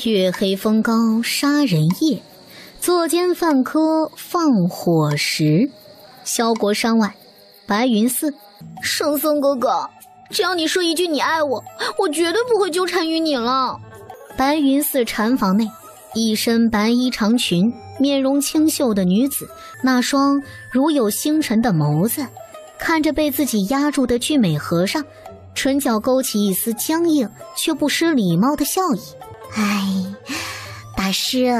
月黑风高杀人夜，作奸犯科放火石。萧国山外，白云寺，圣僧哥哥，只要你说一句你爱我，我绝对不会纠缠于你了。白云寺禅房内，一身白衣长裙，面容清秀的女子，那双如有星辰的眸子，看着被自己压住的俊美和尚，唇角勾起一丝僵硬却不失礼貌的笑意。哎，大师，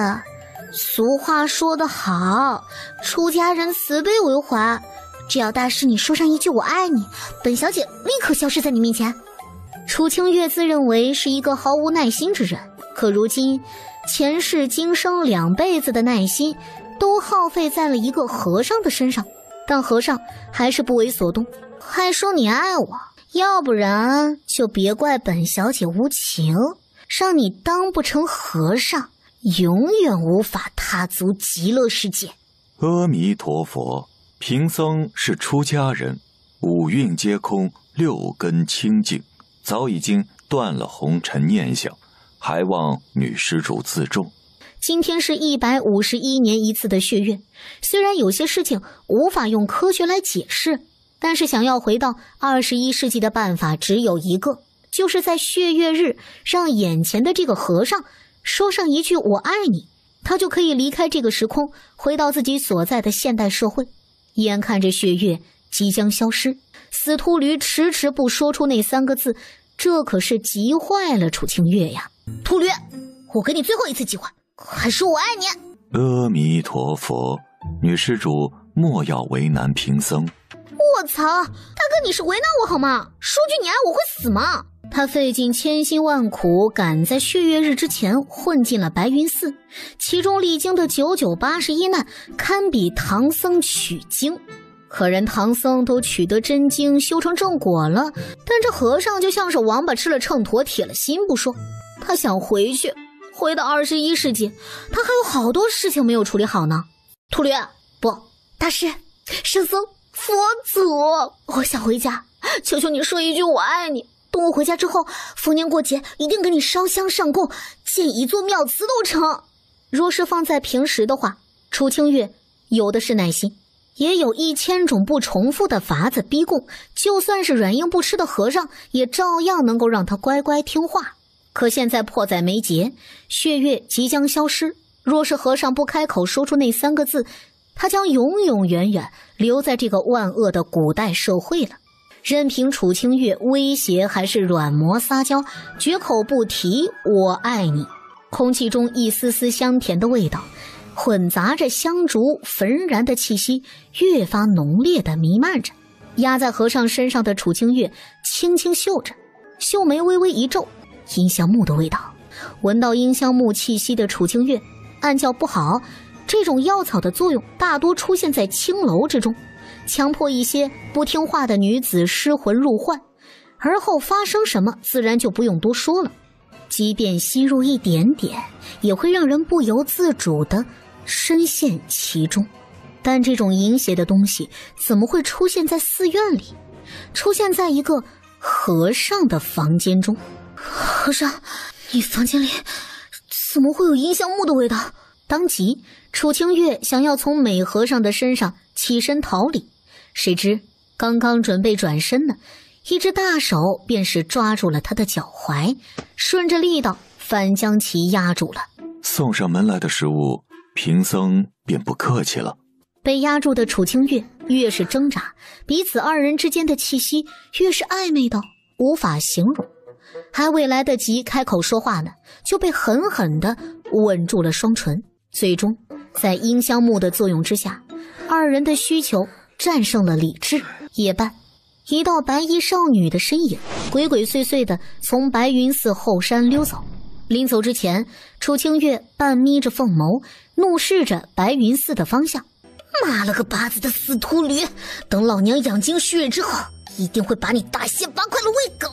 俗话说得好，出家人慈悲为怀，只要大师你说上一句我爱你，本小姐立刻消失在你面前。楚清月自认为是一个毫无耐心之人，可如今前世今生2辈子的耐心都耗费在了一个和尚的身上，但和尚还是不为所动，还说你爱我，要不然就别怪本小姐无情，让你当不成和尚，永远无法踏足极乐世界。阿弥陀佛，贫僧是出家人，5蕴皆空，6根清净，早已经断了红尘念想，还望女施主自重。今天是151年一次的血月，虽然有些事情无法用科学来解释，但是想要回到21世纪的办法只有一个，就是在血月日让眼前的这个和尚说上一句我爱你，他就可以离开这个时空，回到自己所在的现代社会。眼看着血月即将消失，死秃驴迟迟不说出那3个字，这可是急坏了楚清月呀。秃驴，我给你最后一次机会，快说我爱你。阿弥陀佛，女施主莫要为难贫僧。我操，大哥你是为难我好吗？说句你爱我会死吗？他费尽千辛万苦，赶在血月日之前混进了白云寺，其中历经的981难，堪比唐僧取经。可人唐僧都取得真经，修成正果了，但这和尚就像是王八吃了秤砣，铁了心不说。他想回去，回到21世纪，他还有好多事情没有处理好呢。秃驴，不，大师，圣僧，佛祖，我想回家，求求你说一句我爱你。等我回家之后，逢年过节一定给你烧香上供，建一座庙祠都成。若是放在平时的话，楚清月有的是耐心，也有1000种不重复的法子逼供，就算是软硬不吃的和尚，也照样能够让他乖乖听话。可现在迫在眉睫，血月即将消失，若是和尚不开口说出那3个字，他将永永远远留在这个万恶的古代社会了。任凭楚清月威胁还是软磨撒娇，绝口不提我爱你。空气中一丝丝香甜的味道，混杂着香烛焚燃的气息，越发浓烈地弥漫着。压在和尚身上的楚清月轻轻嗅着，秀眉微微一皱，阴香木的味道。闻到阴香木气息的楚清月暗叫不好，这种药草的作用大多出现在青楼之中，强迫一些不听话的女子失魂入幻，而后发生什么自然就不用多说了。即便吸入一点点，也会让人不由自主地深陷其中。但这种淫邪的东西怎么会出现在寺院里，出现在一个和尚的房间中？和尚，你房间里怎么会有阴香木的味道？当即楚清月想要从美和尚的身上起身逃离，谁知刚刚准备转身呢，一只大手便是抓住了他的脚踝，顺着力道反将其压住了。送上门来的食物，贫僧便不客气了。被压住的楚清月越是挣扎，彼此2人之间的气息越是暧昧到无法形容，还未来得及开口说话呢，就被狠狠地吻住了双唇。最终在阴香木的作用之下，2人的需求战胜了理智。夜半，一道白衣少女的身影鬼鬼祟祟地从白云寺后山溜走。临走之前，楚清月半眯着凤眸，怒视着白云寺的方向。妈了个巴子的死秃驴，等老娘养精蓄锐之后，一定会把你大卸8块了喂狗，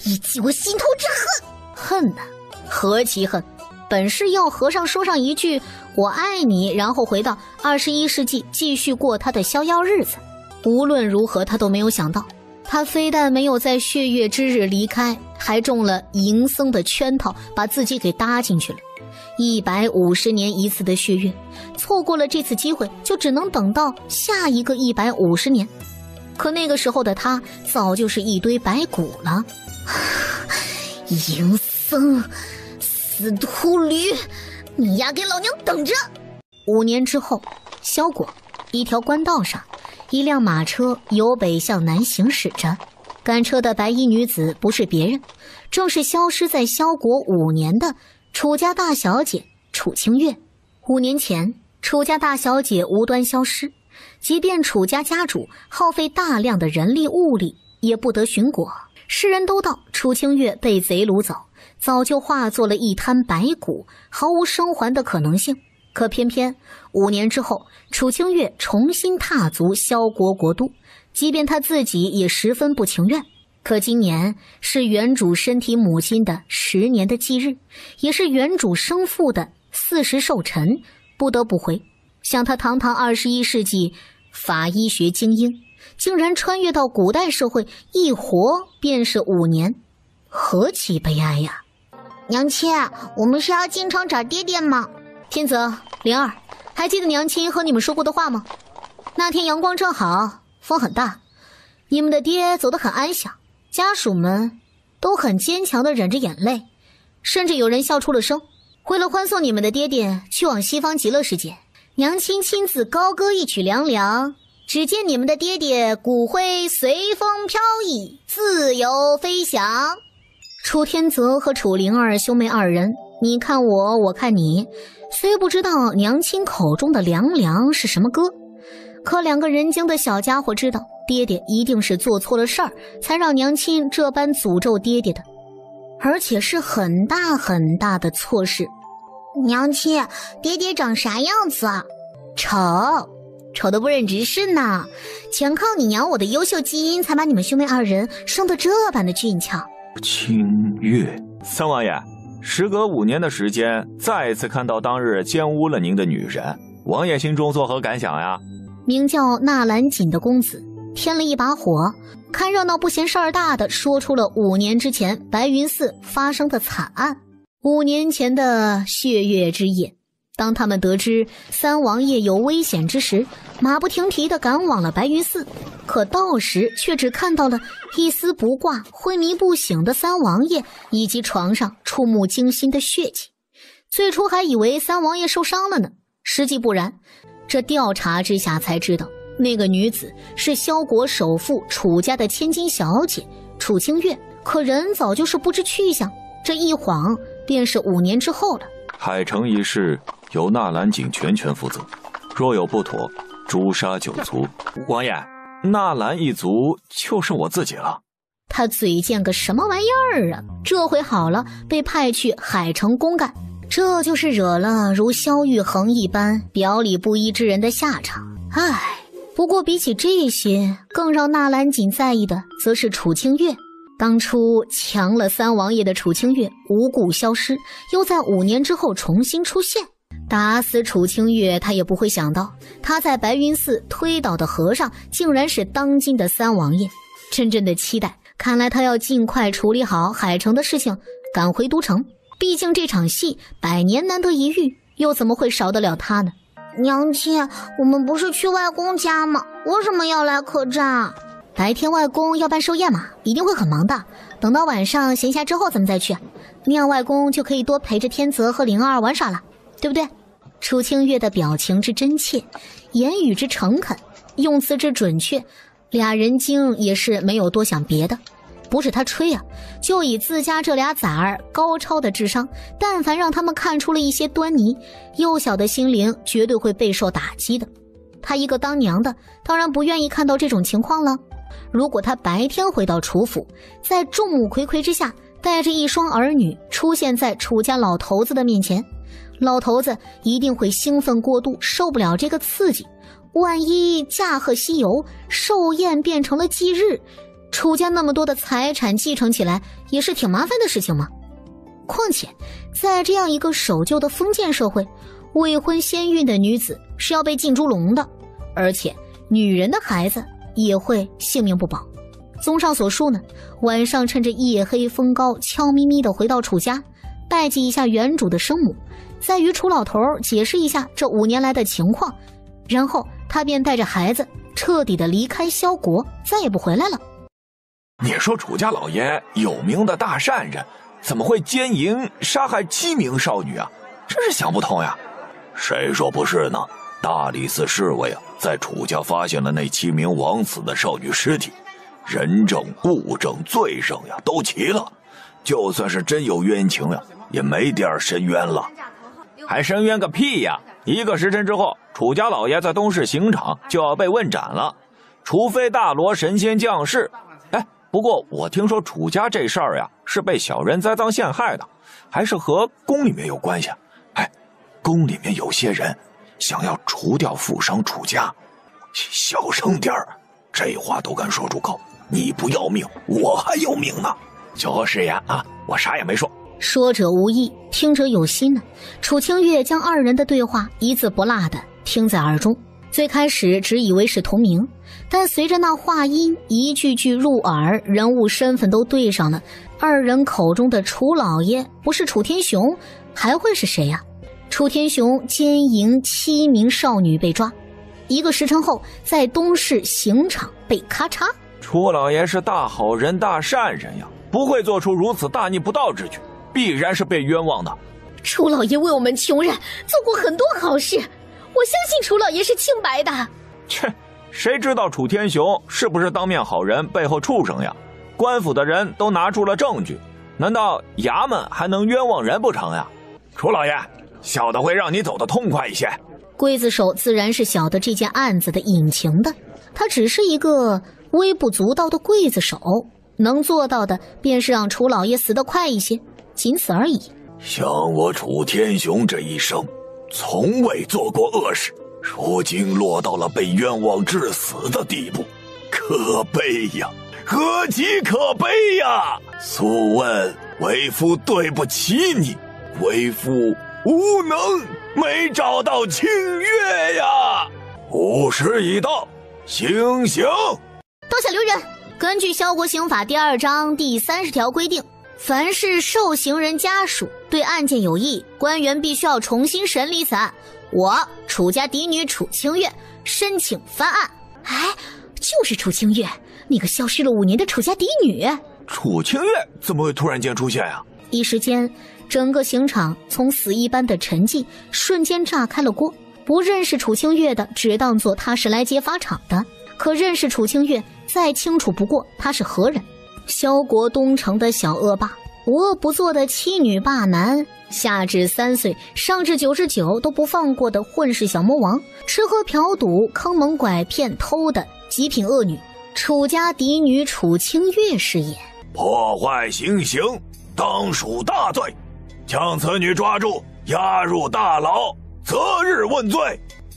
以解我心头之恨。恨呐，何其恨！本是要和尚说上一句我爱你，然后回到21世纪继续过他的逍遥日子。无论如何，他都没有想到，他非但没有在血月之日离开，还中了淫僧的圈套，把自己给搭进去了。150年一次的血月，错过了这次机会，就只能等到下一个150年。可那个时候的他早就是一堆白骨了。淫僧，死秃驴，你丫给老娘等着！5年之后，萧国一条官道上，一辆马车由北向南行驶着，赶车的白衣女子不是别人，正是消失在萧国5年的楚家大小姐楚清月。5年前，楚家大小姐无端消失，即便楚家家主耗费大量的人力物力，也不得寻果。世人都道楚清月被贼掳走，早就化作了一滩白骨，毫无生还的可能性。可偏偏5年之后，楚清月重新踏足萧国国都，即便他自己也十分不情愿。可今年是原主身体母亲的10年的忌日，也是原主生父的40寿辰，不得不回。像他堂堂21世纪法医学精英，竟然穿越到古代社会，一活便是5年，何其悲哀呀！娘亲，我们是要进城找爹爹吗？天泽、灵儿，还记得娘亲和你们说过的话吗？那天阳光正好，风很大，你们的爹走得很安详，家属们都很坚强地忍着眼泪，甚至有人笑出了声。为了欢送你们的爹爹去往西方极乐世界，娘亲亲自高歌一曲凉凉。只见你们的爹爹骨灰随风飘逸，自由飞翔。楚天泽和楚灵儿兄妹2人，你看我，我看你，虽不知道娘亲口中的凉凉是什么歌，可2个人精的小家伙知道，爹爹一定是做错了事儿，才让娘亲这般诅咒爹爹的，而且是很大很大的错事。娘亲，爹爹长啥样子啊？丑得不忍直视呢，全靠你娘我的优秀基因，才把你们兄妹2人生得这般的俊俏。清月，三王爷，时隔5年的时间，再一次看到当日奸污了您的女人，王爷心中作何感想呀？名叫纳兰锦的公子添了一把火，看热闹不嫌事儿大的说出了5年之前白云寺发生的惨案。5年前的血月之夜，当他们得知三王爷有危险之时，马不停蹄地赶往了白云寺，可到时却只看到了一丝不挂、昏迷不醒的三王爷，以及床上触目惊心的血迹。最初还以为三王爷受伤了呢，实际不然。这调查之下才知道，那个女子是萧国首富楚家的千金小姐楚清月，可人早就是不知去向，这一晃便是5年之后了。海城一事由纳兰锦全权负责，若有不妥，诛杀9族。王爷，纳兰一族就剩我自己了。他嘴贱个什么玩意儿啊！这回好了，被派去海城公干，这就是惹了如萧玉衡一般表里不一之人的下场。唉，不过比起这些，更让纳兰锦在意的则是楚清月。当初强了三王爷的楚清月无故消失，又在5年之后重新出现。打死楚清月，他也不会想到，他在白云寺推倒的和尚竟然是当今的三王爷。真正的期待，看来他要尽快处理好海城的事情，赶回都城。毕竟这场戏100年难得一遇，又怎么会少得了他呢？娘亲，我们不是去外公家吗？为什么要来客栈？白天外公要办寿宴嘛，一定会很忙的。等到晚上闲暇之后咱们再去，那样外公就可以多陪着天泽和灵儿玩耍了，对不对？楚清月的表情之真切，言语之诚恳，用词之准确，2人精也是没有多想别的。不是他吹啊，就以自家这俩崽儿高超的智商，但凡让他们看出了一些端倪，幼小的心灵绝对会备受打击的。他一个当娘的，当然不愿意看到这种情况了。如果他白天回到楚府，在众目睽睽之下带着一双儿女出现在楚家老头子的面前，老头子一定会兴奋过度，受不了这个刺激。万一驾鹤西游，寿宴变成了忌日，楚家那么多的财产继承起来也是挺麻烦的事情嘛。况且在这样一个守旧的封建社会，未婚先孕的女子是要被浸猪笼的，而且女人的孩子也会性命不保。综上所述呢，晚上趁着夜黑风高悄咪咪地回到楚家，拜祭一下原主的生母，再与楚老头解释一下这5年来的情况，然后他便带着孩子彻底的离开萧国，再也不回来了。你说楚家老爷有名的大善人，怎么会奸淫杀害7名少女啊？真是想不通呀！谁说不是呢？大理寺侍卫啊，在楚家发现了那7名枉死的少女尸体，人证、物证、罪证呀都齐了，就算是真有冤情呀，也没地儿伸冤了。还伸冤个屁呀！1个时辰之后，楚家老爷在东市刑场就要被问斩了，除非大罗神仙降世。哎，不过我听说楚家这事儿呀，是被小人栽赃陷害的，还是和宫里面有关系啊？哎，宫里面有些人想要除掉富商楚家。小声点儿，这话都敢说出口，你不要命，我还要命呢。就是呀，我啥也没说。说者无意，听者有心呢。楚清月将2人的对话一字不落的听在耳中，最开始只以为是同名，但随着那话音一句句入耳，人物身份都对上了，2人口中的楚老爷不是楚天雄，还会是谁呀？楚天雄奸淫7名少女被抓，1个时辰后在东市刑场被咔嚓。楚老爷是大好人大善人呀，不会做出如此大逆不道之举，必然是被冤枉的。楚老爷为我们穷人做过很多好事，我相信楚老爷是清白的。切，谁知道楚天雄是不是当面好人背后畜生呀？官府的人都拿出了证据，难道衙门还能冤枉人不成呀？楚老爷，小的会让你走得痛快一些。刽子手自然是晓得这件案子的隐情的，他只是一个微不足道的刽子手，能做到的便是让楚老爷死得快一些，仅此而已。像我楚天雄这一生从未做过恶事，如今落到了被冤枉致死的地步，可悲呀，何其可悲呀！速问为夫对不起你，为夫无能，没找到清月呀。午时已到，行刑。刀下留人。根据萧国刑法第2章第30条规定，凡是受刑人家属对案件有异，官员必须要重新审理此案。我楚家嫡女楚清月申请翻案。哎，就是楚清月，那个消失了5年的楚家嫡女。楚清月怎么会突然间出现呀？一时间，整个刑场从死一般的沉寂瞬间炸开了锅。不认识楚清月的只当作他是来劫法场的，可认识楚清月再清楚不过他是何人。萧国东城的小恶霸，无恶不作的妻女霸男，下至3岁上至99都不放过的混世小魔王，吃喝嫖赌坑蒙拐骗偷的极品恶女，楚家嫡女楚清月是也。破坏行刑，当属大罪，将此女抓住，押入大牢，择日问罪。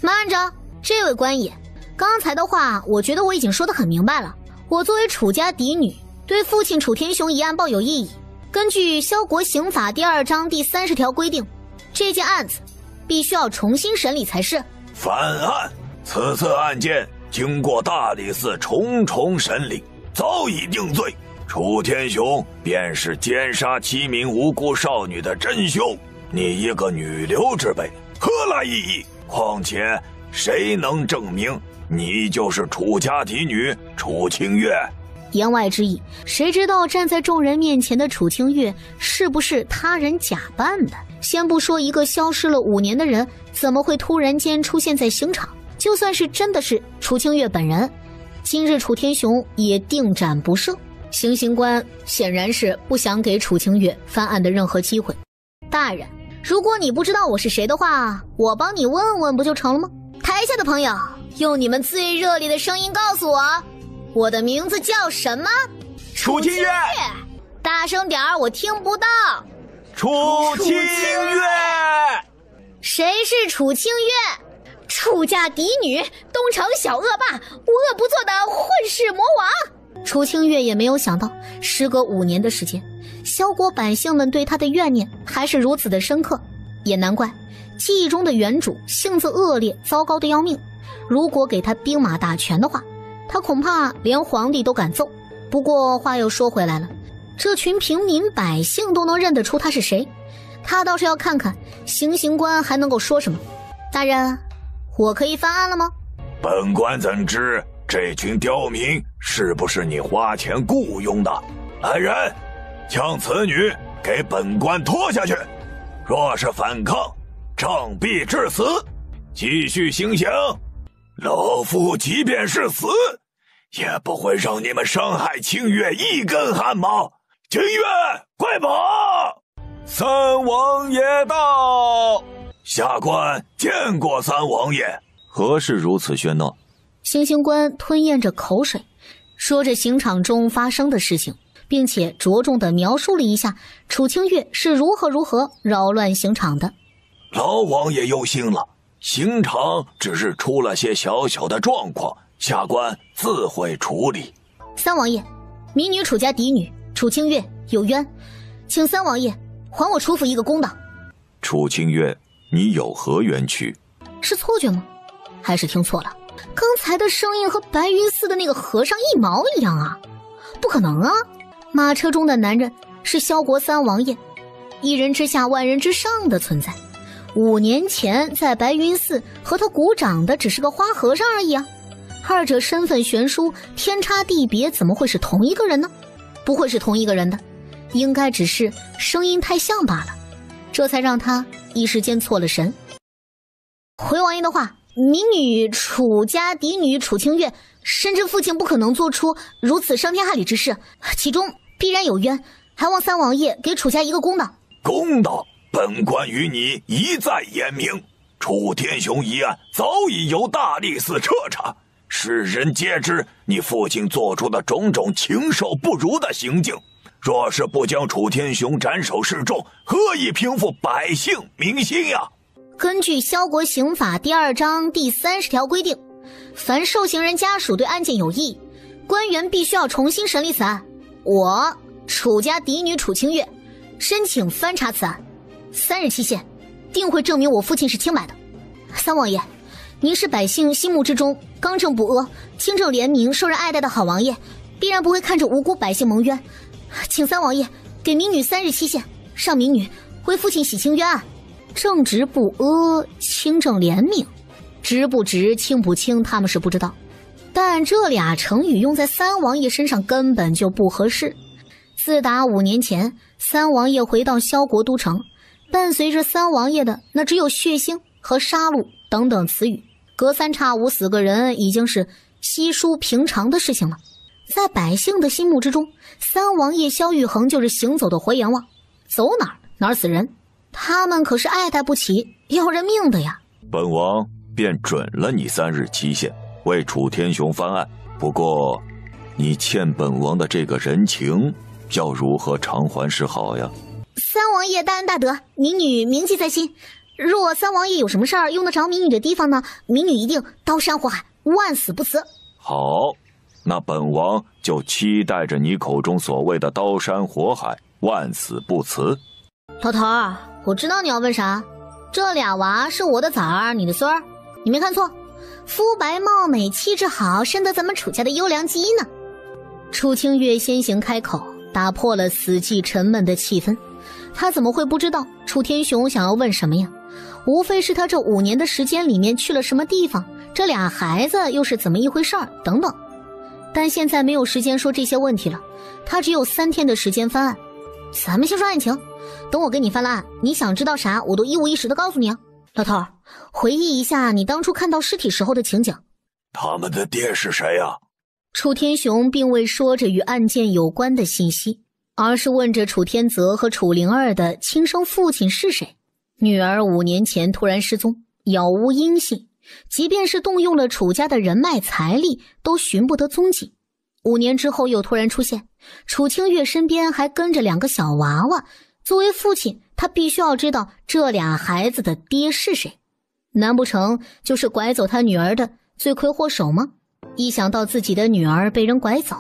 慢着，这位官爷，刚才的话我觉得我已经说得很明白了。我作为楚家嫡女，对父亲楚天雄一案抱有异议。根据萧国刑法第2章第30条规定，这件案子必须要重新审理才是。翻案，此次案件经过大理寺重重审理，早已定罪。楚天雄便是奸杀7名无辜少女的真凶，你一个女流之辈，何来异议？况且谁能证明你就是楚家嫡女楚清月？言外之意，谁知道站在众人面前的楚清月是不是他人假扮的？先不说一个消失了5年的人怎么会突然间出现在刑场，就算是真的是楚清月本人，今日楚天雄也定斩不赦。行刑官显然是不想给楚清月翻案的任何机会。大人，如果你不知道我是谁的话，我帮你问问不就成了吗？台下的朋友，用你们最热烈的声音告诉我，我的名字叫什么？楚清月。大声点儿，我听不到。楚清月。谁是楚清月？楚家嫡女，东城小恶霸，无恶不作的混世魔王。楚清月也没有想到，时隔5年的时间，萧国百姓们对他的怨念还是如此的深刻，也难怪记忆中的原主性子恶劣，糟糕的要命。如果给他兵马大权的话，他恐怕连皇帝都敢揍。不过话又说回来了，这群平民百姓都能认得出他是谁，他倒是要看看行刑官还能够说什么。大人，我可以翻案了吗？本官怎知这群刁民是不是你花钱雇佣的？来人，将此女给本官拖下去，若是反抗，杖毙致死，继续行刑。老夫即便是死，也不会让你们伤害清月一根汗毛。清月，快跑！三王爷到！下官见过三王爷。何事如此喧闹？行刑官吞咽着口水，说着刑场中发生的事情，并且着重地描述了一下楚清月是如何扰乱刑场的。老王爷忧心了，刑场只是出了些小小的状况，下官自会处理。三王爷，民女楚家嫡女楚清月有冤，请三王爷还我楚府一个公道。楚清月，你有何冤屈？是错觉吗？还是听错了？刚才的声音和白云寺的那个和尚一毛一样啊！不可能啊！马车中的男人是萧国三王爷，一人之下万人之上的存在。5年前在白云寺和他鼓掌的只是个花和尚而已啊！二者身份悬殊，天差地别，怎么会是同一个人呢？不会是同一个人的，应该只是声音太像罢了，这才让他一时间错了神。回王爷的话，民女楚家嫡女楚清月深知父亲不可能做出如此伤天害理之事，其中必然有冤，还望三王爷给楚家一个公道。公道，本官与你一再言明，楚天雄一案早已由大理寺彻查，世人皆知你父亲做出的种种禽兽不如的行径，若是不将楚天雄斩首示众，何以平复百姓民心呀？根据萧国刑法第2章第30条规定，凡受刑人家属对案件有异，官员必须要重新审理此案。我楚家嫡女楚清月申请翻查此案，3日期限，定会证明我父亲是清白的。三王爷，您是百姓心目之中刚正不阿、清正廉明、受人爱戴的好王爷，必然不会看着无辜百姓蒙冤，请三王爷给民女3日期限，让民女为父亲洗清冤案。正直不阿，清正廉明，直不直，清不清，他们是不知道，但这俩成语用在三王爷身上根本就不合适。自打5年前三王爷回到萧国都城，伴随着三王爷的那只有血腥和杀戮等等词语，隔3差5死个人已经是稀疏平常的事情了。在百姓的心目之中，三王爷萧玉衡就是行走的活阎王，走哪儿死人，他们可是爱戴不起，要人命的呀。本王便准了你3日期限，为楚天雄翻案。不过，你欠本王的这个人情，要如何偿还是好呀？三王爷大恩大德，民女铭记在心。若三王爷有什么事儿用得着民女的地方呢，民女一定刀山火海，万死不辞。好，那本王就期待着你口中所谓的刀山火海，万死不辞。老头儿，我知道你要问啥，这俩娃是我的崽儿，你的孙儿，你没看错，肤白貌美，气质好，深得咱们楚家的优良基因呢。楚清月先行开口，打破了死寂沉闷的气氛。他怎么会不知道楚天雄想要问什么呀？无非是他这5年的时间里面去了什么地方，这俩孩子又是怎么一回事儿等等。但现在没有时间说这些问题了，他只有3天的时间翻案。咱们先说案情，等我给你翻了案，你想知道啥我都一五一十的告诉你啊。老头儿，回忆一下你当初看到尸体时候的情景。他们的爹是谁呀？楚天雄并未说着与案件有关的信息，而是问着楚天泽和楚灵儿的亲生父亲是谁。女儿5年前突然失踪，杳无音信，即便是动用了楚家的人脉财力，都寻不得踪迹。5年之后又突然出现，楚清月身边还跟着2个小娃娃。作为父亲，他必须要知道这俩孩子的爹是谁，难不成就是拐走他女儿的罪魁祸首吗？一想到自己的女儿被人拐走，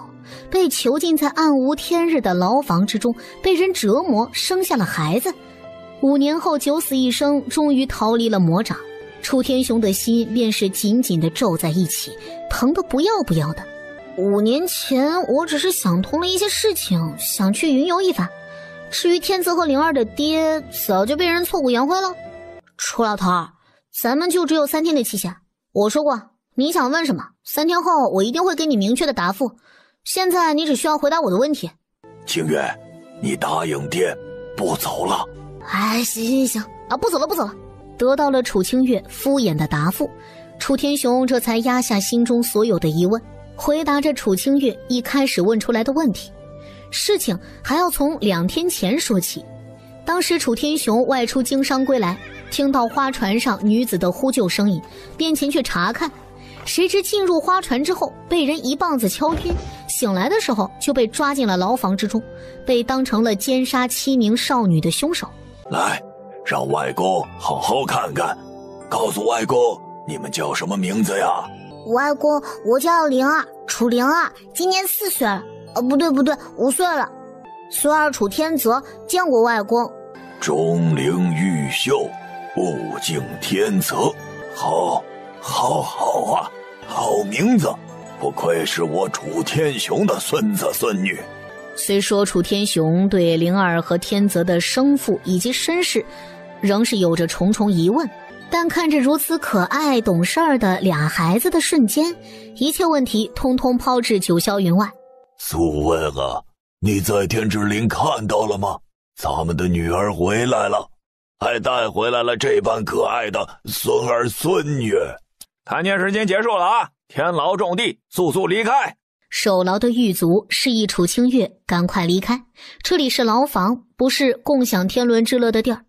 被囚禁在暗无天日的牢房之中，被人折磨，生下了孩子，5年后九死一生，终于逃离了魔掌，楚天雄的心便是紧紧地皱在一起，疼得不要不要的。5年前我只是想通了一些事情，想去云游一番，至于天泽和灵儿的爹，早就被人挫骨扬灰了。楚老头儿，咱们就只有3天的期限。我说过，你想问什么，3天后我一定会给你明确的答复。现在你只需要回答我的问题。清月，你答应爹不走了？哎，行啊，不走了。得到了楚清月敷衍的答复，楚天雄这才压下心中所有的疑问，回答着楚清月一开始问出来的问题。事情还要从2天前说起。当时楚天雄外出经商归来，听到花船上女子的呼救声音，便前去查看。谁知进入花船之后，被人一棒子敲晕，醒来的时候就被抓进了牢房之中，被当成了奸杀7名少女的凶手。来，让外公好好看看。告诉外公，你们叫什么名字呀？外公，我叫灵儿，楚灵儿，今年4岁了。不对，5岁了。孙儿楚天泽，见过外公。钟灵毓秀，物竞天择，好啊，好名字，不愧是我楚天雄的孙子孙女。虽说楚天雄对灵儿和天泽的生父以及身世仍是有着重重疑问，但看着如此可爱懂事儿的俩孩子的瞬间，一切问题通通抛至九霄云外。苏问啊，你在天之灵看到了吗？咱们的女儿回来了，还带回来了这般可爱的孙儿孙女。探监时间结束了啊！天牢重地，速速离开。守牢的狱卒示意楚清月赶快离开，这里是牢房，不是共享天伦之乐的地儿。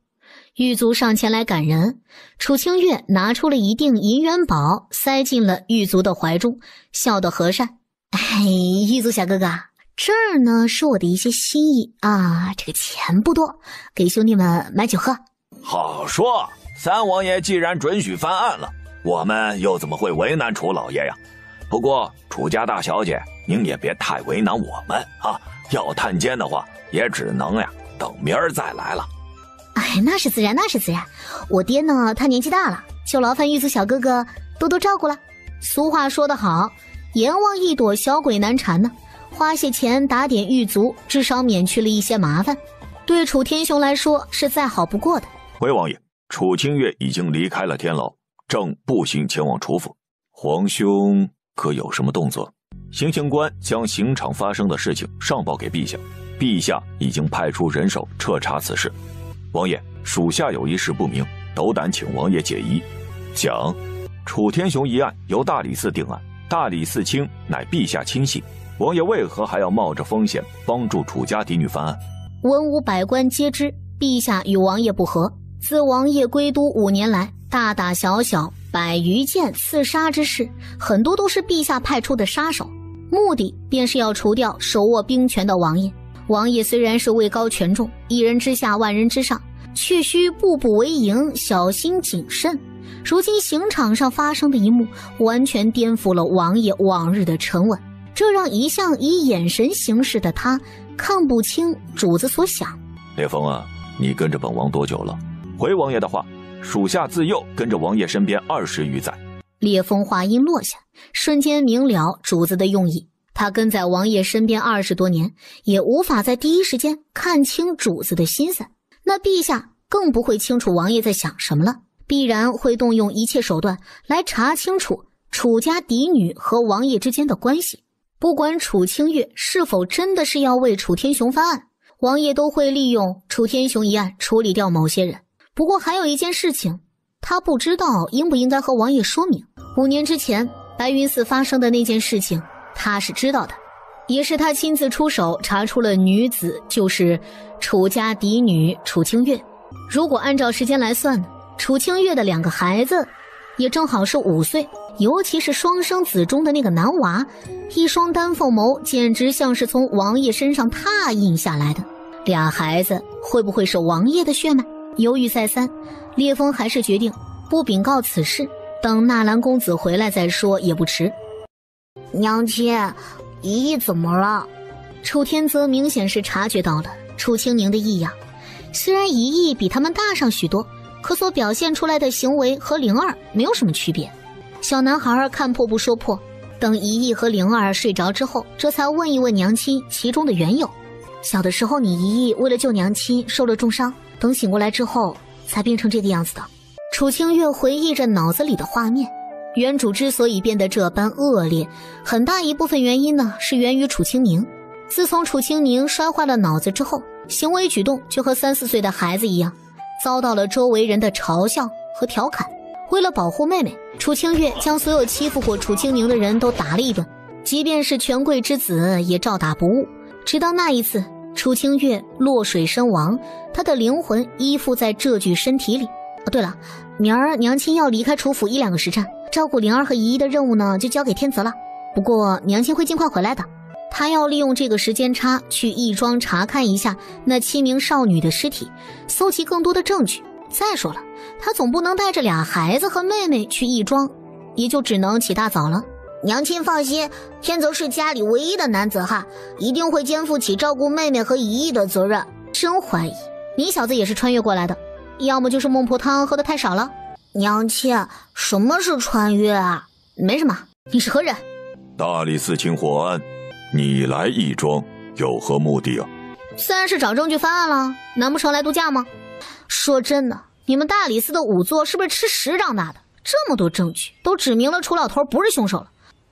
狱卒上前来赶人，楚清月拿出了一锭银元宝，塞进了狱卒的怀中，笑得和善。哎，狱卒小哥哥，这儿呢是我的一些心意啊，这个钱不多，给兄弟们买酒喝。好说，三王爷既然准许翻案了，我们又怎么会为难楚老爷呀？不过楚家大小姐，您也别太为难我们啊！要探监的话，也只能等明儿再来了。哎，那是自然。我爹呢，他年纪大了，就劳烦狱卒小哥哥多多照顾了。俗话说得好，阎王一躲，小鬼难缠呢。花些钱打点狱卒，至少免去了一些麻烦，对楚天雄来说是再好不过的。回王爷，楚清月已经离开了天牢，正步行前往楚府。皇兄可有什么动作？行刑官将刑场发生的事情上报给陛下，陛下已经派出人手彻查此事。王爷，属下有一事不明，斗胆请王爷解疑。讲，楚天雄一案由大理寺定案，大理寺卿乃陛下亲信，王爷为何还要冒着风险帮助楚家嫡女翻案？文武百官皆知，陛下与王爷不和。自王爷归都5年来，大大小小100余件刺杀之事，很多都是陛下派出的杀手，目的便是要除掉手握兵权的王爷。王爷虽然是位高权重，一人之下万人之上，却需步步为营，小心谨慎。如今刑场上发生的一幕，完全颠覆了王爷往日的沉稳，这让一向以眼神行事的他看不清主子所想。烈风啊，你跟着本王多久了？回王爷的话，属下自幼跟着王爷身边20余载。烈风话音落下，瞬间明了主子的用意。他跟在王爷身边20多年，也无法在第一时间看清主子的心思，那陛下更不会清楚王爷在想什么了，必然会动用一切手段来查清楚楚家嫡女和王爷之间的关系。不管楚清月是否真的是要为楚天雄翻案，王爷都会利用楚天雄一案处理掉某些人。不过还有一件事情，他不知道应不应该和王爷说明。5年之前白云寺发生的那件事情，他是知道的，也是他亲自出手查出了女子就是楚家嫡女楚清月。如果按照时间来算呢，楚清月的2个孩子也正好是5岁，尤其是双生子中的那个男娃，一双丹凤眸简直像是从王爷身上拓印下来的。俩孩子会不会是王爷的血脉？犹豫再三，烈风还是决定不禀告此事，等纳兰公子回来再说也不迟。娘亲，姨姨怎么了？楚天泽明显是察觉到了楚清宁的异样，虽然姨姨比他们大上许多，可所表现出来的行为和灵儿没有什么区别。小男孩看破不说破，等姨姨和灵儿睡着之后，这才问一问娘亲其中的缘由。小的时候你姨为了救娘亲受了重伤，等醒过来之后才变成这个样子的。楚清月回忆着脑子里的画面，原主之所以变得这般恶劣，很大一部分原因呢是源于楚清宁。自从楚清宁摔坏了脑子之后，行为举动就和3、4岁的孩子一样，遭到了周围人的嘲笑和调侃。为了保护妹妹，楚清月将所有欺负过楚清宁的人都打了一顿，即便是权贵之子也照打不误。直到那一次，楚清月落水身亡，她的灵魂依附在这具身体里。对了，明儿娘亲要离开楚府1、2个时辰，照顾灵儿和姨姨的任务呢就交给天泽了。不过娘亲会尽快回来的，她要利用这个时间差去义庄查看一下那7名少女的尸体，搜集更多的证据。再说了，她总不能带着俩孩子和妹妹去义庄，也就只能起大早了。娘亲放心，天泽是家里唯一的男子汉，一定会肩负起照顾妹妹和姨姨的责任。真怀疑你小子也是穿越过来的，要么就是孟婆汤喝得太少了。娘亲，什么是穿越啊？没什么，你是何人？大理寺卿霍安，你来义庄有何目的啊？自然是找证据翻案了，难不成来度假吗？说真的，你们大理寺的仵作是不是吃屎长大的？这么多证据都指明了楚老头不是凶手了。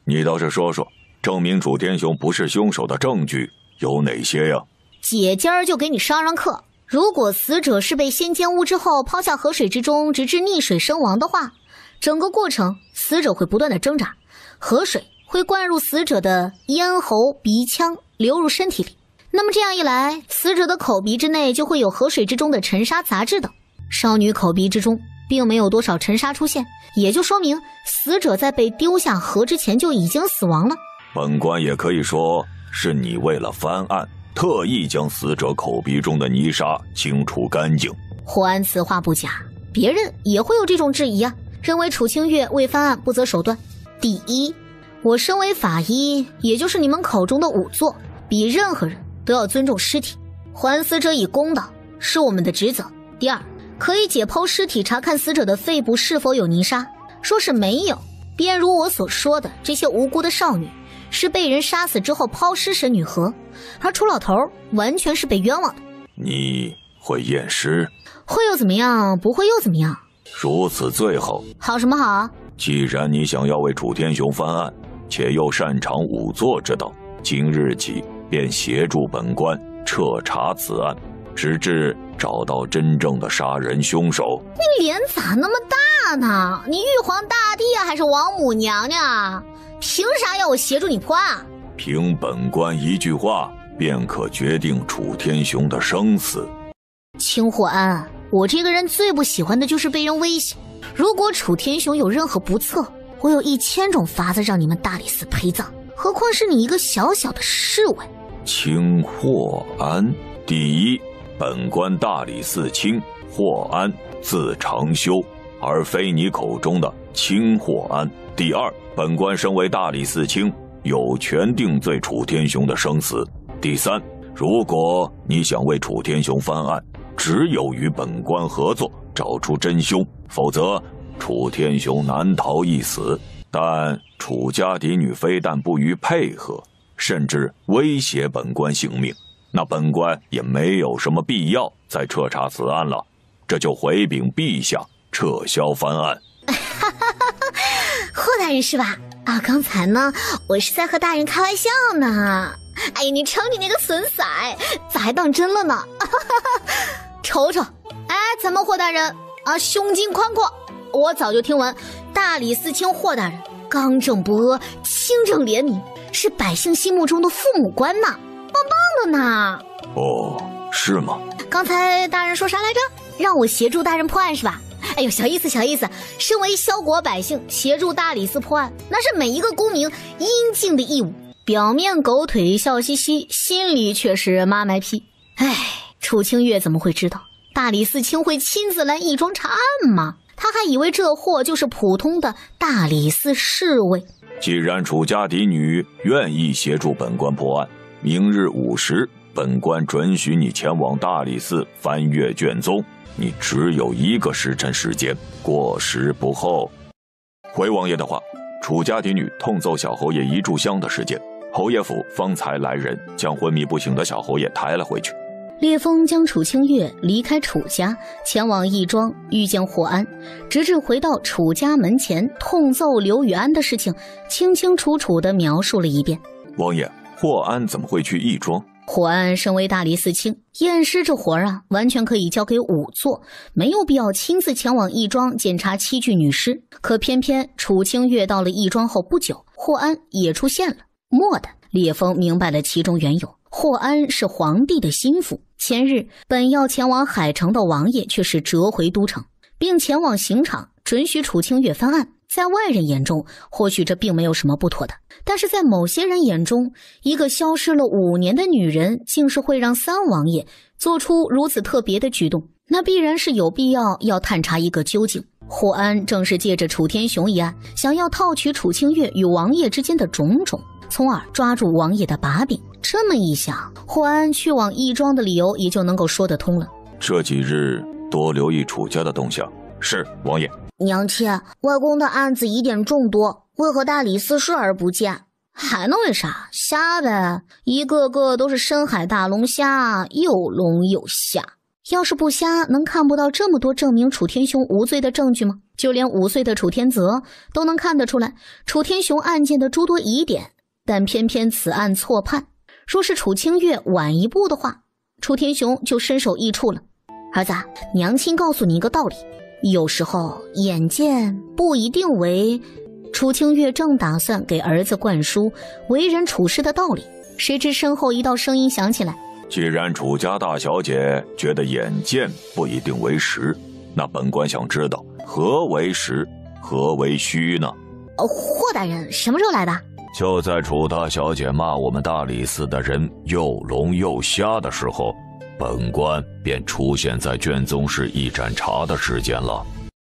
你倒是说说，证明楚天雄不是凶手的证据有哪些呀？姐今儿就给你上课，如果死者是被先奸污之后抛下河水之中，直至溺水身亡的话，整个过程死者会不断的挣扎，河水会灌入死者的咽喉、鼻腔，流入身体里。那么这样一来，死者的口鼻之内就会有河水之中的尘沙杂质等。少女口鼻之中并没有多少尘沙出现，也就说明死者在被丢下河之前就已经死亡了。本官也可以说是你为了翻案，特意将死者口鼻中的泥沙清除干净。霍安此话不假，别人也会有这种质疑啊，认为楚清月为翻案不择手段。第一，我身为法医，也就是你们口中的仵作，比任何人都要尊重尸体，还死者以公道是我们的职责。第二，可以解剖尸体，查看死者的肺部是否有泥沙。说是没有，便如我所说的，这些无辜的少女是被人杀死之后抛尸神女河，而楚老头完全是被冤枉的。你会验尸？会又怎么样？不会又怎么样？如此最好。好什么好啊？既然你想要为楚天雄翻案，且又擅长仵作之道，今日起便协助本官彻查此案，直至找到真正的杀人凶手。你脸咋那么大呢？你玉皇大帝啊，还是王母娘娘啊？凭啥要我协助你破案啊？凭本官一句话便可决定楚天雄的生死。秦霍安，我这个人最不喜欢的就是被人威胁。如果楚天雄有任何不测，我有1000种法子让你们大理寺陪葬，何况是你一个小小的侍卫。卿霍安，第一，本官大理寺卿霍安字长修，而非你口中的卿霍安。第二，本官身为大理寺卿，有权定罪楚天雄的生死。第三，如果你想为楚天雄翻案，只有与本官合作，找出真凶，否则楚天雄难逃一死。但楚家嫡女非但不予配合，甚至威胁本官性命，那本官也没有什么必要再彻查此案了，这就回禀陛下撤销翻案。霍大人是吧？啊，刚才呢，我是在和大人开玩笑呢。哎呀，你瞅你那个损色，咋还当真了呢？瞅瞅，哎，咱们霍大人啊，胸襟宽阔。我早就听闻大理寺卿霍大人刚正不阿，清正廉明，是百姓心目中的父母官呐，棒棒的呢。哦，是吗？刚才大人说啥来着？让我协助大人破案是吧？哎呦，小意思小意思。身为萧国百姓，协助大理寺破案，那是每一个公民应尽的义务。表面狗腿笑嘻嘻，心里却是妈卖批。哎，楚清月怎么会知道大理寺卿会亲自来义庄查案吗？他还以为这货就是普通的大理寺侍卫。既然楚家嫡女愿意协助本官破案，明日午时，本官准许你前往大理寺翻阅卷宗，你只有1个时辰时间，过时不候。回王爷的话，楚家嫡女痛揍小侯爷一炷香的事件，侯爷府方才来人，将昏迷不醒的小侯爷抬了回去。烈风将楚清月离开楚家，前往义庄遇见霍安，直至回到楚家门前，痛揍刘禹安的事情清清楚楚地描述了一遍。王爷，霍安怎么会去义庄？霍安身为大理寺卿，验尸这活儿完全可以交给仵作，没有必要亲自前往义庄检查7具女尸。可偏偏楚清月到了义庄后不久，霍安也出现了。蓦地，烈风明白了其中缘由。霍安是皇帝的心腹，前日本要前往海城的王爷却是折回都城，并前往刑场准许楚清月翻案。在外人眼中，或许这并没有什么不妥的，但是在某些人眼中，一个消失了5年的女人竟是会让3王爷做出如此特别的举动，那必然是有必要探查一个究竟。霍安正是借着楚天雄一案，想要套取楚清月与王爷之间的种种，从而抓住王爷的把柄。这么一想，霍安去往义庄的理由也就能够说得通了。这几日多留意楚家的动向。是，王爷。娘亲，外公的案子疑点众多，为何大理寺视而不见？还能为啥？瞎呗，一个个都是深海大龙虾，又龙又虾。要是不瞎，能看不到这么多证明楚天雄无罪的证据吗？就连5岁的楚天泽都能看得出来楚天雄案件的诸多疑点，但偏偏此案错判。若是楚清月晚一步的话，楚天雄就身首异处了。儿子，娘亲告诉你一个道理，有时候眼见不一定为……楚清月正打算给儿子灌输为人处事的道理，谁知身后一道声音响起来：既然楚家大小姐觉得眼见不一定为实，那本官想知道何为实，何为虚呢？霍大人什么时候来的？就在楚大小姐骂我们大理寺的人又聋又瞎的时候，本官便出现在卷宗室一盏茶的时间了。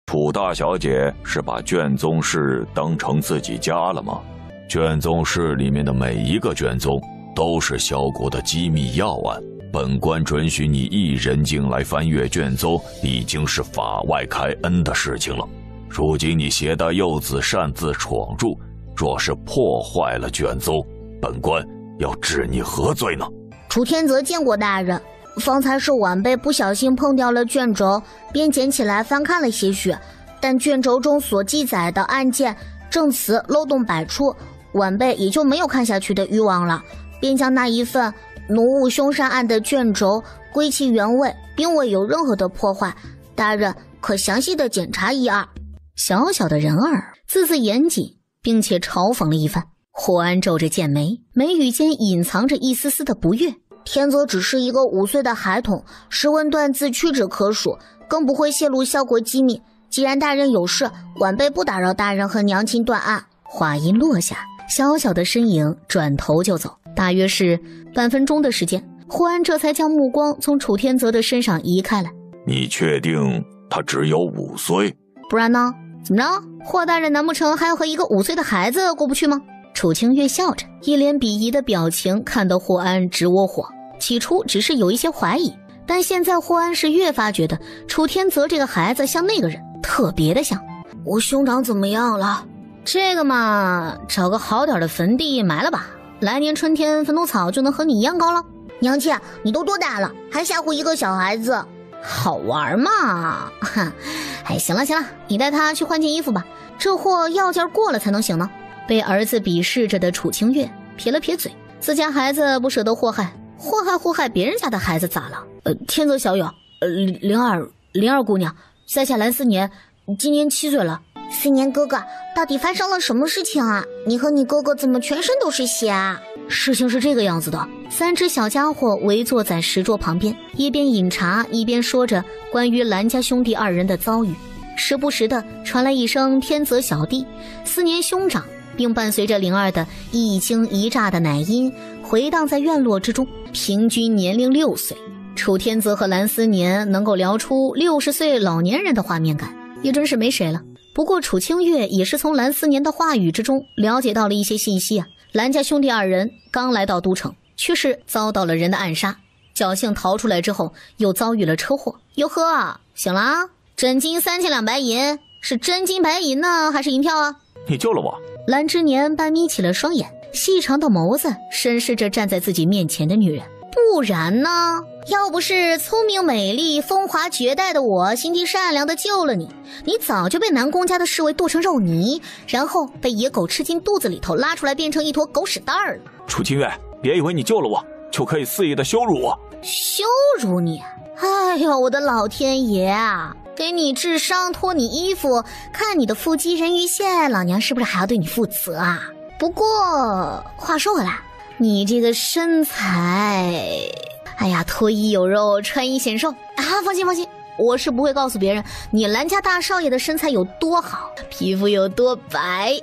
楚大小姐是把卷宗室当成自己家了吗？卷宗室里面的每一个卷宗都是萧国的机密要案，本官准许你一人进来翻阅卷宗，已经是法外开恩的事情了。如今你携带幼子擅自闯入，若是破坏了卷宗，本官要治你何罪呢？楚天泽见过大人，方才是晚辈不小心碰掉了卷轴，便捡起来翻看了些许，但卷轴中所记载的案件证词漏洞百出，晚辈也就没有看下去的欲望了，便将那一份奴务凶杀案的卷轴归其原位，并未有任何的破坏，大人可详细的检查一二。小小的人儿字字严谨，并且嘲讽了一番。霍安皱着剑眉，眉宇间隐藏着一丝丝的不悦。天泽只是一个5岁的孩童，识文断字屈指可数，更不会泄露萧国机密。既然大人有事，晚辈不打扰大人和娘亲断案。话音落下，小小的身影转头就走，大约是半分钟的时间，霍安这才将目光从楚天泽的身上移开来。你确定他只有5岁？不然呢？怎么着？霍大人难不成还要和一个5岁的孩子过不去吗？楚清月笑着，一脸鄙夷的表情看得霍安直窝火。起初只是有一些怀疑，但现在霍安是越发觉得楚天泽这个孩子像那个人，特别的像。我兄长怎么样了？这个嘛，找个好点的坟地埋了吧，来年春天坟头草就能和你一样高了。娘亲，你都多大了，还吓唬一个小孩子？好玩嘛！哎，行了，你带他去换件衣服吧，这货药劲过了才能行呢。被儿子鄙视着的楚清月撇了撇嘴，自家孩子不舍得祸害别人家的孩子咋了？天泽小友，灵儿姑娘，在下蓝思年，今年7岁了。思年哥哥，到底发生了什么事情啊？你和你哥哥怎么全身都是血啊？事情是这个样子的，3只小家伙围坐在石桌旁边，一边饮茶一边说着关于蓝家兄弟2人的遭遇，时不时的传来一声天泽小弟、思年兄长，并伴随着灵儿的一惊一乍的奶音回荡在院落之中。平均年龄6岁，楚天泽和蓝思年能够聊出60岁老年人的画面感，也真是没谁了。不过楚清月也是从蓝思年的话语之中了解到了一些信息啊。蓝家兄弟2人刚来到都城，却是遭到了人的暗杀，侥幸逃出来之后又遭遇了车祸。哟呵，醒了啊！真金3千两白银，是真金白银呢还是银票啊？你救了我。蓝之年半眯起了双眼，细长的眸子审视着站在自己面前的女人。不然呢？要不是聪明美丽风华绝代的我心地善良的救了你，你早就被南宫家的侍卫剁成肉泥，然后被野狗吃进肚子里头，拉出来变成一坨狗屎蛋儿了。楚清月，别以为你救了我就可以肆意的羞辱我。羞辱你？哎呦，我的老天爷啊！给你治伤，脱你衣服，看你的腹肌人鱼线，老娘是不是还要对你负责啊？不过话说回来，你这个身材，哎呀，脱衣有肉，穿衣显瘦啊！放心放心，我是不会告诉别人你兰家大少爷的身材有多好，皮肤有多白。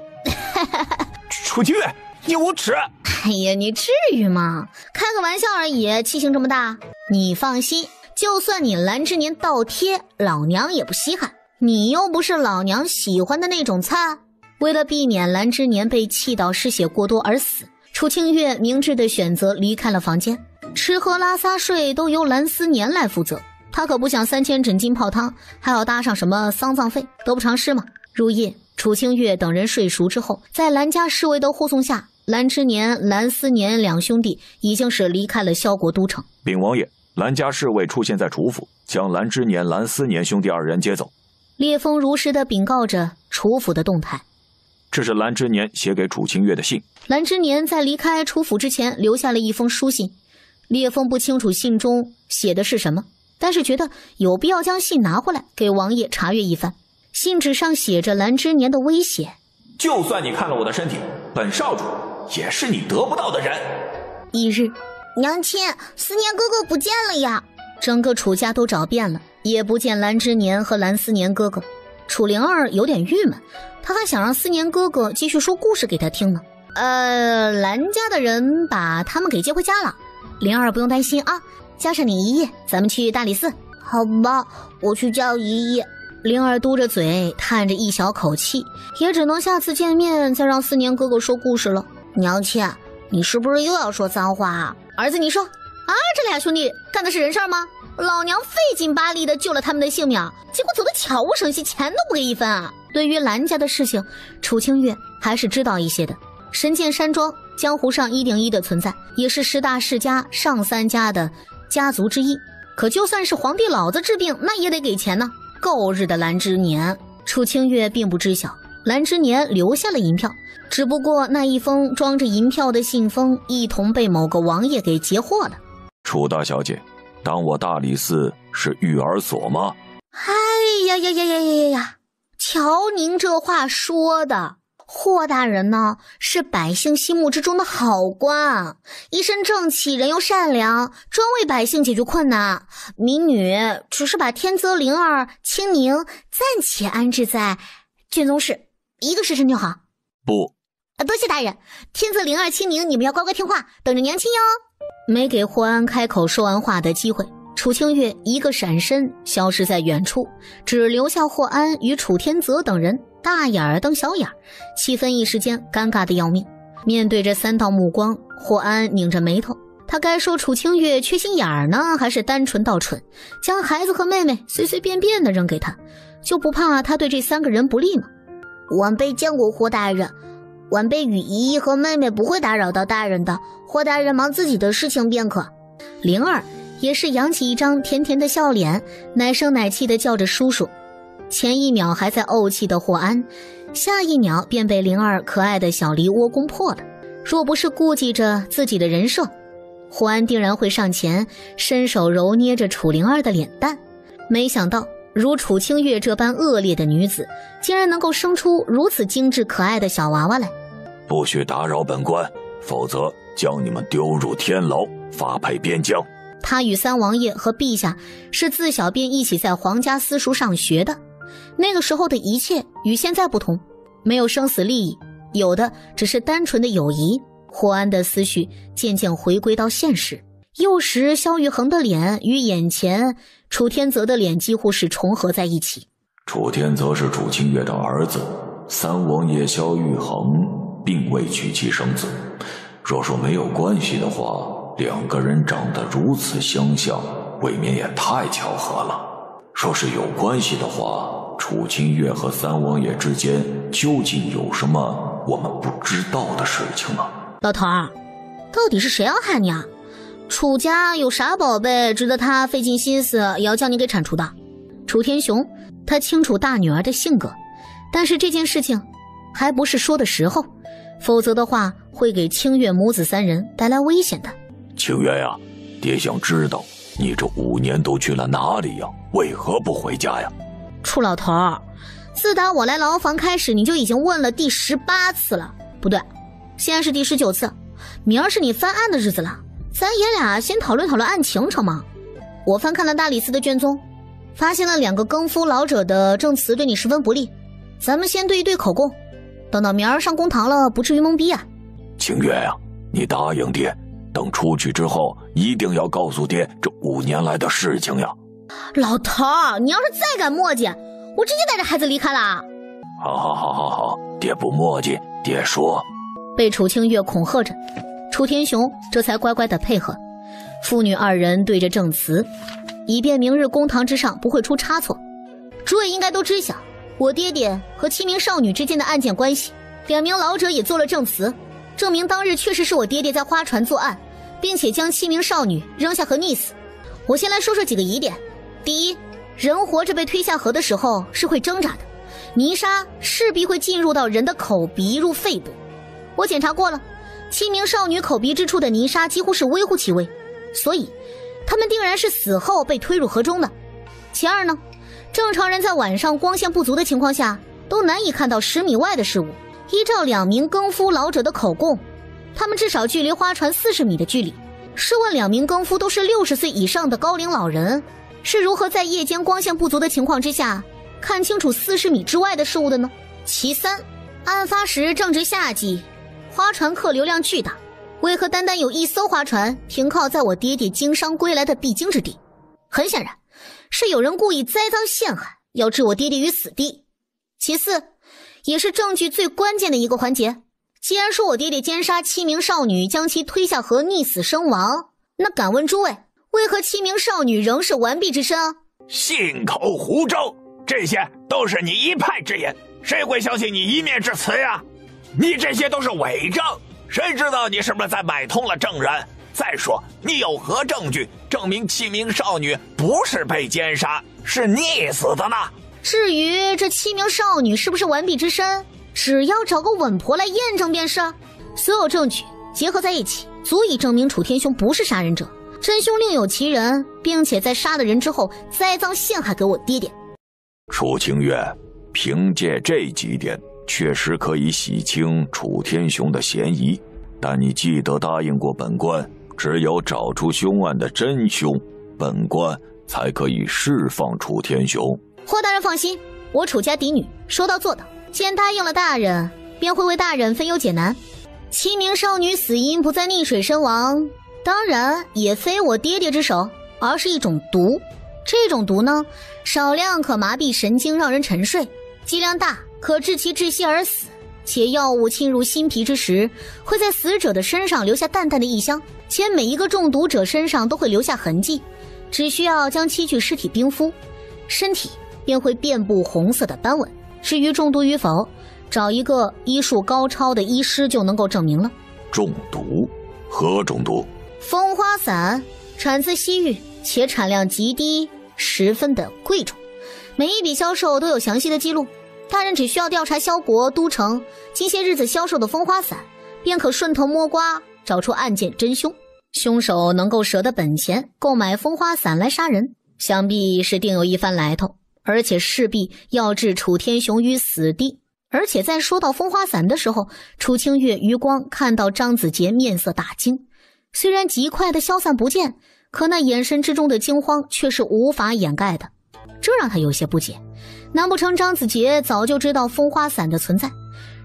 楚清月，你无耻！哎呀，你至于吗？开个玩笑而已，气性这么大。你放心，就算你兰之年倒贴，老娘也不稀罕。你又不是老娘喜欢的那种菜。为了避免兰之年被气到失血过多而死，楚清月明智地选择离开了房间，吃喝拉撒睡都由兰思年来负责。他可不想3000枕金泡汤，还要搭上什么丧葬费，得不偿失嘛。入夜，楚清月等人睡熟之后，在兰家侍卫的护送下，兰之年、兰思年两兄弟已经是离开了萧国都城。禀王爷，兰家侍卫出现在楚府，将兰之年、兰思年兄弟二人接走。烈风如实地禀告着楚府的动态。这是兰之年写给楚清月的信。兰之年在离开楚府之前留下了一封书信，烈风不清楚信中写的是什么，但是觉得有必要将信拿回来给王爷查阅一番。信纸上写着兰之年的威胁：就算你看了我的身体，本少主也是你得不到的人。一日，娘亲，思年哥哥不见了呀！整个楚家都找遍了，也不见兰之年和兰思年哥哥。楚灵儿有点郁闷，他还想让思年哥哥继续说故事给他听呢。兰家的人把他们给接回家了，灵儿不用担心啊，加上你姨姨，咱们去大理寺。好吧，我去叫姨姨。灵儿嘟着嘴，叹着一小口气，也只能下次见面再让思年哥哥说故事了。娘亲，你是不是又要说脏话啊？儿子，你说啊，这俩兄弟干的是人事吗？老娘费劲巴力的救了他们的性命，结果走得悄无声息，钱都不给一分啊！对于兰家的事情，楚清月还是知道一些的。神剑山庄江湖上1顶1的存在，也是10大世家上3家的家族之一。可就算是皇帝老子治病，那也得给钱呢。够日的兰之年，楚清月并不知晓，兰之年留下了银票，只不过那一封装着银票的信封一同被某个王爷给截获了。楚大小姐，当我大理寺是育儿所吗？哎呀呀呀呀呀呀！瞧您这话说的，霍大人呢是百姓心目之中的好官，一身正气，人又善良，专为百姓解决困难。民女只是把天泽灵儿、青宁暂且安置在卷宗室1个时辰就好。不，多谢大人。天泽灵儿、青宁，你们要乖乖听话，等着娘亲哟。没给霍安开口说完话的机会，楚清月一个闪身消失在远处，只留下霍安与楚天泽等人大眼儿瞪小眼儿，气氛一时间尴尬的要命。面对着3道目光，霍安拧着眉头，他该说楚清月缺心眼儿呢，还是单纯到蠢，将孩子和妹妹随随便便的扔给他，就不怕他对这3个人不利吗？晚辈见过霍大人，晚辈与姨姨和妹妹不会打扰到大人的，霍大人忙自己的事情便可。灵儿也是扬起一张甜甜的笑脸，奶声奶气地叫着叔叔。前一秒还在怄气的霍安，下一秒便被灵儿可爱的小梨窝攻破了。若不是顾忌着自己的人设，霍安定然会上前伸手揉捏着楚灵儿的脸蛋。没想到如楚清月这般恶劣的女子，竟然能够生出如此精致可爱的小娃娃来。不许打扰本官，否则将你们丢入天牢，发配边疆。他与3王爷和陛下是自小便一起在皇家私塾上学的，那个时候的一切与现在不同，没有生死利益，有的只是单纯的友谊。霍安的思绪渐渐回归到现实，幼时萧玉衡的脸与眼前楚天泽的脸几乎是重合在一起。楚天泽是楚清月的儿子，3王爷萧玉衡并未娶妻生子，若说没有关系的话，2个人长得如此相像，未免也太巧合了。若是有关系的话，楚清月和3王爷之间究竟有什么我们不知道的事情呢？老头儿，到底是谁要害你啊？楚家有啥宝贝值得他费尽心思也要将你给铲除的？楚天雄他清楚大女儿的性格，但是这件事情还不是说的时候，否则的话会给清月母子3人带来危险的。清月呀，爹想知道你这5年都去了哪里呀？为何不回家呀？楚老头儿，自打我来牢房开始，你就已经问了第18次了。不对，现在是第19次，明儿是你翻案的日子了，咱爷俩先讨论讨论案情成吗？我翻看了大理寺的卷宗，发现了2个更夫老者的证词对你十分不利，咱们先对一对口供，等到明儿上公堂了不至于懵逼啊。清月呀，你答应爹，等出去之后一定要告诉爹这5年来的事情呀。老头儿，你要是再敢磨叽，我直接带着孩子离开了。好，爹不磨叽，爹说。被楚清月恐吓着，楚天雄这才乖乖的配合。父女2人对着证词，以便明日公堂之上不会出差错。诸位应该都知晓我爹爹和7名少女之间的案件关系，2名老者也做了证词，证明当日确实是我爹爹在花船作案，并且将7名少女扔下河溺死。我先来说说几个疑点。第一，人活着被推下河的时候是会挣扎的，泥沙势必会进入到人的口鼻入肺部。我检查过了，7名少女口鼻之处的泥沙几乎是微乎其微，所以她们定然是死后被推入河中的。其二呢，正常人在晚上光线不足的情况下都难以看到10米外的事物。依照2名更夫老者的口供，他们至少距离花船40米的距离。试问2名更夫都是60岁以上的高龄老人，是如何在夜间光线不足的情况之下看清楚40米之外的事物的呢？其三，案发时正值夏季，花船客流量巨大，为何单单有1艘花船停靠在我爹爹经商归来的必经之地？很显然，是有人故意栽赃陷害，要置我爹爹于死地。其次，也是证据最关键的一个环节，既然说我爹爹奸杀7名少女，将其推下河溺死身亡，那敢问诸位，为何7名少女仍是完璧之身啊？信口胡诌，这些都是你一派之言，谁会相信你一面之词呀？你这些都是伪证，谁知道你是不是在买通了证人？再说，你有何证据证明7名少女不是被奸杀，是溺死的呢？至于这7名少女是不是完璧之身，只要找个稳婆来验证便是。所有证据结合在一起，足以证明楚天雄不是杀人者，真凶另有其人，并且在杀了人之后栽赃陷害给我爹爹。楚清月，凭借这几点确实可以洗清楚天雄的嫌疑，但你记得答应过本官，只有找出凶案的真凶，本官才可以释放楚天雄。霍大人放心，我楚家嫡女说到做到，既然答应了大人，便会为大人分忧解难。7名少女死因不在溺水身亡，当然也非我爹爹之手，而是一种毒。这种毒呢，少量可麻痹神经让人沉睡，剂量大可致其窒息而死，且药物侵入心脾之时，会在死者的身上留下淡淡的异香，且每一个中毒者身上都会留下痕迹，只需要将7具尸体冰敷，身体便会遍布红色的斑纹。至于中毒与否，找一个医术高超的医师就能够证明了。中毒？何中毒？风花散，产自西域，且产量极低，十分的贵重，每一笔销售都有详细的记录。大人只需要调查萧国都城近些日子销售的风花散，便可顺藤摸瓜找出案件真凶。凶手能够舍得本钱购买风花散来杀人，想必是定有一番来头，而且势必要置楚天雄于死地。而且在说到风花散的时候，楚清月余光看到张子杰面色大惊，虽然极快的消散不见，可那眼神之中的惊慌却是无法掩盖的，这让他有些不解。难不成张子杰早就知道风花散的存在，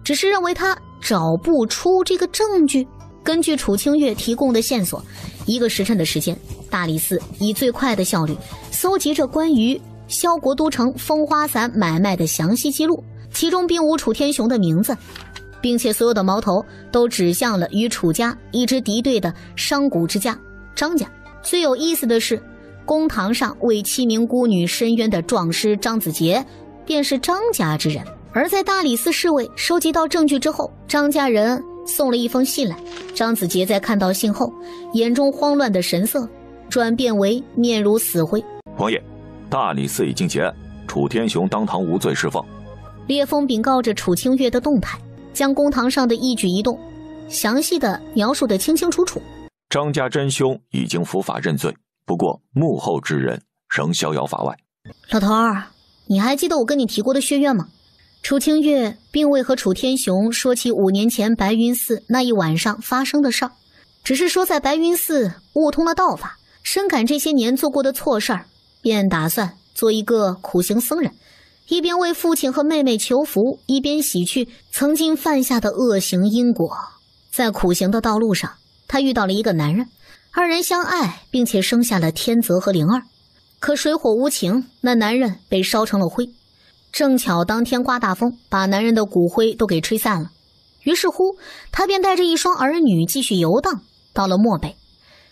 只是认为他找不出这个证据？根据楚清月提供的线索，1个时辰的时间，大理寺以最快的效率搜集着关于萧国都城风花散买卖的详细记录，其中并无楚天雄的名字，并且所有的矛头都指向了与楚家一直敌对的商贾之家张家。最有意思的是，公堂上为7名孤女申冤的壮师张子杰便是张家之人，而在大理寺侍卫收集到证据之后，张家人送了一封信来。张子杰在看到信后，眼中慌乱的神色转变为面如死灰。王爷，大理寺已经结案，楚天雄当堂无罪释放。烈风禀告着楚清月的动态，将公堂上的一举一动详细的描述得清清楚楚。张家真凶已经伏法认罪，不过幕后之人仍逍遥法外。老头儿，你还记得我跟你提过的血愿吗？楚清月并未和楚天雄说起5年前白云寺那一晚上发生的事儿，只是说在白云寺悟通了道法，深感这些年做过的错事儿，便打算做一个苦行僧人，一边为父亲和妹妹求福，一边洗去曾经犯下的恶行因果。在苦行的道路上，他遇到了一个男人，二人相爱，并且生下了天泽和灵儿。可水火无情，那男人被烧成了灰。正巧当天刮大风，把男人的骨灰都给吹散了。于是乎，他便带着一双儿女继续游荡，到了漠北。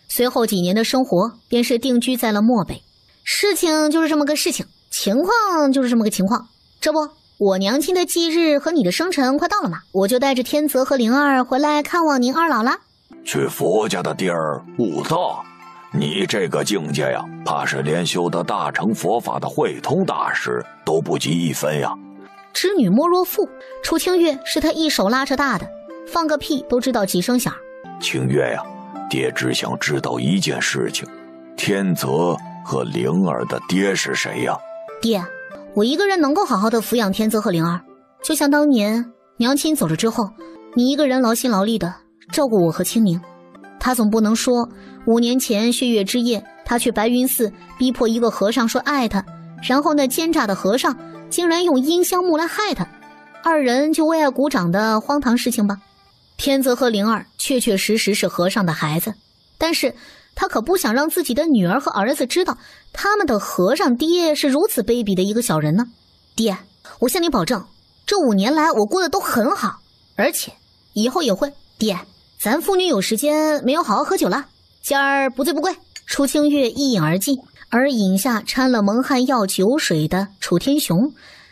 随后几年的生活，便是定居在了漠北。事情就是这么个事情，情况就是这么个情况。这不，我娘亲的忌日和你的生辰快到了嘛，我就带着天泽和灵儿回来看望您二老啦。去佛家的地儿悟道，你这个境界呀，怕是连修得大乘佛法的慧通大师都不及一分呀。织女莫若父，楚清月是他一手拉扯大的，放个屁都知道几声响。清月呀，爹只想知道一件事情，天泽和灵儿的爹是谁呀？爹，我一个人能够好好的抚养天泽和灵儿，就像当年娘亲走了之后，你一个人劳心劳力的照顾我和清明。他总不能说5年前血月之夜，他去白云寺逼迫一个和尚说爱他，然后那奸诈的和尚竟然用阴香木来害他，二人就为爱鼓掌的荒唐事情吧。天泽和灵儿确确实实是和尚的孩子，但是他可不想让自己的女儿和儿子知道他们的和尚爹是如此卑鄙的一个小人呢。爹，我向你保证，这5年来我过得都很好，而且以后也会。爹，咱父女有时间没有好好喝酒了，今儿不醉不归。楚清月一饮而尽，而饮下掺了蒙汗药酒水的楚天雄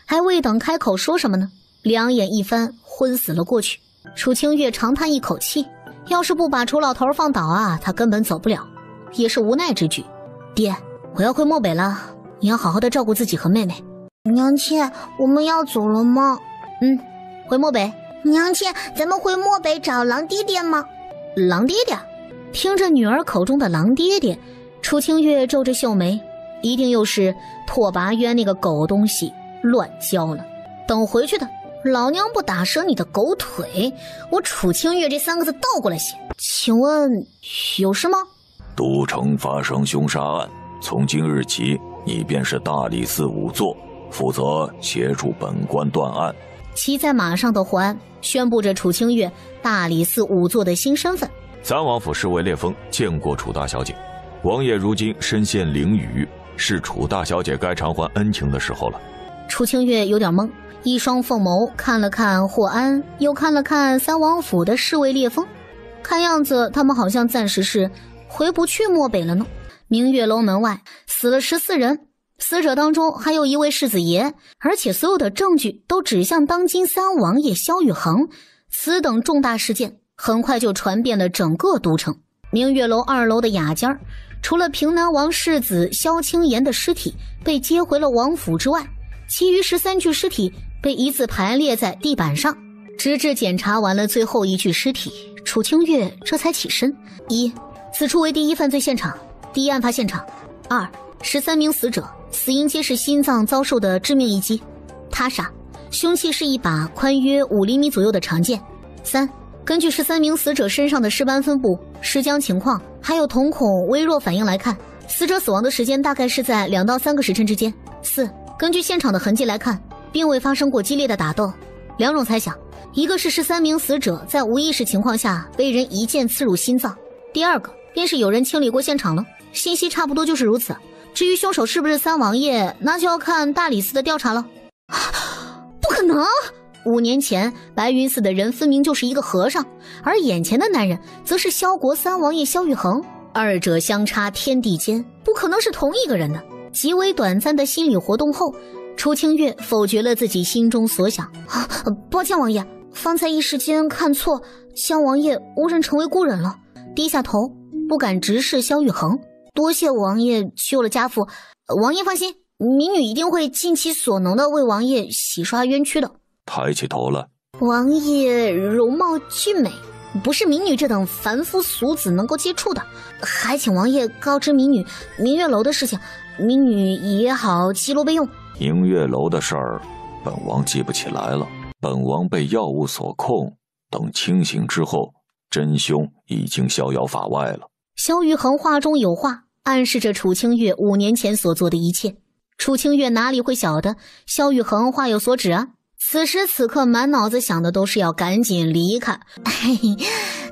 还未等开口说什么呢，两眼一翻，昏死了过去。楚清月长叹一口气，要是不把楚老头放倒啊，他根本走不了，也是无奈之举。爹，我要回漠北了，你要好好的照顾自己和妹妹。娘亲，我们要走了吗？回漠北。娘亲，咱们回漠北找狼爹爹吗？狼爹爹？听着女儿口中的狼爹爹，楚清月皱着秀眉，一定又是拓跋渊那个狗东西乱教了。等回去的，老娘不打折你的狗腿，我楚清月这3个字倒过来写。请问有事吗？都城发生凶杀案，从今日起，你便是大理寺仵作，负责协助本官断案。骑在马上的桓宣布着楚清月大理寺仵作的新身份。三王府侍卫烈风见过楚大小姐，王爷如今身陷囹圄，是楚大小姐该偿还恩情的时候了。楚清月有点懵，一双凤眸看了看霍安，又看了看三王府的侍卫烈风，看样子他们好像暂时是回不去漠北了呢。明月楼门外死了14人，死者当中还有一位世子爷，而且所有的证据都指向当今三王爷萧雨恒。此等重大事件很快就传遍了整个都城。明月楼2楼的雅间，除了平南王世子萧清言的尸体被接回了王府之外，其余13具尸体被一字排列在地板上。直至检查完了最后1具尸体，楚清月这才起身。1. 此处为第1犯罪现场，第1案发现场。2. 13名死者，死因皆是心脏遭受的致命一击，他杀，凶器是一把宽约5厘米左右的长剑。3. 根据13名死者身上的尸斑分布、尸僵情况，还有瞳孔微弱反应来看，死者死亡的时间大概是在2到3个时辰之间。4. 根据现场的痕迹来看，并未发生过激烈的打斗。2种猜想，一个是13名死者在无意识情况下被人一剑刺入心脏，第2个便是有人清理过现场了。信息差不多就是如此。至于凶手是不是三王爷，那就要看大理寺的调查了。不可能！5年前白云寺的人分明就是一个和尚，而眼前的男人则是萧国三王爷萧雨恒，二者相差天地间，不可能是同一个人的。极为短暂的心理活动后，楚清月否决了自己心中所想。抱歉王爷，方才一时间看错，将王爷误认成为孤人了，低下头不敢直视萧玉衡。多谢王爷救了家父，王爷放心，民女一定会尽其所能的为王爷洗刷冤屈的。抬起头来，王爷容貌俊美，不是民女这等凡夫俗子能够接触的，还请王爷告知民女明月楼的事情，民女也好记录备用。明月楼的事儿，本王记不起来了。本王被药物所控，等清醒之后，真凶已经逍遥法外了。萧玉衡话中有话，暗示着楚清月5年前所做的一切。楚清月哪里会晓得萧玉衡话有所指啊？此时此刻满脑子想的都是要赶紧离开。嘿嘿，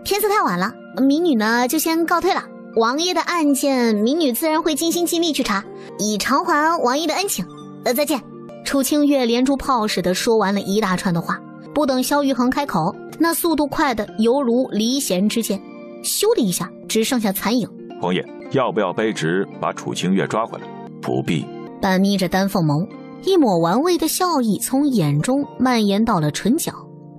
天色太晚了，民女呢就先告退了。王爷的案件，民女自然会尽心尽力去查，以偿还王爷的恩情。再见。楚清月连珠炮似的说完了一大串的话，不等萧玉衡开口，那速度快的犹如离弦之箭，咻的一下只剩下残影。王爷，要不要卑职把楚清月抓回来？不必。半眯着丹凤眸，一抹玩味的笑意从眼中蔓延到了唇角，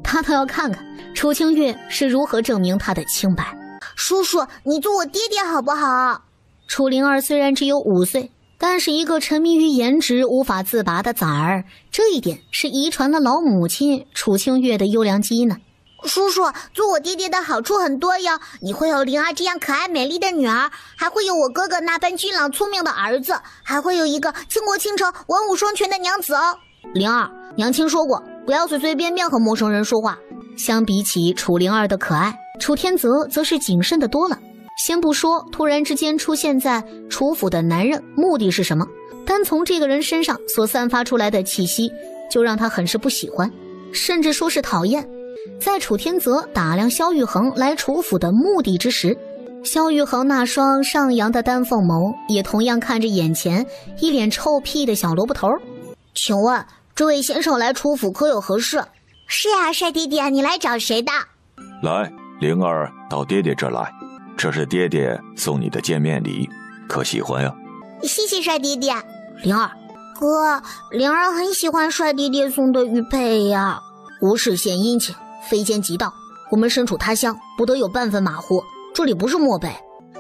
他倒要看看楚清月是如何证明他的清白。叔叔，你做我爹爹好不好？楚灵儿虽然只有5岁，但是一个沉迷于颜值无法自拔的崽儿，这一点是遗传了老母亲楚清月的优良基因呢。叔叔，做我爹爹的好处很多呀，你会有灵儿这样可爱美丽的女儿，还会有我哥哥那般俊朗聪明的儿子，还会有一个倾国倾城文武双全的娘子哦。灵儿，娘亲说过，不要随随便便和陌生人说话。相比起楚灵儿的可爱，楚天泽则是谨慎的多了。先不说突然之间出现在楚府的男人目的是什么，单从这个人身上所散发出来的气息，就让他很是不喜欢，甚至说是讨厌。在楚天泽打量萧玉衡来楚府的目的之时，萧玉衡那双上扬的丹凤眸也同样看着眼前一脸臭屁的小萝卜头。请问这位先生来楚府可有何事？是呀，帅弟弟，你来找谁的？来，灵儿到爹爹这儿来，这是爹爹送你的见面礼，可喜欢呀？谢谢帅弟弟。灵儿哥，灵儿很喜欢帅弟弟送的玉佩呀。无事献殷勤，非奸即盗，我们身处他乡，不得有半分马虎，这里不是漠北。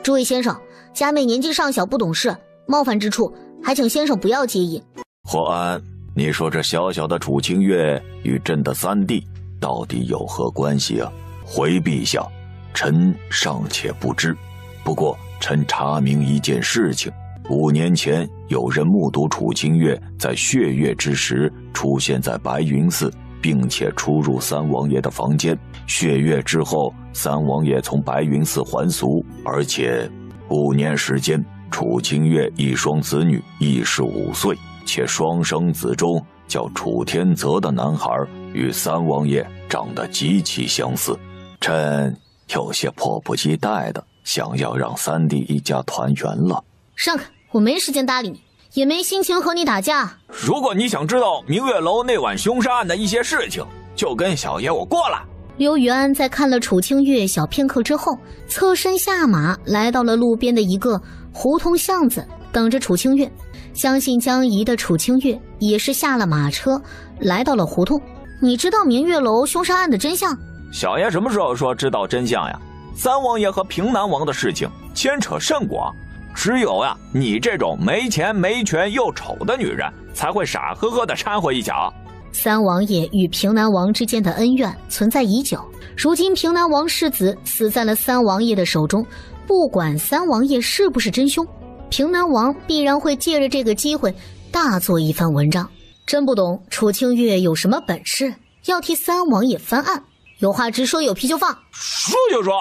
这位先生，家妹年纪尚小，不懂事，冒犯之处还请先生不要介意。霍安，你说这小小的楚清月与朕的三弟到底有何关系啊？回陛下，臣尚且不知，不过臣查明一件事情，5年前有人目睹楚清月在血月之时出现在白云寺，并且出入三王爷的房间。血月之后，三王爷从白云寺还俗，而且5年时间，楚清月一双子女亦是5岁，且双生子中叫楚天泽的男孩与三王爷长得极其相似。朕有些迫不及待的想要让三弟一家团圆了。上开，我没时间搭理你，也没心情和你打架。如果你想知道明月楼那晚凶杀案的一些事情，就跟小爷我过来。刘宇安在看了楚清月小片刻之后，侧身下马，来到了路边的一个胡同巷子，等着楚清月。将信将疑的楚清月也是下了马车，来到了胡同。你知道明月楼凶杀案的真相？小爷什么时候说知道真相呀？三王爷和平南王的事情牵扯甚广，只有呀你这种没钱没权又丑的女人才会傻呵呵地掺和一脚。三王爷与平南王之间的恩怨存在已久，如今平南王世子死在了三王爷的手中，不管三王爷是不是真凶，平南王必然会借着这个机会大做一番文章。真不懂楚清月有什么本事要替三王爷翻案，有话直说，有屁就放。说就说，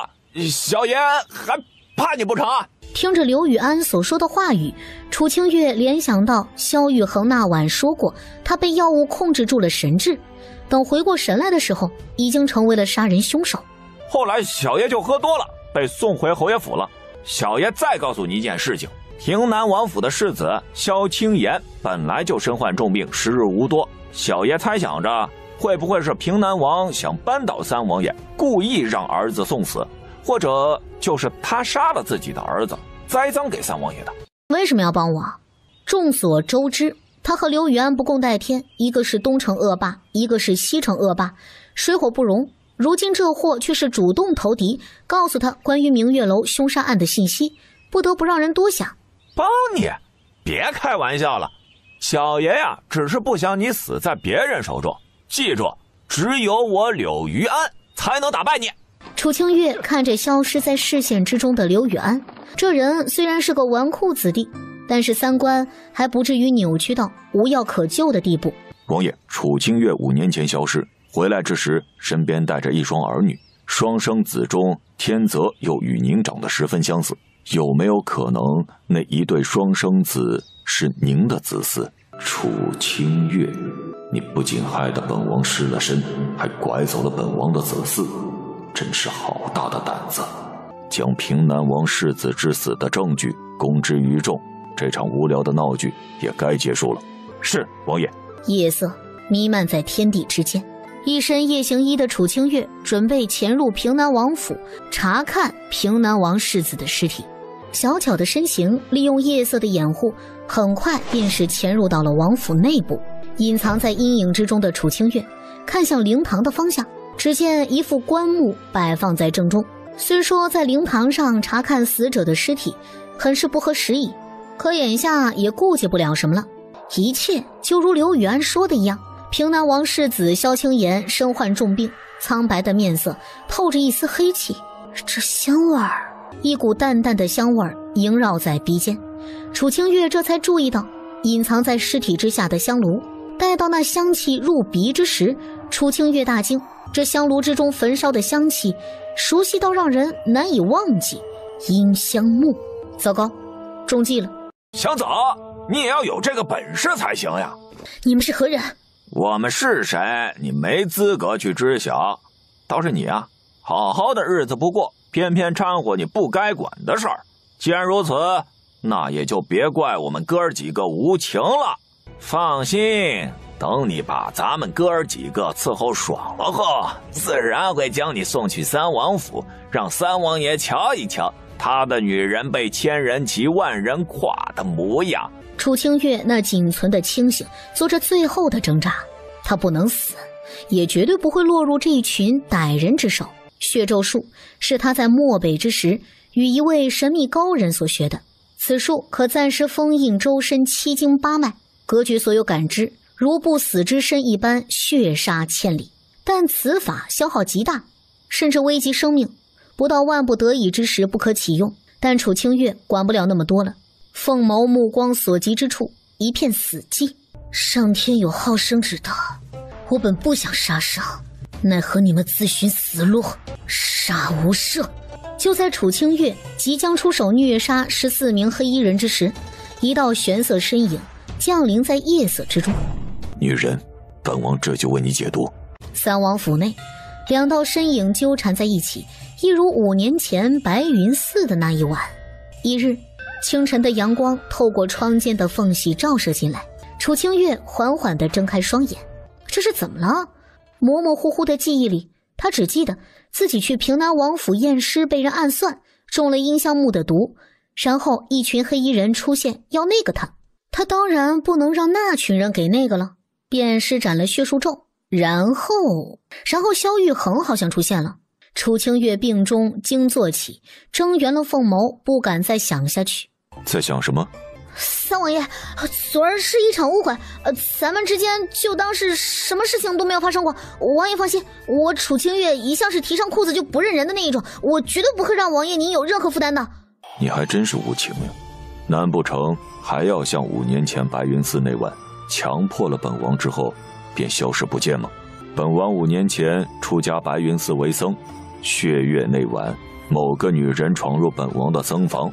小爷还怕你不成？听着刘宇安所说的话语，楚清月联想到萧玉衡那晚说过他被药物控制住了神智，等回过神来的时候已经成为了杀人凶手。后来小爷就喝多了，被送回侯爷府了。小爷再告诉你一件事情，平南王府的世子萧清言本来就身患重病，时日无多。小爷猜想着会不会是平南王想扳倒三王爷，故意让儿子送死，或者就是他杀了自己的儿子，栽赃给三王爷的。为什么要帮我？众所周知，他和刘禹安不共戴天，一个是东城恶霸，一个是西城恶霸，水火不容。如今这货却是主动投敌，告诉他关于明月楼凶杀案的信息，不得不让人多想。帮你？别开玩笑了，小爷呀，只是不想你死在别人手中。记住，只有我柳于安才能打败你。楚清月看着消失在视线之中的刘禹安，这人虽然是个纨绔子弟，但是三观还不至于扭曲到无药可救的地步。王爷，楚清月5年前消失，回来之时身边带着一双儿女，双生子中天泽又与您长得十分相似，有没有可能那一对双生子是您的子嗣？楚清月，你不仅害得本王失了身，还拐走了本王的子嗣，真是好大的胆子！将平南王世子之死的证据公之于众，这场无聊的闹剧也该结束了。是，王爷。夜色弥漫在天地之间，一身夜行衣的楚清月准备潜入平南王府，查看平南王世子的尸体。小巧的身形利用夜色的掩护，很快便是潜入到了王府内部。隐藏在阴影之中的楚清月看向灵堂的方向，只见一副棺木摆放在正中。虽说在灵堂上查看死者的尸体很是不合时宜，可眼下也顾忌不了什么了。一切就如刘禹安说的一样，平南王世子萧清言身患重病，苍白的面色透着一丝黑气。这香味儿，一股淡淡的香味儿萦绕在鼻间。楚清月这才注意到隐藏在尸体之下的香炉。待到那香气入鼻之时，楚清月大惊，这香炉之中焚烧的香气熟悉到让人难以忘记。阴香木，糟糕，中计了。想走，你也要有这个本事才行呀。你们是何人？我们是谁，你没资格去知晓。倒是你啊，好好的日子不过，偏偏掺和你不该管的事儿。既然如此，那也就别怪我们哥儿几个无情了。放心，等你把咱们哥儿几个伺候爽了后，自然会将你送去三王府，让三王爷瞧一瞧他的女人被千人骑万人垮的模样。楚清月那仅存的清醒做着最后的挣扎，他不能死，也绝对不会落入这一群歹人之手。血咒术是他在漠北之时与一位神秘高人所学的，此术可暂时封印周身7经8脉，隔绝所有感知，如不死之身一般血杀千里。但此法消耗极大，甚至危及生命，不到万不得已之时不可启用。但楚清月管不了那么多了，凤眸目光所及之处一片死寂。上天有好生之德，我本不想杀生，奈何你们自寻死路，杀无赦。就在楚清月即将出手虐杀14名黑衣人之时，一道玄色身影降临在夜色之中。女人，本王这就为你解毒。三王府内，两道身影纠缠在一起，一如5年前白云寺的那一晚。一日清晨的阳光透过窗间的缝隙照射进来，楚清月缓缓地睁开双眼。这是怎么了？模模糊糊的记忆里，他只记得自己去平南王府验尸被人暗算，中了阴香木的毒，然后一群黑衣人出现要那个他当然不能让那群人给那个了，便施展了血术咒。然后萧玉衡好像出现了。楚清月病中惊坐起，睁圆了凤眸，不敢再想下去。在想什么？三王爷，昨儿是一场误会，咱们之间就当是什么事情都没有发生过。王爷放心，我楚清月一向是提上裤子就不认人的那一种，我绝对不会让王爷您有任何负担的。你还真是无情呀！难不成还要像5年前白云寺那晚强迫了本王之后便消失不见吗？本王5年前出家白云寺为僧，血月那晚某个女人闯入本王的僧房，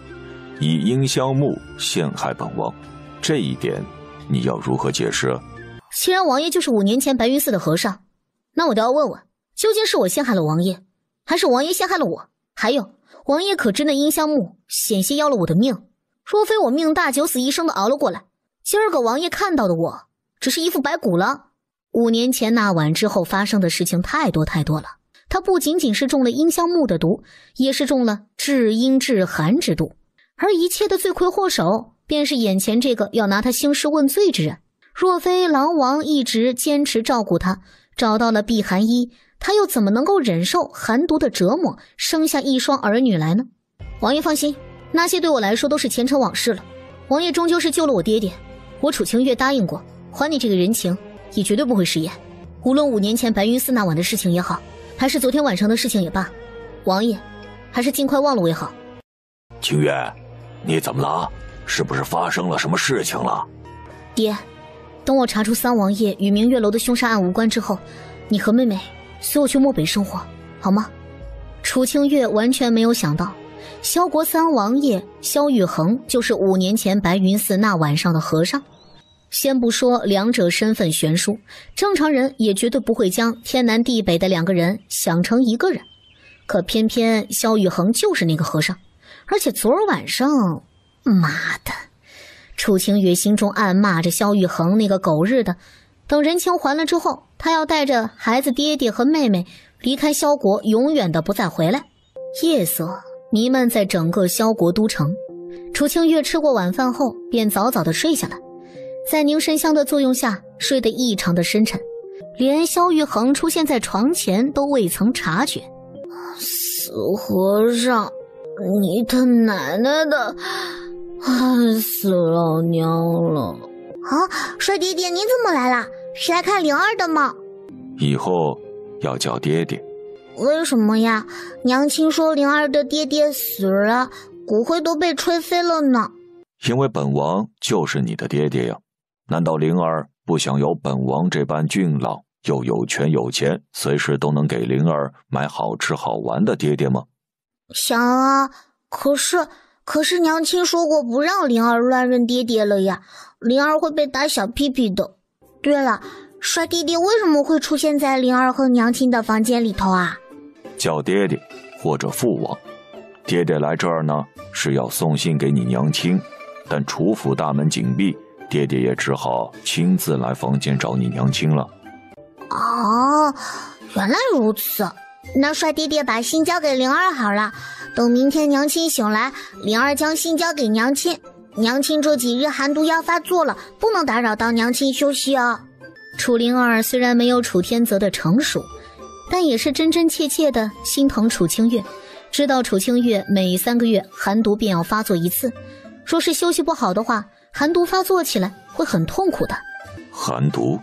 以阴香木陷害本王，这一点你要如何解释？既然王爷就是5年前白云寺的和尚，那我倒要问问，究竟是我陷害了王爷，还是王爷陷害了我？还有，王爷可知那阴香木险些要了我的命，若非我命大9死1生的熬了过来，今儿个王爷看到的我只是一副白骨了。5年前那晚之后发生的事情太多太多了，他不仅仅是中了阴香木的毒，也是中了至阴至寒之毒，而一切的罪魁祸首便是眼前这个要拿他兴师问罪之人。若非狼王一直坚持照顾他，找到了避寒衣，他又怎么能够忍受寒毒的折磨，生下一双儿女来呢？王爷放心，那些对我来说都是前尘往事了。王爷终究是救了我爹爹，我楚清月答应过，还你这个人情，也绝对不会食言。无论5年前白云寺那晚的事情也好，还是昨天晚上的事情也罢，王爷还是尽快忘了为好。清月，你怎么了？是不是发生了什么事情了？爹，等我查出三王爷与明月楼的凶杀案无关之后，你和妹妹随我去漠北生活，好吗？楚清月完全没有想到，萧国三王爷萧玉衡就是5年前白云寺那晚上的和尚。先不说两者身份悬殊，正常人也绝对不会将天南地北的2个人想成一个人，可偏偏萧玉衡就是那个和尚。而且昨儿晚上，妈的，楚清月心中暗骂着萧玉衡那个狗日的，等人情还了之后，他要带着孩子爹爹和妹妹离开萧国，永远的不再回来。夜色弥漫在整个萧国都城，楚清月吃过晚饭后便早早的睡下来，在凝神香的作用下睡得异常的深沉，连萧玉衡出现在床前都未曾察觉。死和尚，你他奶奶的，害死老娘了！啊，帅爹爹，你怎么来了？是来看灵儿的吗？以后要叫爹爹。为什么呀？娘亲说灵儿的爹爹死了，骨灰都被吹飞了呢。因为本王就是你的爹爹呀，难道灵儿不想有本王这般俊朗又有权有钱，随时都能给灵儿买好吃好玩的爹爹吗？想啊，可是娘亲说过不让灵儿乱认爹爹了呀，灵儿会被打小屁屁的。对了，帅爹爹为什么会出现在灵儿和娘亲的房间里头啊？叫爹爹或者父王。爹爹来这儿呢，是要送信给你娘亲，但楚府大门紧闭，爹爹也只好亲自来房间找你娘亲了。哦，原来如此。那帅爹爹把信交给灵儿好了，等明天娘亲醒来，灵儿将信交给娘亲。娘亲这几日寒毒要发作了，不能打扰到娘亲休息哦。楚灵儿虽然没有楚天泽的成熟，但也是真真切切的心疼楚清月，知道楚清月每3个月寒毒便要发作一次，若是休息不好的话，寒毒发作起来会很痛苦的。寒毒？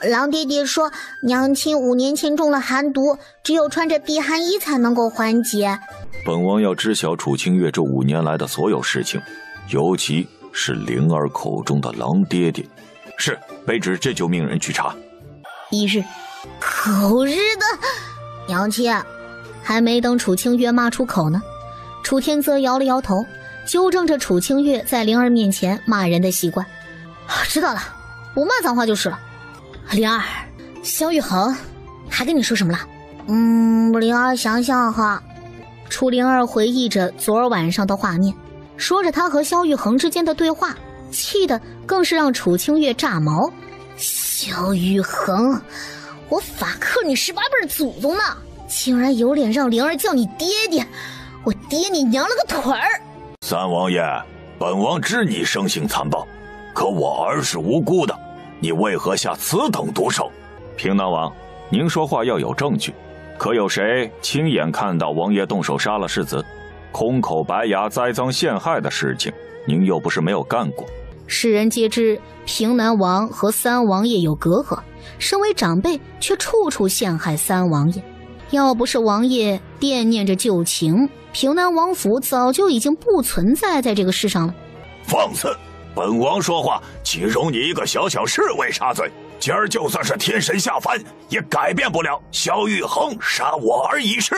狼爹爹说娘亲5年前中了寒毒，只有穿着避寒衣才能够缓解。本王要知晓楚清月这5年来的所有事情，尤其是灵儿口中的狼爹爹。是，卑职这就命人去查。1日，狗日的！娘亲，还没等楚清月骂出口呢，楚天泽摇了摇头，纠正着楚清月在灵儿面前骂人的习惯。知道了，不骂脏话就是了。灵儿，萧玉衡还跟你说什么了？灵儿想想哈。楚灵儿回忆着昨儿晚上的画面，说着他和萧玉衡之间的对话，气得更是让楚清月炸毛。萧玉衡，我法克你18辈祖宗呢，竟然有脸让灵儿叫你爹爹，我爹你娘了个腿儿！三王爷，本王知你生性残暴，可我儿是无辜的，你为何下此等毒手？平南王，您说话要有证据，可有谁亲眼看到王爷动手杀了世子？空口白牙栽赃陷害的事情，您又不是没有干过。世人皆知平南王和三王爷有隔阂，身为长辈却处处陷害三王爷。要不是王爷惦念着旧情，平南王府早就已经不存在在这个世上了。放肆！本王说话岂容你一个小小侍卫插嘴？今儿就算是天神下凡，也改变不了萧玉衡杀我儿一事。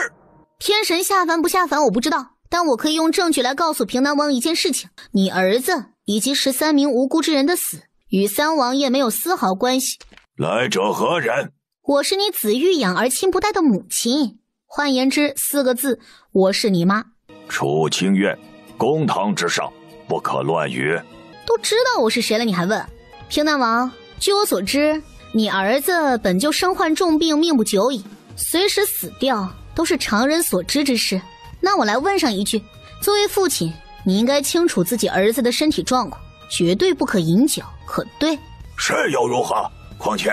天神下凡不下凡我不知道，但我可以用证据来告诉平南王一件事情：你儿子以及13名无辜之人的死与三王爷没有丝毫关系。来者何人？我是你子欲养而亲不待的母亲，换言之4个字，我是你妈。楚清月，公堂之上不可乱语。都知道我是谁了，你还问？平南王，据我所知，你儿子本就身患重病，命不久矣，随时死掉都是常人所知之事。那我来问上一句，作为父亲，你应该清楚自己儿子的身体状况，绝对不可饮酒，可对？是又如何？况且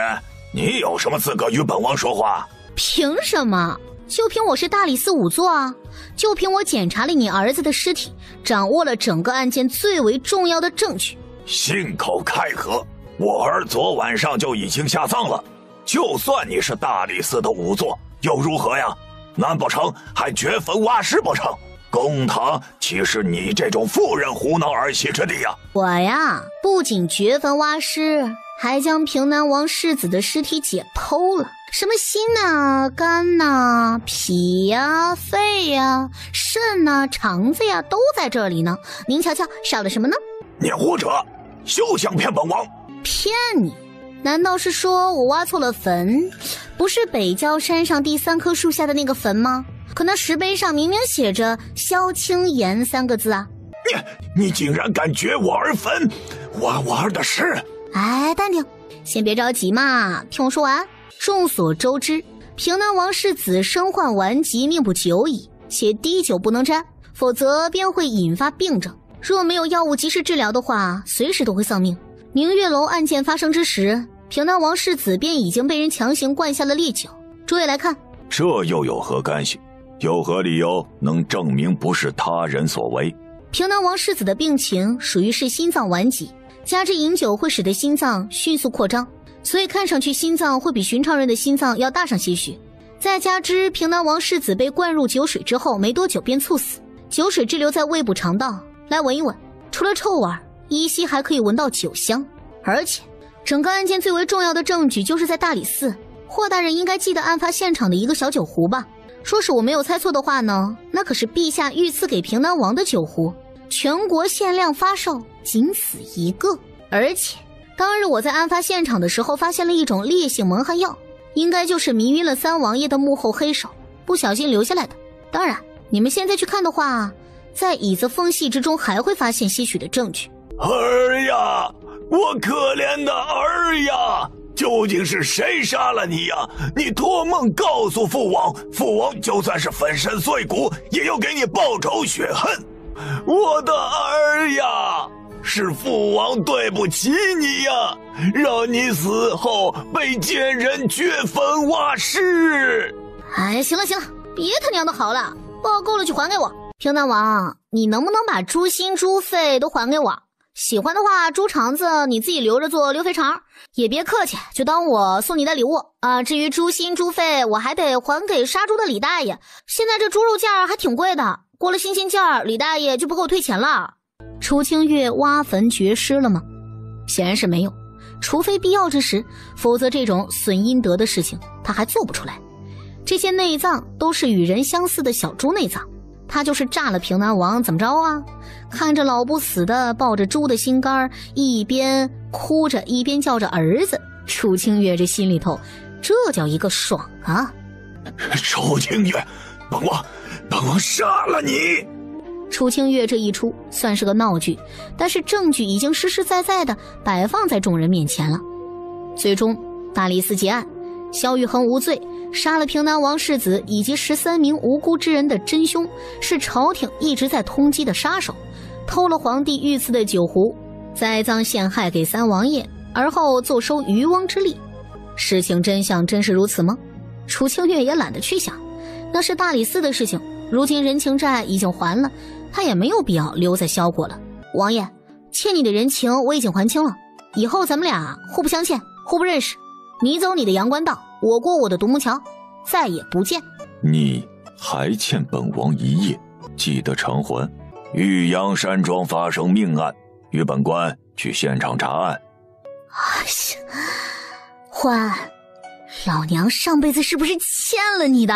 你有什么资格与本王说话？凭什么？就凭我是大理寺仵作啊！就凭我检查了你儿子的尸体，掌握了整个案件最为重要的证据。信口开河！我儿昨晚上就已经下葬了，就算你是大理寺的仵作，又如何呀？难不成还掘坟挖尸不成？公堂岂是你这种妇人胡闹儿戏之地呀？我呀，不仅掘坟挖尸，还将平南王世子的尸体解剖了。什么心呐、肝呐、脾呀、肺呀、肾呐、肠子呀，都在这里呢。您瞧瞧，少了什么呢？你胡扯！休想骗本王！骗你？难道是说我挖错了坟？不是北郊山上第3棵树下的那个坟吗？可那石碑上明明写着萧清言3个字啊！你竟然敢掘我儿坟，挖我儿的尸！哎，淡定，先别着急嘛，听我说完。众所周知，平南王世子身患顽疾，命不久矣，且滴酒不能沾，否则便会引发病症。若没有药物及时治疗的话，随时都会丧命。明月楼案件发生之时，平南王世子便已经被人强行灌下了烈酒。诸位来看，这又有何干系？有何理由能证明不是他人所为？平南王世子的病情属于是心脏顽疾，加之饮酒会使得心脏迅速扩张，所以看上去心脏会比寻常人的心脏要大上些许。再加之平南王世子被灌入酒水之后没多久便猝死，酒水滞留在胃部肠道，来闻一闻，除了臭味，依稀还可以闻到酒香。而且整个案件最为重要的证据就是在大理寺，霍大人应该记得案发现场的一个小酒壶吧？说是我没有猜错的话呢，那可是陛下御赐给平南王的酒壶，全国限量发售，仅此一个。而且当日我在案发现场的时候发现了一种烈性蒙汗药，应该就是迷晕了3王爷的幕后黑手不小心留下来的。当然你们现在去看的话，在椅子缝隙之中还会发现些许的证据。儿呀，我可怜的儿呀，究竟是谁杀了你呀？你托梦告诉父王，父王就算是粉身碎骨也要给你报仇雪恨。我的儿呀，是父王对不起你呀，让你死后被奸人掘坟挖尸。哎，行了行了，别他娘的好了，报够了就还给我。平南王，你能不能把猪心猪肺都还给我？喜欢的话，猪肠子你自己留着做溜肥肠，也别客气，就当我送你的礼物啊。至于猪心猪肺，我还得还给杀猪的李大爷，现在这猪肉价还挺贵的，过了新鲜价，李大爷就不给我退钱了。楚清月挖坟掘尸了吗？显然是没有，除非必要之时，否则这种损阴德的事情他还做不出来。这些内脏都是与人相似的小猪内脏，他就是炸了平南王怎么着啊？看着老不死的抱着猪的心肝，一边哭着一边叫着儿子，楚清月这心里头这叫一个爽啊！楚清月，本王杀了你！楚清月这一出算是个闹剧，但是证据已经实实在在的摆放在众人面前了。最终大理寺结案，萧玉衡无罪，杀了平南王世子以及13名无辜之人的真凶，是朝廷一直在通缉的杀手，偷了皇帝御赐的酒壶，栽赃陷害给3王爷，而后坐收渔翁之利。事情真相真是如此吗？楚清月也懒得去想，那是大理寺的事情，如今人情债已经还了，他也没有必要留在萧国了。王爷，欠你的人情我已经还清了，以后咱们俩互不相欠，互不认识，你走你的阳关道，我过我的独木桥，再也不见。你还欠本王一夜，记得偿还。玉阳山庄发生命案，与本官去现场查案。哎呀，还，老娘上辈子是不是欠了你的？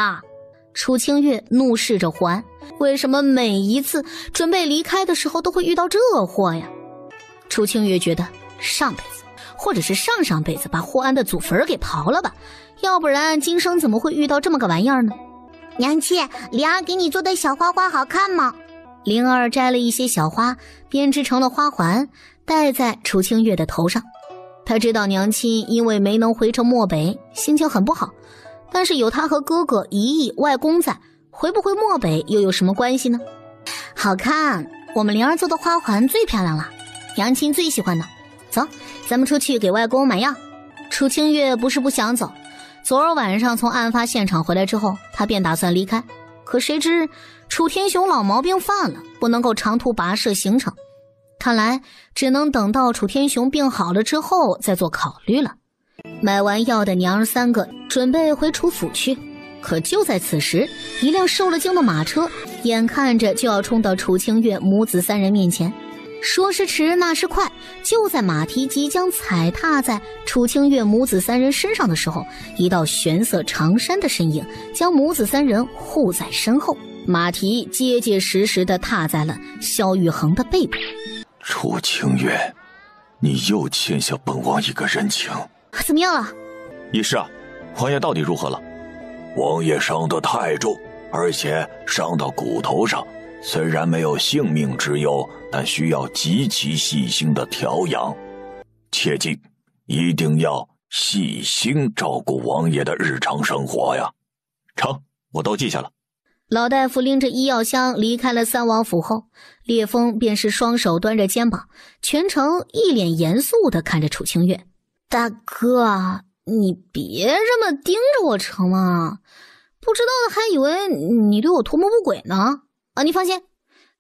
楚清月怒视着还，为什么每一次准备离开的时候都会遇到这祸呀？楚清月觉得上辈子或者是上上辈子把霍安的祖坟给刨了吧，要不然今生怎么会遇到这么个玩意儿呢？娘亲，灵儿给你做的小花花好看吗？灵儿摘了一些小花，编织成了花环，戴在楚清月的头上。她知道娘亲因为没能回城漠北，心情很不好，但是有她和哥哥一义外公在，回不回漠北又有什么关系呢？好看，我们灵儿做的花环最漂亮了，娘亲最喜欢的。走，咱们出去给外公买药。楚清月不是不想走，昨儿晚上从案发现场回来之后，他便打算离开，可谁知楚天雄老毛病犯了，不能够长途跋涉行程，看来只能等到楚天雄病好了之后再做考虑了。买完药的娘儿三个准备回楚府去，可就在此时，一辆受了惊的马车眼看着就要冲到楚清月母子三人面前。说时迟那时快，就在马蹄即将踩踏在楚清月母子三人身上的时候，一道玄色长衫的身影将母子三人护在身后，马蹄结结实实地踏在了萧玉衡的背部。楚清月，你又欠下本王一个人情。怎么样了？医师啊，王爷到底如何了？王爷伤得太重，而且伤到骨头上，虽然没有性命之忧，但需要极其细心的调养。切记，一定要细心照顾王爷的日常生活呀。成，我都记下了。老大夫拎着医药箱离开了三王府后，烈风便是双手端着肩膀，全程一脸严肃地看着楚清月。大哥，你别这么盯着我成吗？不知道的还以为你对我图谋不轨呢。你放心，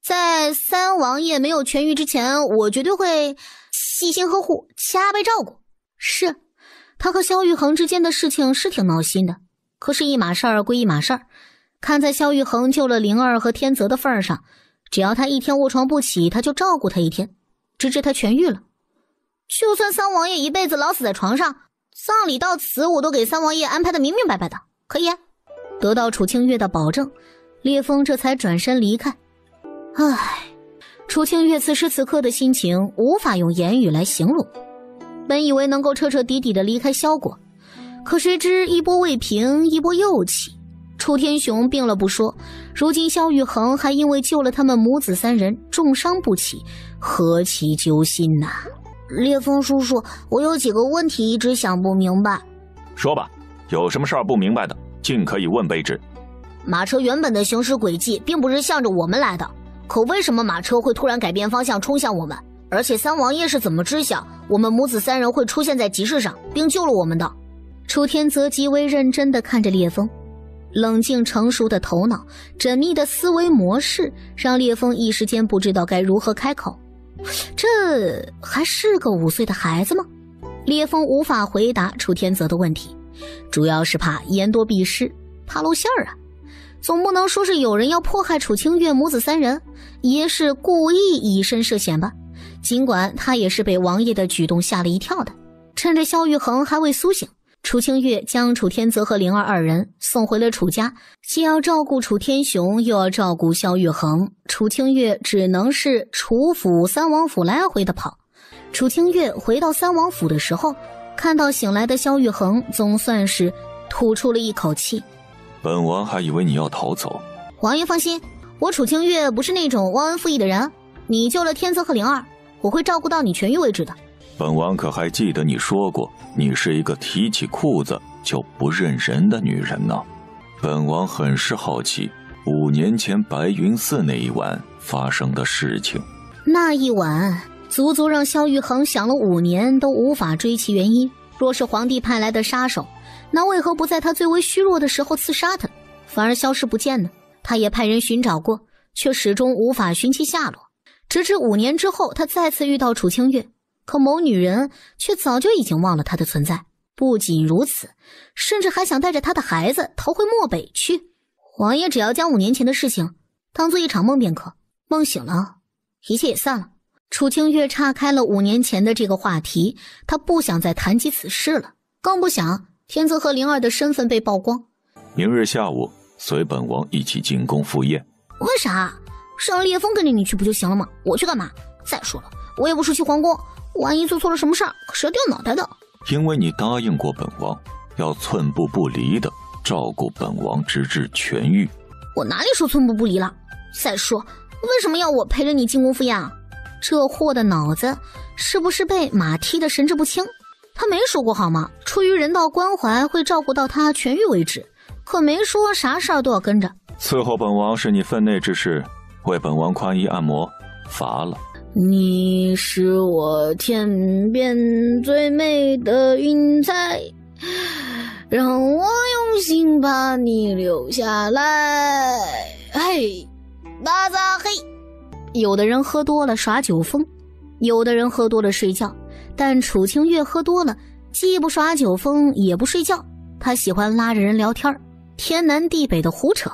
在三王爷没有痊愈之前，我绝对会细心呵护，加倍照顾。是，他和萧玉衡之间的事情是挺闹心的，可是一码事儿归一码事儿。看在萧玉衡救了灵儿和天泽的份上，只要他一天卧床不起，他就照顾他一天，直至他痊愈了。就算三王爷一辈子老死在床上，葬礼到此我都给三王爷安排的明明白白的，可以。得到楚清月的保证，烈风这才转身离开。楚清月此时此刻的心情无法用言语来形容。本以为能够彻彻底底的离开萧国，可谁知一波未平一波又起。楚天雄病了不说，如今萧玉衡还因为救了他们母子三人重伤不起，何其揪心呐！烈风叔叔，我有几个问题一直想不明白。说吧，有什么事儿不明白的，尽可以问卑职。马车原本的行驶轨迹并不是向着我们来的，可为什么马车会突然改变方向冲向我们？而且三王爷是怎么知晓我们母子三人会出现在集市上，并救了我们的？楚天泽极为认真地看着烈风，冷静成熟的头脑，缜密的思维模式，让烈风一时间不知道该如何开口。这还是个5岁的孩子吗？烈风无法回答楚天泽的问题，主要是怕言多必失，怕露馅儿啊。总不能说是有人要迫害楚清月母子三人，爷是故意以身涉险吧？尽管他也是被王爷的举动吓了一跳的。趁着萧玉衡还未苏醒，楚清月将楚天泽和灵儿二人送回了楚家，既要照顾楚天雄，又要照顾萧玉衡，楚清月只能是楚府三王府来回的跑。楚清月回到三王府的时候，看到醒来的萧玉衡，总算是吐出了一口气。本王还以为你要逃走。王爷放心，我楚清月不是那种忘恩负义的人，你救了天泽和灵儿，我会照顾到你痊愈为止的。本王可还记得你说过，你是一个提起裤子就不认人的女人呢。本王很是好奇，5年前白云寺那一晚发生的事情。那一晚足足让萧玉衡想了5年都无法追其原因。若是皇帝派来的杀手，那为何不在他最为虚弱的时候刺杀他，反而消失不见呢？他也派人寻找过，却始终无法寻其下落。直至5年之后，他再次遇到楚清月，可某女人却早就已经忘了他的存在。不仅如此，甚至还想带着他的孩子逃回漠北去。王爷只要将5年前的事情当做一场梦便可，梦醒了，一切也散了。楚清月岔开了5年前的这个话题，他不想再谈及此事了，更不想天泽和灵儿的身份被曝光。明日下午随本王一起进宫赴宴。为啥？让烈风跟着你去不就行了吗？我去干嘛？再说了，我也不熟悉皇宫，万一做错了什么事儿，可是要掉脑袋的。因为你答应过本王，要寸步不离的照顾本王直至痊愈。我哪里说寸步不离了？再说，为什么要我陪着你进宫赴宴啊？这货的脑子是不是被马踢得神志不清？他没说过好吗？出于人道关怀，会照顾到他痊愈为止，可没说啥事儿都要跟着。伺候本王是你分内之事，为本王宽衣按摩，罚了。你是我天边最美的云彩，让我用心把你留下来。嘿，大撒嘿。有的人喝多了耍酒疯，有的人喝多了睡觉，但楚清月喝多了，既不耍酒疯，也不睡觉。他喜欢拉着人聊天，天南地北的胡扯。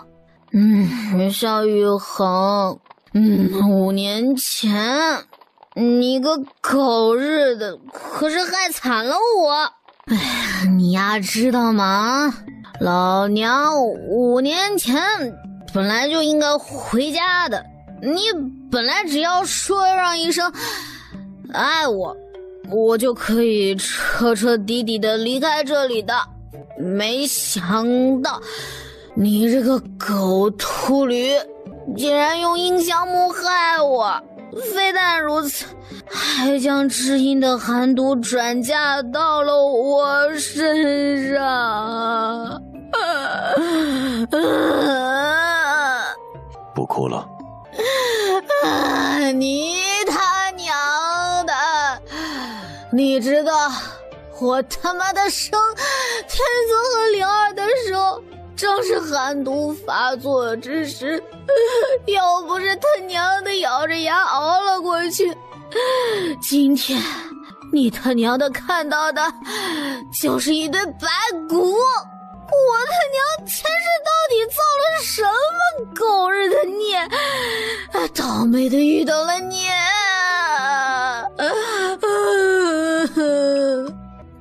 萧雨恒，5年前，你个狗日的，可是害惨了我。你呀知道吗？老娘5年前本来就应该回家的，你本来只要说上一声爱我，我就可以彻彻底底的离开这里的。没想到你这个狗秃驴竟然用音响木害我，非但如此，还将知音的寒毒转嫁到了我身上。不哭了。你他娘的，你知道我他妈的生天泽和灵儿的时候正是寒毒发作之时，要不是他娘的咬着牙熬了过去，今天你他娘的看到的就是一堆白骨。我他娘前世到底造了什么狗日的孽，倒霉的遇到了你。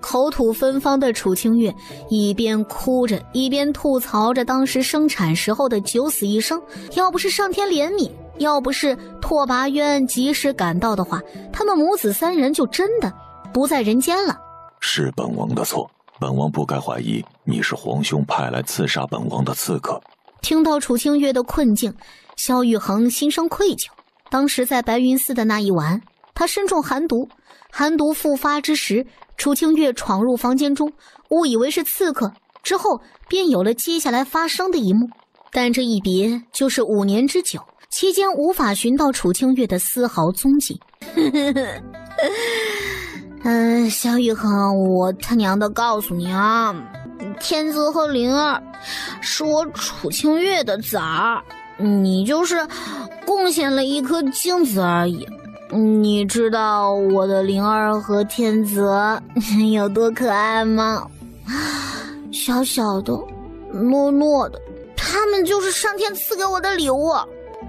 口吐芬芳的楚清月一边哭着一边吐槽着当时生产时候的九死一生，要不是上天怜悯，要不是拓跋渊及时赶到的话，他们母子3人就真的不在人间了。是本王的错，本王不该怀疑你是皇兄派来刺杀本王的刺客。听到楚清月的困境，萧玉衡心生愧疚。当时在白云寺的那一晚，他身中寒毒，寒毒复发之时，楚清月闯入房间中，误以为是刺客，之后便有了接下来发生的一幕。但这一别就是5年之久，期间无法寻到楚清月的丝毫踪迹。萧玉衡，我他娘的告诉你啊，天泽和灵儿是我楚清月的崽儿，你就是贡献了一颗精子而已。你知道我的灵儿和天泽有多可爱吗？小小的，糯糯的，他们就是上天赐给我的礼物，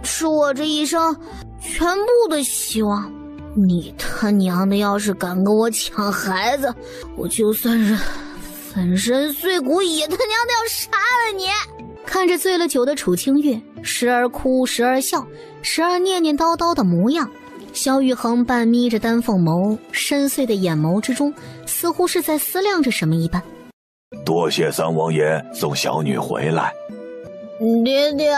是我这一生全部的希望。你他娘的要是敢跟我抢孩子，我就算是粉身碎骨也他娘的要杀了你。看着醉了酒的楚清月，时而哭时而笑，时而念念叨叨的模样，萧玉衡半眯着丹凤眸，深邃的眼眸之中似乎是在思量着什么一般。多谢三王爷送小女回来。爹爹，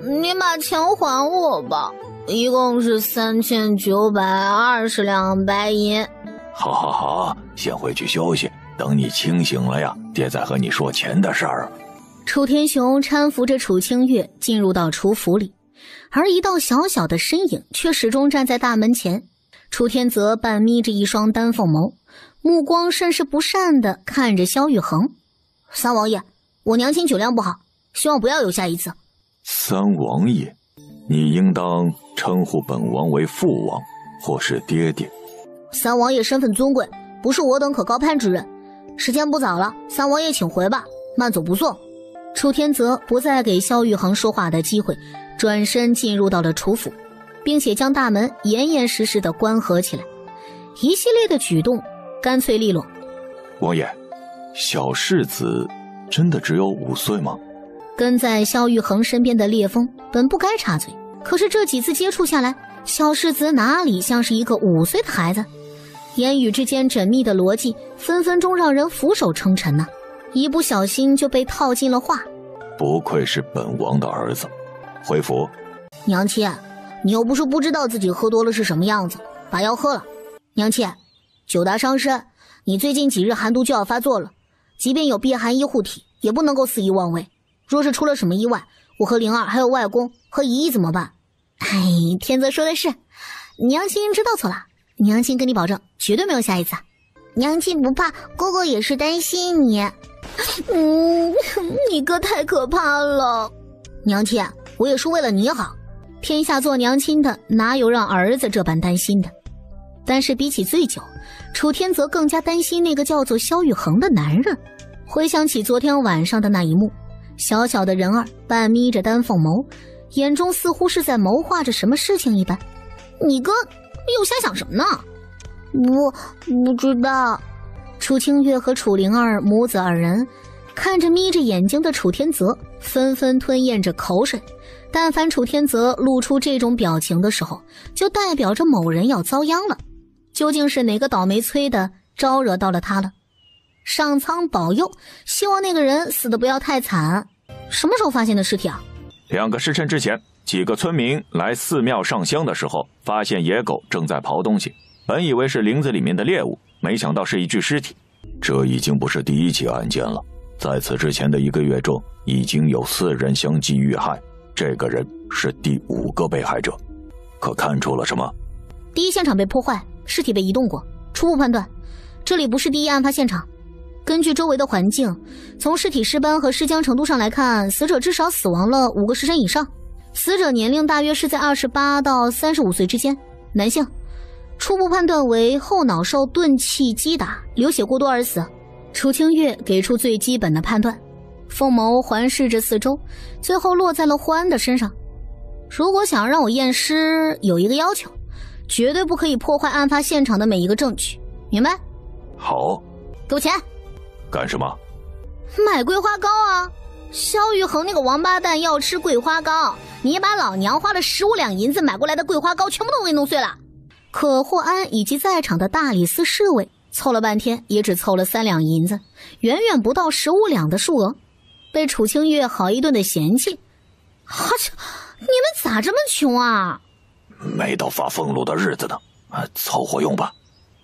你把钱还我吧，一共是3920两白银。好好好，先回去休息，等你清醒了呀，爹再和你说钱的事儿。楚天雄搀扶着楚清月进入到楚府里，而一道小小的身影却始终站在大门前。楚天泽半眯着一双丹凤眸，目光甚是不善地看着萧玉衡。三王爷，我娘亲酒量不好，希望不要有下一次。三王爷，你应当称呼本王为父王或是爹爹。三王爷身份尊贵，不是我等可高攀之人。时间不早了，三王爷请回吧，慢走不送。楚天泽不再给萧玉衡说话的机会，转身进入到了楚府，并且将大门严严实实地关合起来。一系列的举动干脆利落。王爷，小世子真的只有5岁吗？跟在萧玉衡身边的烈风本不该插嘴，可是这几次接触下来，小世子哪里像是一个5岁的孩子？言语之间缜密的逻辑，分分钟让人俯首称臣呢。一不小心就被套进了话。不愧是本王的儿子。回府。娘亲，你又不是不知道自己喝多了是什么样子，把药喝了。娘亲，酒大伤身，你最近几日寒毒就要发作了，即便有避寒衣护体，也不能够肆意妄为。若是出了什么意外，我和灵儿还有外公和姨姨怎么办？天泽说的是，娘亲知道错了，娘亲跟你保证，绝对没有下一次。娘亲不怕，哥哥也是担心你。你哥太可怕了。娘亲，我也是为了你好。天下做娘亲的，哪有让儿子这般担心的？但是比起醉酒，楚天泽更加担心那个叫做萧玉恒的男人。回想起昨天晚上的那一幕，小小的人儿半眯着丹凤眸，眼中似乎是在谋划着什么事情一般。你哥又瞎想什么呢？不知道。楚清月和楚灵儿母子二人看着眯着眼睛的楚天泽，纷纷吞咽着口水。但凡楚天泽露出这种表情的时候，就代表着某人要遭殃了。究竟是哪个倒霉催的招惹到了他了？上苍保佑，希望那个人死得不要太惨。什么时候发现的尸体啊？2个时辰之前，几个村民来寺庙上香的时候，发现野狗正在刨东西，本以为是林子里面的猎物，没想到是一具尸体。这已经不是第1起案件了，在此之前的1个月中，已经有4人相继遇害，这个人是第5个被害者。可看出了什么？第一现场被破坏，尸体被移动过，初步判断，这里不是第一案发现场。根据周围的环境，从尸体尸斑和尸僵程度上来看，死者至少死亡了5个时辰以上。死者年龄大约是在28到35岁之间，男性。初步判断为后脑受钝器击打，流血过多而死。楚清月给出最基本的判断，凤眸环视着四周，最后落在了霍安的身上。如果想让我验尸，有一个要求，绝对不可以破坏案发现场的每一个证据，明白？好。给我钱。干什么？买桂花糕啊！萧玉恒那个王八蛋要吃桂花糕，你把老娘花了15两银子买过来的桂花糕全部都给弄碎了。可霍安以及在场的大理寺侍卫凑了半天，也只凑了3两银子，远远不到15两的数额，被楚清月好一顿的嫌弃。你们咋这么穷啊？没到发俸禄的日子呢，凑合用吧。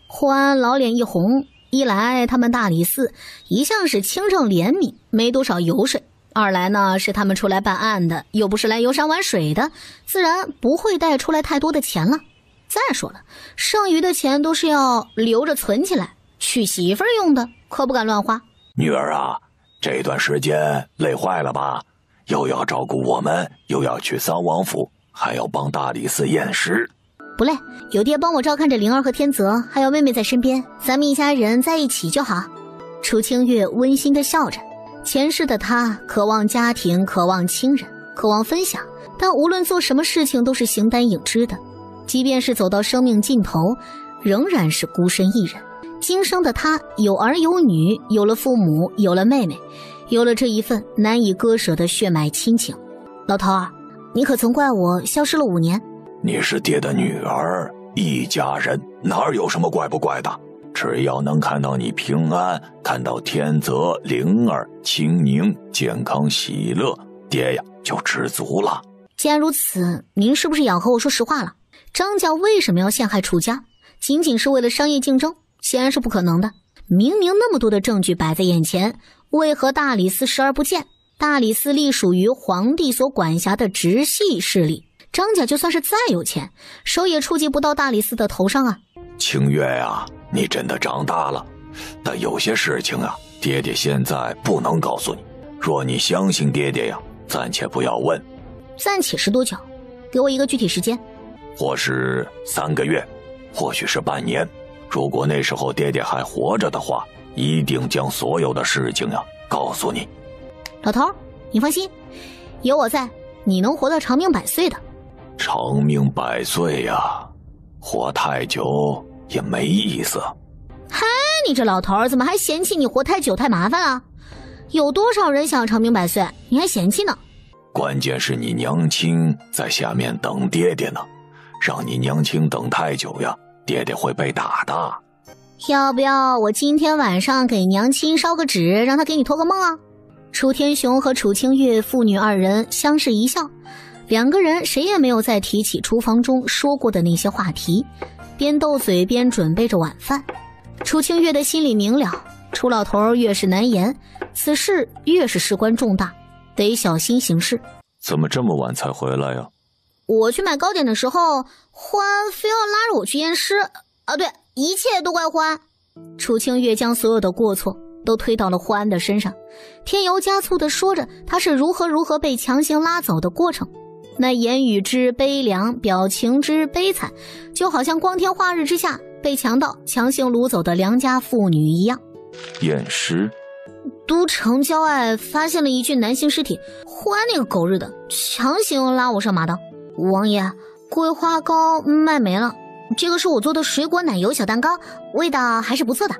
霍安老脸一红，一来他们大理寺一向是清正廉明，没多少油水；二来呢是他们出来办案的，又不是来游山玩水的，自然不会带出来太多的钱了。再说了，剩余的钱都是要留着存起来娶媳妇儿用的，可不敢乱花。女儿啊，这段时间累坏了吧？又要照顾我们，又要去丧王府，还要帮大理寺验尸。不累，有爹帮我照看着灵儿和天泽，还有妹妹在身边，咱们一家人在一起就好。楚清月温馨地笑着。前世的她渴望家庭，渴望亲人，渴望分享，但无论做什么事情都是形单影只的，即便是走到生命尽头，仍然是孤身一人。今生的她有儿有女，有了父母，有了妹妹，有了这一份难以割舍的血脉亲情。老头儿，你可曾怪我消失了5年？你是爹的女儿，一家人哪有什么怪不怪的？只要能看到你平安，看到天泽、灵儿、清宁健康喜乐，爹呀就知足了。既然如此，您是不是也要和我说实话了？张家为什么要陷害楚家？仅仅是为了商业竞争？显然是不可能的。明明那么多的证据摆在眼前，为何大理寺视而不见？大理寺隶属于皇帝所管辖的直系势力，张家就算是再有钱，手也触及不到大理寺的头上啊。清月呀，你真的长大了，但有些事情啊，爹爹现在不能告诉你。若你相信爹爹呀，暂且不要问。暂且是多久？给我一个具体时间。或是3个月，或许是半年。如果那时候爹爹还活着的话，一定将所有的事情告诉你。老头，你放心，有我在，你能活到长命百岁的。长命百岁呀，活太久也没意思。嗨，你这老头怎么还嫌弃你活太久太麻烦啊？有多少人想长命百岁，你还嫌弃呢？关键是你娘亲在下面等爹爹呢，让你娘亲等太久呀，爹爹会被打的。要不要我今天晚上给娘亲烧个纸，让她给你托个梦啊？楚天雄和楚清月父女2人相视一笑，2个人谁也没有再提起厨房中说过的那些话题，边斗嘴边准备着晚饭。楚清月的心里明了，楚老头越是难言，此事越是事关重大，得小心行事。怎么这么晚才回来呀？我去买糕点的时候，欢非要拉着我去验尸。啊，对，一切都怪欢。楚清月将所有的过错都推到了欢的身上，添油加醋地说着他是如何被强行拉走的过程。那言语之悲凉，表情之悲惨，就好像光天化日之下被强盗强行掳走的良家妇女一样。验尸？都城郊外发现了一具男性尸体，欢那个狗日的强行拉我上马道。王爷，桂花糕卖没了，这个是我做的水果奶油小蛋糕，味道还是不错的。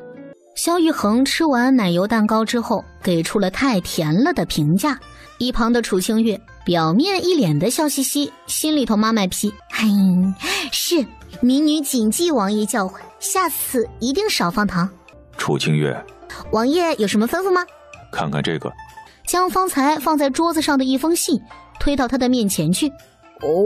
萧玉衡吃完奶油蛋糕之后给出了太甜了的评价，一旁的楚清月表面一脸的笑嘻嘻，心里头妈卖批。是，民女谨记王爷教诲，下次一定少放糖。楚清月，王爷有什么吩咐吗？看看这个。将方才放在桌子上的一封信推到他的面前去。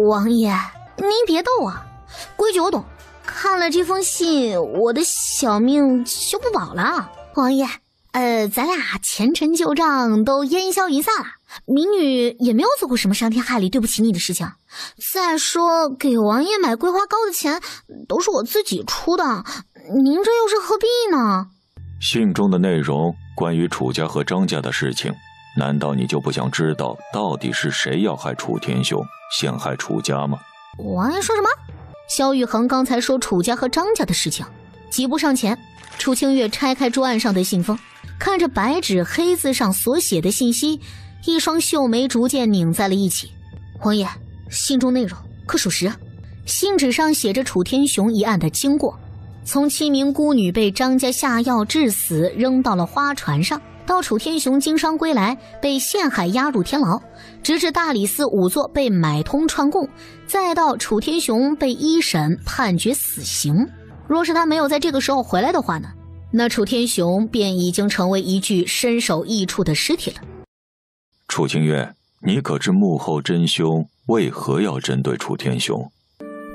王爷，您别逗啊，规矩我懂，看了这封信，我的小命就不保了。王爷，咱俩前尘旧账都烟消云散了，民女也没有做过什么伤天害理对不起你的事情。再说给王爷买桂花糕的钱都是我自己出的，您这又是何必呢？信中的内容关于楚家和张家的事情，难道你就不想知道到底是谁要害楚天雄，陷害楚家吗？王爷说什么？萧玉衡刚才说楚家和张家的事情，急步上前。楚清月拆开桌案上的信封，看着白纸黑字上所写的信息，一双秀眉逐渐拧在了一起。王爷，信中内容可属实？信纸上写着楚天雄一案的经过，从7名孤女被张家下药致死扔到了花船上，到楚天雄经商归来被陷害押入天牢，直至大理寺仵作被买通串供，再到楚天雄被一审判决死刑。若是他没有在这个时候回来的话呢，那楚天雄便已经成为一具身首异处的尸体了。楚清月，你可知幕后真凶为何要针对楚天雄？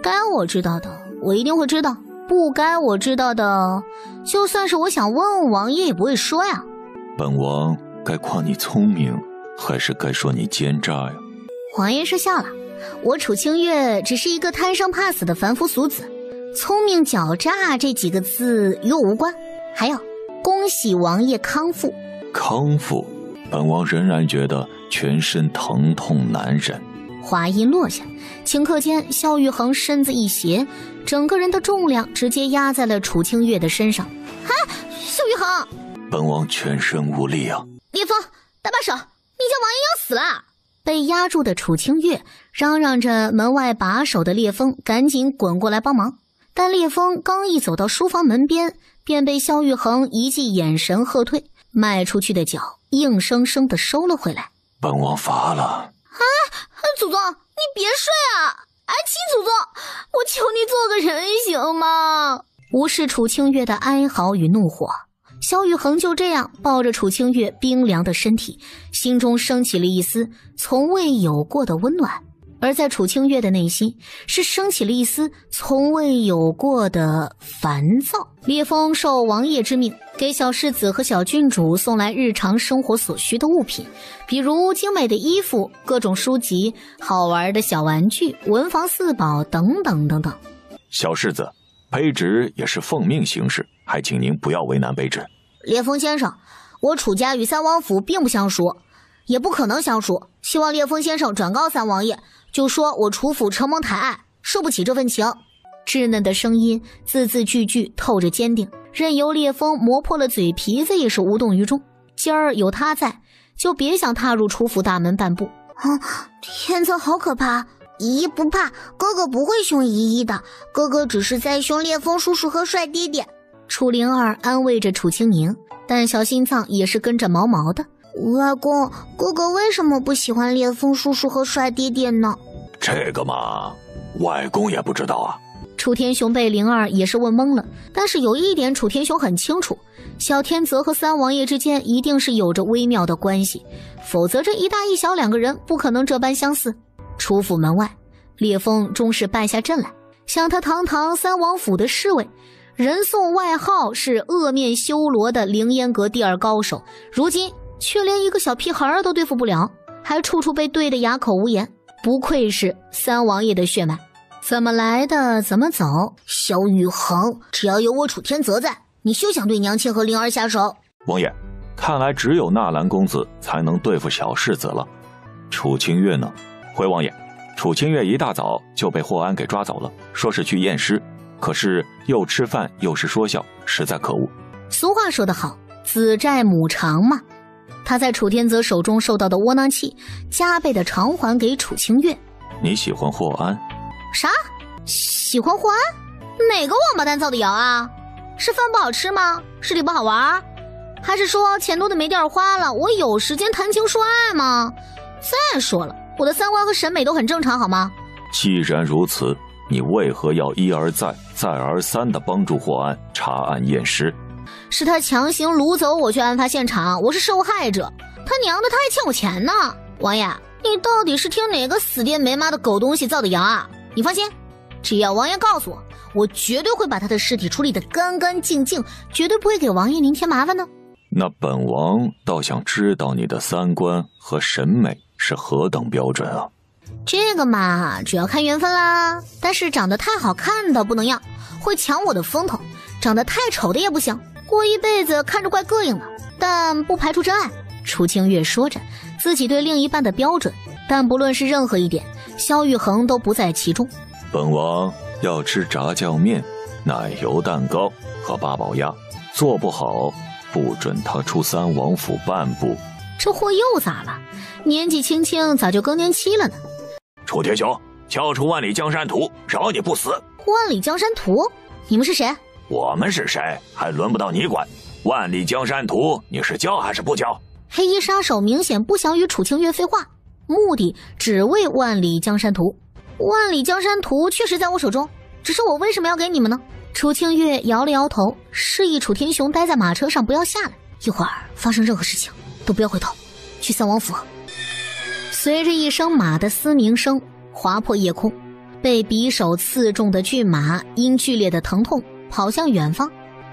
该我知道的我一定会知道，不该我知道的，就算是我想问王爷也不会说呀。本王该夸你聪明，还是该说你奸诈呀？王爷是笑了，我楚清月只是一个贪生怕死的凡夫俗子，聪明狡诈这几个字与我无关。还有，恭喜王爷康复。康复？本王仍然觉得全身疼痛难忍。话音落下，顷刻间萧玉衡身子一斜，整个人的重量直接压在了楚清月的身上。萧玉衡，本王全身无力啊！烈风，搭把手，你家王爷要死了！被压住的楚清月嚷嚷着，门外把守的烈风赶紧滚过来帮忙。但烈风刚一走到书房门边，便被萧玉衡一记眼神喝退，迈出去的脚硬生生地收了回来。本王乏了。祖宗，你别睡啊！七祖宗，我求你做个人行吗？无视楚清月的哀嚎与怒火，萧玉衡就这样抱着楚清月冰凉的身体，心中升起了一丝从未有过的温暖。而在楚清月的内心，是升起了一丝从未有过的烦躁。烈风受王爷之命，给小世子和小郡主送来日常生活所需的物品，比如精美的衣服、各种书籍、好玩的小玩具、文房四宝等等等等。小世子，卑职也是奉命行事，还请您不要为难卑职。烈风先生，我楚家与三王府并不相熟，也不可能相熟，希望烈风先生转告三王爷，就说我楚府承蒙抬爱，受不起这份情。稚嫩的声音字字句句透着坚定，任由烈风磨破了嘴皮子也是无动于衷。今儿有他在，就别想踏入楚府大门半步。天策好可怕！姨姨不怕，哥哥不会凶姨姨的，哥哥只是在凶烈风叔叔和帅爹爹。楚灵儿安慰着楚清宁，但小心脏也是跟着毛毛的。外公，哥哥为什么不喜欢烈风叔叔和帅爹爹呢？这个嘛，外公也不知道啊。楚天雄被灵儿也是问懵了，但是有一点楚天雄很清楚，小天泽和三王爷之间一定是有着微妙的关系，否则这一大一小两个人不可能这般相似。楚府门外，烈风终是败下阵来，想他堂堂三王府的侍卫，人送外号是恶面修罗的凌烟阁第二高手，如今却连一个小屁孩都对付不了，还处处被对得哑口无言。不愧是三王爷的血脉，怎么来的怎么走。萧雨恒，只要有我楚天泽在，你休想对娘亲和灵儿下手。王爷，看来只有纳兰公子才能对付小世子了。楚清月呢？回王爷，楚清月一大早就被霍安给抓走了，说是去验尸，可是又吃饭又是说笑，实在可恶。俗话说得好，子债母偿嘛。他在楚天泽手中受到的窝囊气，加倍的偿还给楚清月。你喜欢霍安？啥？喜欢霍安？哪个王八蛋造的谣啊？是饭不好吃吗？尸体不好玩？还是说钱多的没地儿花了，我有时间谈情说爱吗？再说了，我的三观和审美都很正常好吗？既然如此，你为何要一而再再而三地帮助霍安查案验尸？是他强行掳走我去案发现场，我是受害者。他娘的，他还欠我钱呢！王爷，你到底是听哪个死爹没妈的狗东西造的谣啊？你放心，只要王爷告诉我，我绝对会把他的尸体处理得干干净净，绝对不会给王爷您添麻烦的。那本王倒想知道你的三观和审美是何等标准啊？这个嘛，主要看缘分啦。但是长得太好看的不能要，会抢我的风头；长得太丑的也不行，过一辈子看着怪膈应的。但不排除真爱。楚清月说着自己对另一半的标准，但不论是任何一点，萧玉衡都不在其中。本王要吃炸酱面、奶油蛋糕和八宝鸭，做不好不准他出三王府半步。这货又咋了？年纪轻轻咋就更年期了呢？楚天雄，交出万里江山图，饶你不死。万里江山图？你们是谁？我们是谁还轮不到你管。万里江山图你是交还是不交？黑衣杀手明显不想与楚清月废话，目的只为万里江山图。万里江山图确实在我手中，只是我为什么要给你们呢？楚清月摇了摇头，示意楚天雄待在马车上不要下来，一会儿发生任何事情都不要回头，去三王府。随着一声马的嘶鸣声划破夜空，被匕首刺中的骏马因剧烈的疼痛跑向远方，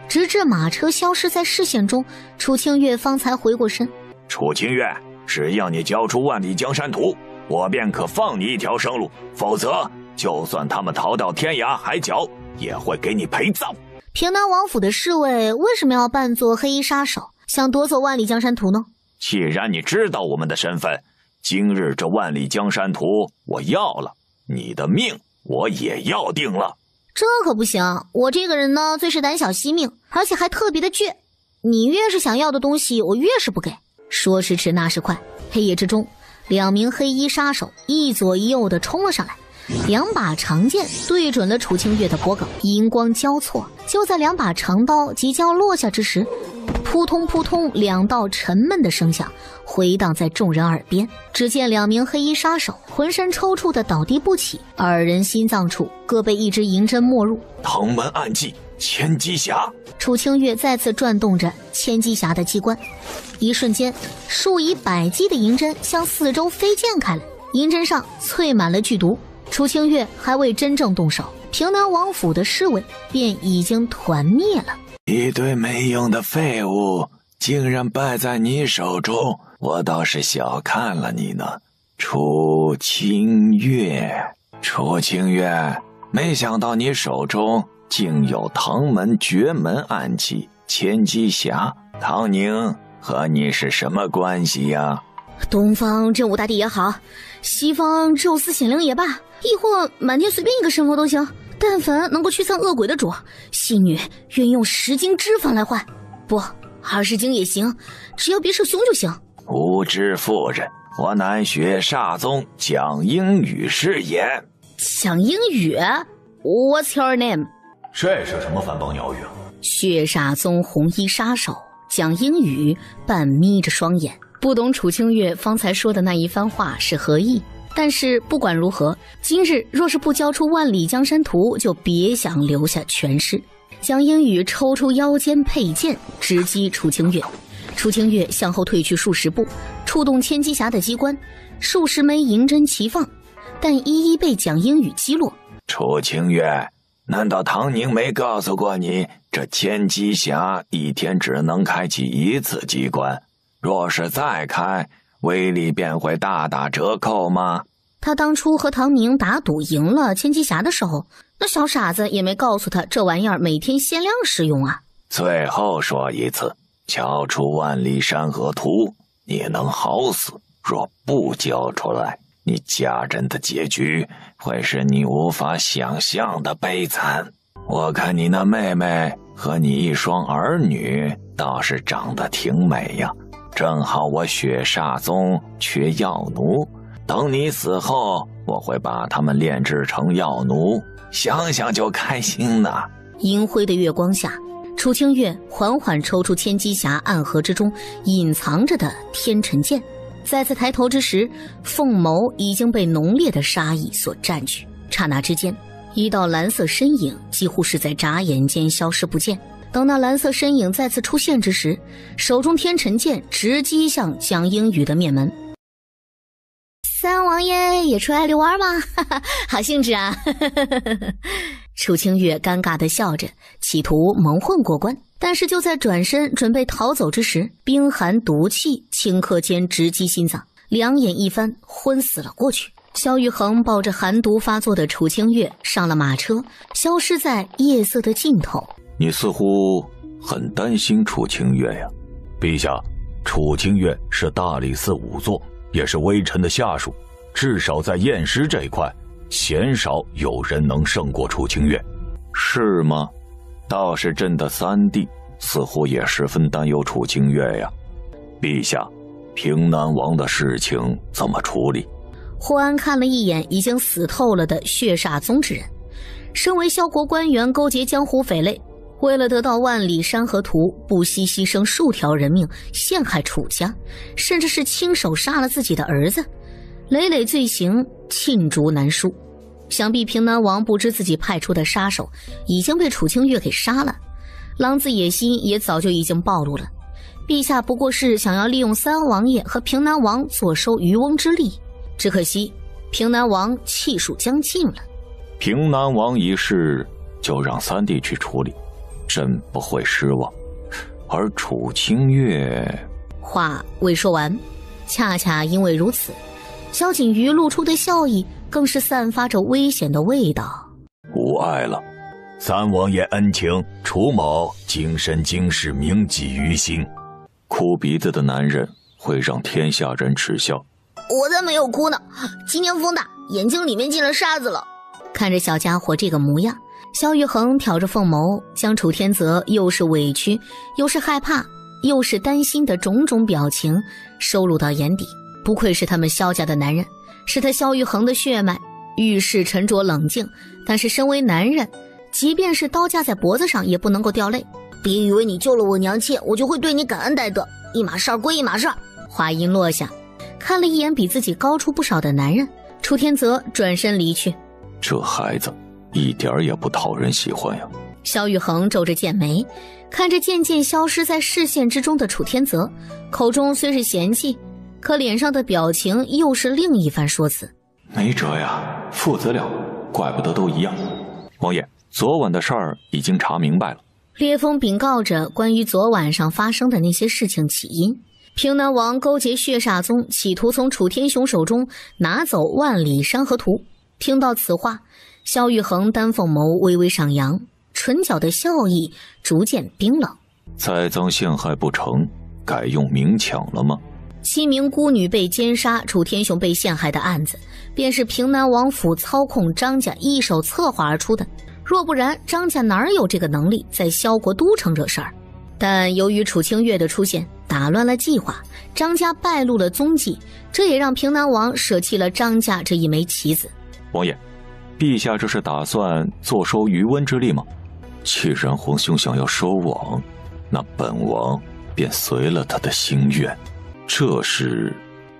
直至马车消失在视线中，楚清月方才回过身。楚清月，只要你交出万里江山图，我便可放你一条生路，否则就算他们逃到天涯海角，也会给你陪葬。平南王府的侍卫为什么要扮作黑衣杀手，想夺走万里江山图呢？既然你知道我们的身份，今日这万里江山图我要了，你的命我也要定了。这可不行，我这个人呢最是胆小惜命，而且还特别的倔。你越是想要的东西，我越是不给。说时迟那时快，黑夜之中，两名黑衣杀手一左一右地冲了上来，两把长剑对准了楚清月的脖颈，银光交错。就在两把长刀即将落下之时，扑通扑通两道沉闷的声响回荡在众人耳边。只见两名黑衣杀手浑身抽搐的倒地不起，二人心脏处各被一支银针没入。唐门暗记千机匣。楚清月再次转动着千机匣的机关，一瞬间，数以百计的银针向四周飞溅开来，银针上淬满了剧毒。楚清月还未真正动手，平南王府的侍卫便已经团灭了。一堆没用的废物，竟然败在你手中，我倒是小看了你呢。楚清月，楚清月，没想到你手中竟有唐门绝门暗器千机匣，唐宁和你是什么关系呀？东方真武大帝也好，西方宙斯显灵也罢，亦或满天随便一个神佛都行，但凡能够驱散恶鬼的主，戏女愿用10斤脂肪来换，不，20斤也行，只要别是凶就行。无知妇人，我乃雪煞宗蒋英语是也。蒋英语 ？What's your name？ 这是什么反邦鸟语啊？血煞宗红衣杀手蒋英语半眯着双眼，不懂楚清月方才说的那一番话是何意。但是不管如何，今日若是不交出万里江山图，就别想留下全尸。蒋英语抽出腰间佩剑，直击楚清月。楚清月向后退去数十步，触动千机匣的机关，数十枚银针齐放，但一一被蒋英语击落。楚清月，难道唐宁没告诉过你，这千机匣一天只能开启1次机关，若是再开，威力便会大打折扣吗？他当初和唐明打赌赢了千机匣的时候，那小傻子也没告诉他这玩意儿每天限量使用啊。最后说一次，交出万里山河图，你能好死；若不交出来，你家人的结局会是你无法想象的悲惨。我看你那妹妹和你一双儿女倒是长得挺美呀，正好我雪煞宗缺药奴，等你死后，我会把他们炼制成药奴，想想就开心呐。银灰的月光下，楚清月缓缓抽出千机匣暗盒之中隐藏着的天辰剑，再次抬头之时，凤眸已经被浓烈的杀意所占据。刹那之间，一道蓝色身影几乎是在眨眼间消失不见。等那蓝色身影再次出现之时，手中天辰剑直击向江英宇的面门。三王爷也出来遛弯吗？哈哈，好兴致啊！楚清月尴尬地笑着，企图蒙混过关，但是就在转身准备逃走之时，冰寒毒气顷刻间直击心脏，两眼一翻，昏死了过去。萧玉衡抱着寒毒发作的楚清月上了马车，消失在夜色的尽头。你似乎很担心楚清月呀。陛下，楚清月是大理寺仵作，也是微臣的下属，至少在验尸这一块，鲜少有人能胜过楚清月。是吗？倒是朕的三弟似乎也十分担忧楚清月呀。陛下，平南王的事情怎么处理？霍安看了一眼已经死透了的血煞宗之人，身为萧国官员，勾结江湖匪类，为了得到万里山河图，不惜牺牲数条人命陷害楚家，甚至是亲手杀了自己的儿子，累累罪行罄竹难书。想必平南王不知自己派出的杀手已经被楚清月给杀了，狼子野心也早就已经暴露了。陛下不过是想要利用三王爷和平南王坐收渔翁之利，只可惜平南王气数将尽了。平南王一事就让三弟去处理，朕不会失望。而楚清月……话未说完，恰恰因为如此，萧锦瑜露出的笑意更是散发着危险的味道。无碍了。三王爷恩情，楚某今生今世铭记于心。哭鼻子的男人会让天下人耻笑。我才没有哭呢，今年风大，眼睛里面进了沙子了。看着小家伙这个模样，萧玉衡挑着凤眸，将楚天泽又是委屈又是害怕又是担心的种种表情收入到眼底。不愧是他们萧家的男人，是他萧玉衡的血脉，遇事沉着冷静，但是身为男人，即便是刀架在脖子上也不能够掉泪。别以为你救了我娘亲，我就会对你感恩戴德，一码事儿归一码事儿。话音落下，看了一眼比自己高出不少的男人，楚天泽转身离去。这孩子一点也不讨人喜欢呀。萧玉衡皱着剑眉，看着渐渐消失在视线之中的楚天泽，口中虽是嫌弃，可脸上的表情又是另一番说辞。没辙呀，父子俩怪不得都一样。王爷，昨晚的事儿已经查明白了。烈风禀告着关于昨晚上发生的那些事情起因。平南王勾结血煞宗，企图从楚天雄手中拿走万里山河图。听到此话，萧玉衡丹凤眸微微上扬，唇角的笑意逐渐冰冷。栽赃陷害不成，改用明抢了吗？7名孤女被奸杀，楚天雄被陷害的案子，便是平南王府操控张家一手策划而出的。若不然，张家哪有这个能力在萧国都城惹事儿？但由于楚清月的出现，打乱了计划，张家败露了踪迹，这也让平南王舍弃了张家这一枚棋子。王爷，陛下这是打算坐收渔翁之利吗？既然皇兄想要收网，那本王便随了他的心愿，这是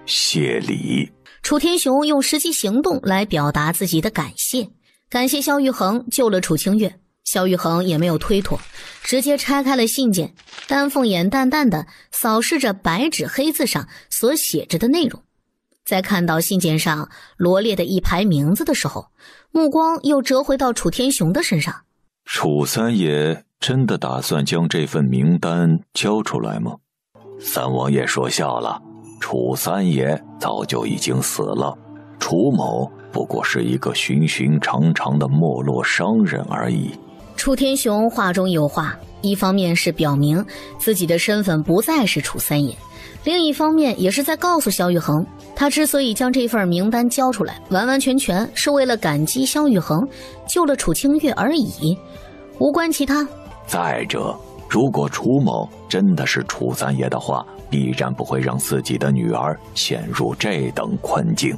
谢礼。楚天雄用实际行动来表达自己的感谢，感谢萧玉衡救了楚清月。萧玉衡也没有推脱，直接拆开了信件，丹凤眼淡淡的扫视着白纸黑字上所写着的内容。在看到信件上罗列的一排名字的时候，目光又折回到楚天雄的身上。楚三爷真的打算将这份名单交出来吗？三王爷说笑了，楚三爷早就已经死了，楚某不过是一个寻寻常常的没落商人而已。楚天雄话中有话，一方面是表明自己的身份不再是楚三爷，另一方面也是在告诉萧玉衡，他之所以将这份名单交出来，完完全全是为了感激萧玉衡救了楚清月而已，无关其他。再者，如果楚某真的是楚三爷的话，必然不会让自己的女儿陷入这等困境。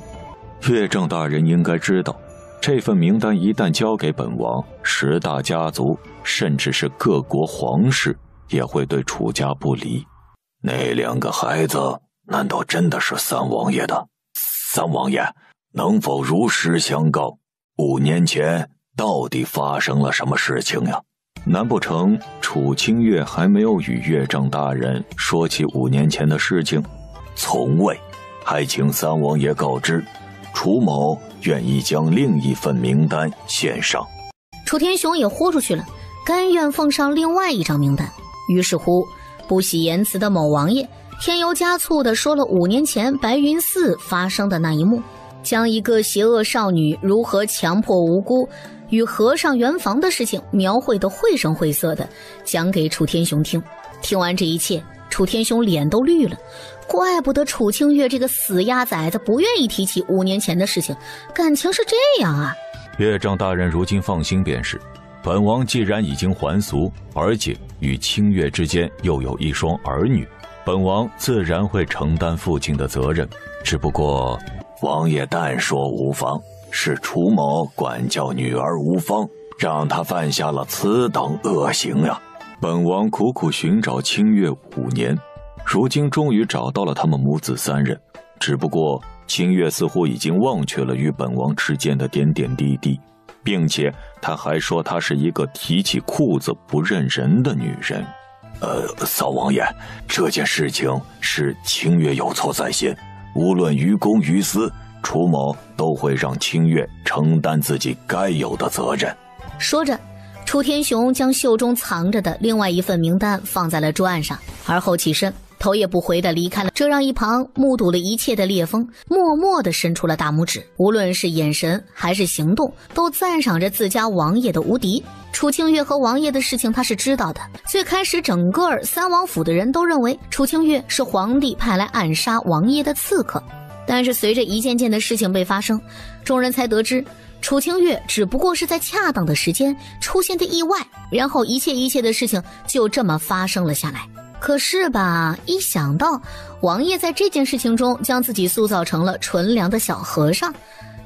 岳正大人应该知道，这份名单一旦交给本王，10大家族甚至是各国皇室也会对楚家不离。那2个孩子难道真的是三王爷的？三王爷能否如实相告，5年前到底发生了什么事情呀？难不成楚清月还没有与岳正大人说起5年前的事情？从未，还请三王爷告知，楚某愿意将另一份名单献上。楚天雄也豁出去了，甘愿奉上另外一张名单。于是乎，不喜言辞的某王爷添油加醋地说了5年前白云寺发生的那一幕，将一个邪恶少女如何强迫无辜与和尚圆房的事情描绘得绘声绘色的讲给楚天雄听。听完这一切，楚天雄脸都绿了，怪不得楚清月这个死鸭崽子不愿意提起5年前的事情，感情是这样啊。岳正大人如今放心便是，本王既然已经还俗，而且与清月之间又有一双儿女，本王自然会承担父亲的责任。只不过王爷但说无妨，是楚某管教女儿无方，让她犯下了此等恶行呀。本王苦苦寻找清月5年，如今终于找到了他们母子3人，只不过清月似乎已经忘却了与本王之间的点点滴滴，并且她还说她是一个提起裤子不认人的女人。三王爷，这件事情是清月有错在先，无论于公于私，楚某都会让清月承担自己该有的责任。说着，楚天雄将袖中藏着的另外一份名单放在了桌案上，而后起身，头也不回地离开了，这让一旁目睹了一切的烈风默默地伸出了大拇指，无论是眼神还是行动，都赞赏着自家王爷的无敌。楚清月和王爷的事情他是知道的，最开始整个三王府的人都认为楚清月是皇帝派来暗杀王爷的刺客，但是随着一件件的事情被发生，众人才得知楚清月只不过是在恰当的时间出现的意外，然后一切的事情就这么发生了下来。可是吧，一想到王爷在这件事情中将自己塑造成了纯良的小和尚，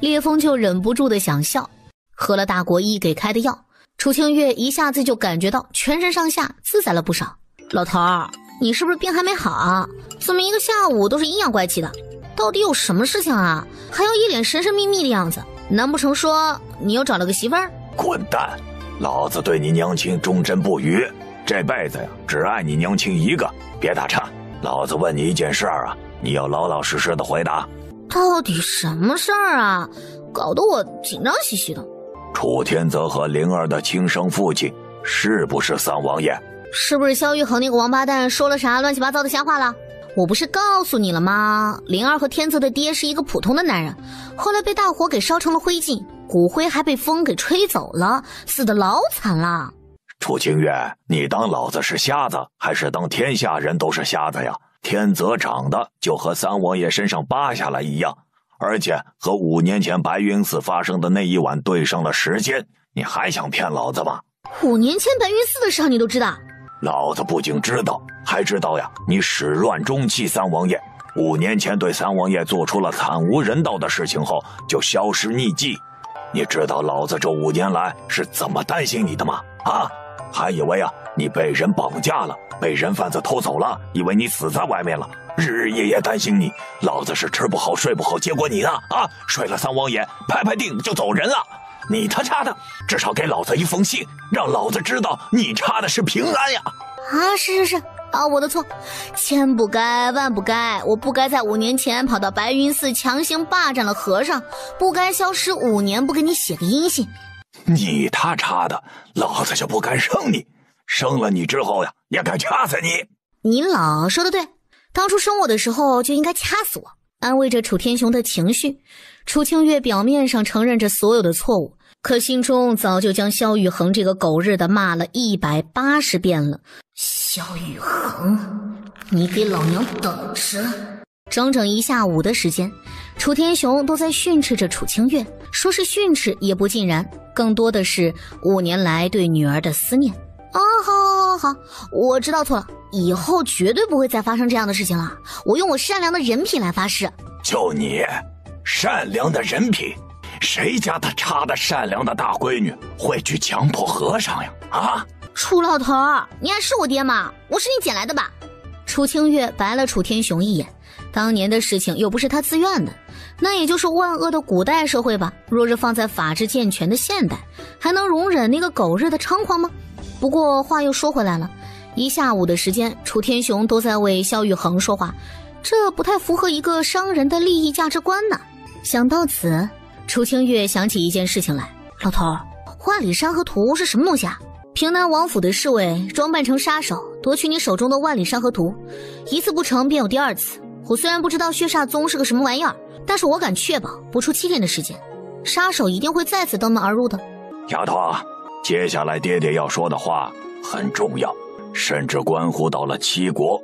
烈风就忍不住的想笑。喝了大国医给开的药，楚清月一下子就感觉到全身上下自在了不少。老头儿，你是不是病还没好啊？怎么一个下午都是阴阳怪气的？到底有什么事情啊？还要一脸神神秘秘的样子？难不成说你又找了个媳妇儿？滚蛋！老子对你娘亲忠贞不渝，这辈子呀只爱你娘亲一个，别打岔。老子问你一件事儿啊，你要老老实实的回答。到底什么事儿啊？搞得我紧张兮兮的。楚天泽和灵儿的亲生父亲是不是三王爷？是不是萧玉衡那个王八蛋说了啥乱七八糟的瞎话了？我不是告诉你了吗？灵儿和天泽的爹是一个普通的男人，后来被大火给烧成了灰烬，骨灰还被风给吹走了，死得老惨了。楚清月，你当老子是瞎子，还是当天下人都是瞎子呀？天泽长得就和三王爷身上扒下来一样，而且和5年前白云寺发生的那一晚对上了时间，你还想骗老子吗？5年前白云寺的事你都知道？老子不仅知道，还知道呀，你始乱终弃三王爷，5年前对三王爷做出了惨无人道的事情后就消失匿迹。你知道老子这5年来是怎么担心你的吗？啊，还以为啊你被人绑架了，被人贩子偷走了，以为你死在外面了，日日夜夜担心你，老子是吃不好睡不好，结果你呢啊，睡了三王爷拍拍腚就走人了。你他妈的至少给老子一封信，让老子知道你差的是平安呀！啊，是啊，我的错，千不该万不该，我不该在5年前跑到白云寺强行霸占了和尚，不该消失5年不给你写个音信。你他差的，老子就不敢生你，生了你之后呀，也该掐死你。你老说的对，当初生我的时候就应该掐死我，安慰着楚天雄的情绪。楚清月表面上承认着所有的错误，可心中早就将萧雨恒这个狗日的骂了180遍了。萧雨恒，你给老娘等着！整整一下午的时间，楚天雄都在训斥着楚清月，说是训斥也不尽然，更多的是5年来对女儿的思念。好，我知道错了，以后绝对不会再发生这样的事情了。我用我善良的人品来发誓。就你善良的人品，谁家的差的善良的大闺女会去强迫和尚呀？啊！楚老头，你还是我爹吗？我是你捡来的吧？楚清月白了楚天雄一眼，当年的事情又不是他自愿的，那也就是万恶的古代社会吧。若是放在法治健全的现代，还能容忍那个狗日的猖狂吗？不过话又说回来了，一下午的时间，楚天雄都在为萧雨恒说话，这不太符合一个商人的利益价值观呢。想到此，楚清月想起一件事情来。老头，万里山河图是什么东西啊？平南王府的侍卫装扮成杀手，夺取你手中的万里山河图，一次不成便有第二次。我虽然不知道血煞宗是个什么玩意儿，但是我敢确保，不出7天的时间，杀手一定会再次登门而入的。丫头，接下来爹爹要说的话很重要，甚至关乎到了齐国。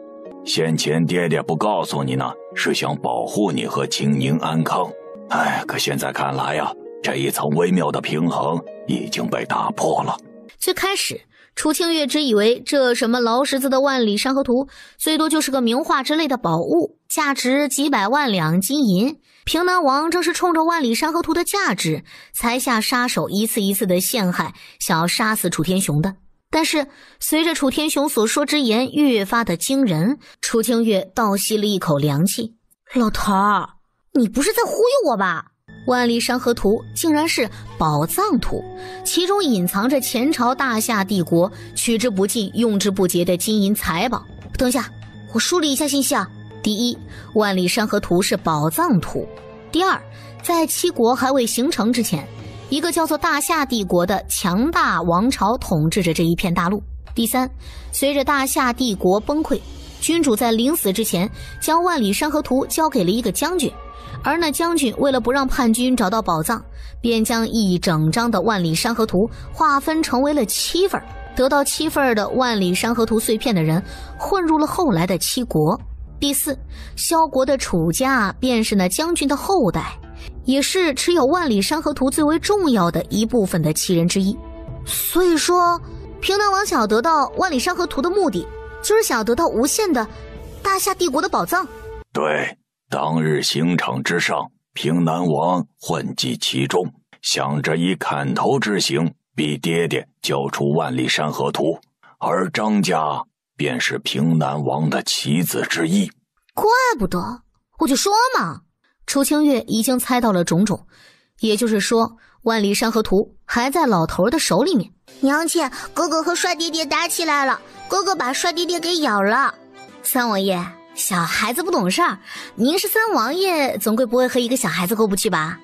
先前爹爹不告诉你呢，是想保护你和青宁安康。可现在看来呀，这一层微妙的平衡已经被打破了。最开始楚清月只以为这什么劳什子的万里山河图最多就是个名画之类的宝物，价值几百万两金银。平南王正是冲着万里山河图的价值才下杀手一次一次的陷害，想要杀死楚天雄的。但是随着楚天雄所说之言越发的惊人，楚清月倒吸了一口凉气。老头儿，你不是在忽悠我吧？万里山河图竟然是宝藏图，其中隐藏着前朝大夏帝国取之不尽用之不竭的金银财宝。等一下，我梳理一下信息啊。第一，万里山河图是宝藏图。第二，在七国还未形成之前，一个叫做大夏帝国的强大王朝统治着这一片大陆。第三，随着大夏帝国崩溃，君主在临死之前将万里山河图交给了一个将军，而那将军为了不让叛军找到宝藏，便将一整张的万里山河图划分成为了7份，得到7份的万里山河图碎片的人混入了后来的七国。第四，萧国的楚家便是那将军的后代，也是持有万里山河图最为重要的一部分的7人之一。所以说，平南王想要得到万里山河图的目的，就是想要得到无限的大夏帝国的宝藏。对，当日刑场之上，平南王混迹其中，想着以砍头之刑逼爹爹交出万里山河图，而张家便是平南王的棋子之一。怪不得，我就说嘛。楚清月已经猜到了种种，也就是说，万里山河图还在老头的手里面。娘亲，哥哥和帅爹爹打起来了，哥哥把帅爹爹给咬了。三王爷，小孩子不懂事儿，您是三王爷，总归不会和一个小孩子过不去吧？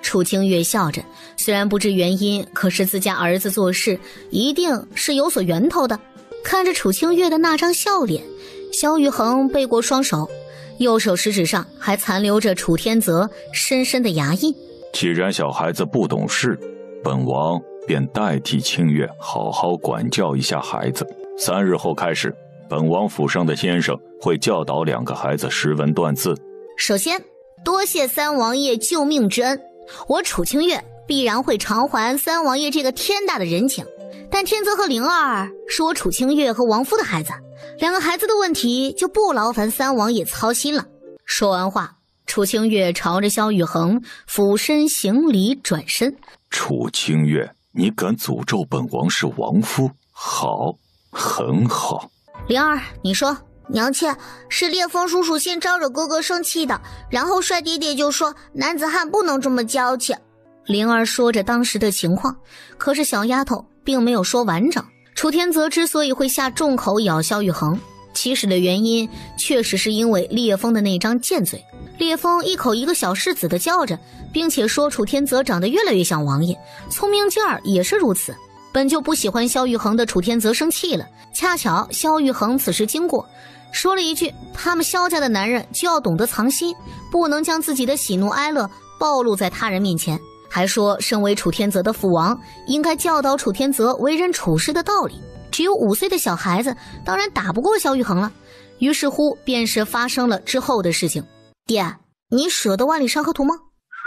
楚清月笑着，虽然不知原因，可是自家儿子做事一定是有所源头的。看着楚清月的那张笑脸，萧雨恒背过双手，右手食指上还残留着楚天泽深深的牙印。既然小孩子不懂事，本王便代替清月好好管教一下孩子。3日后开始，本王府上的先生会教导2个孩子识文断字。首先，多谢三王爷救命之恩，我楚清月必然会偿还三王爷这个天大的人情。但天泽和灵儿是我楚清月和王夫的孩子，2个孩子的问题就不劳烦三王爷操心了。说完话，楚清月朝着萧雨恒俯身行礼，转身。楚清月，你敢诅咒本王是王夫？好，很好。灵儿，你说。娘亲，是烈风叔叔先招惹哥哥生气的，然后帅爹爹就说男子汉不能这么娇气。灵儿说着当时的情况，可是小丫头并没有说完整。楚天泽之所以会下重口咬萧雨恒，起始的原因确实是因为烈风的那张贱嘴。烈风一口一个小世子的叫着，并且说楚天泽长得越来越像王爷，聪明劲儿也是如此。本就不喜欢萧雨恒的楚天泽生气了，恰巧萧雨恒此时经过，说了一句他们萧家的男人就要懂得藏心，不能将自己的喜怒哀乐暴露在他人面前，还说身为楚天泽的父王应该教导楚天泽为人处事的道理，只有5岁的小孩子当然打不过萧玉衡了。于是乎便是发生了之后的事情。爹，你舍得万里山河图吗？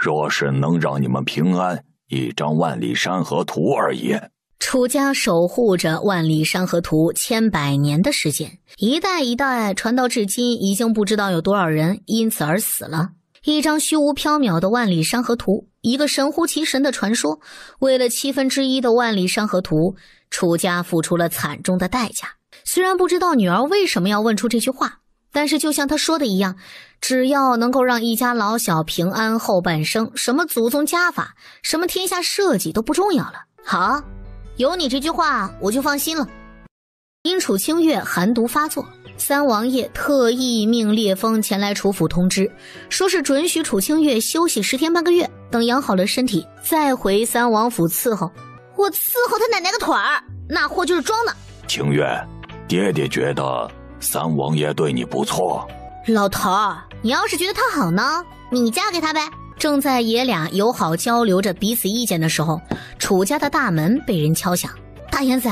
若是能让你们平安，一张万里山河图而已。楚家守护着万里山河图千百年的时间，一代一代传到至今，已经不知道有多少人因此而死了。一张虚无缥缈的万里山河图，一个神乎其神的传说，为了1/7的万里山河图，楚家付出了惨重的代价。虽然不知道女儿为什么要问出这句话，但是就像她说的一样，只要能够让一家老小平安后半生，什么祖宗家法，什么天下社稷都不重要了。好，有你这句话我就放心了。因楚清月寒毒发作，三王爷特意命烈风前来楚府通知，说是准许楚清月休息10天半个月，等养好了身体再回三王府伺候。我伺候他奶奶个腿儿，那货就是装的。清月，爹爹觉得三王爷对你不错。老头儿，你要是觉得他好呢，你嫁给他呗。正在爷俩友好交流着彼此意见的时候，楚家的大门被人敲响。大眼仔，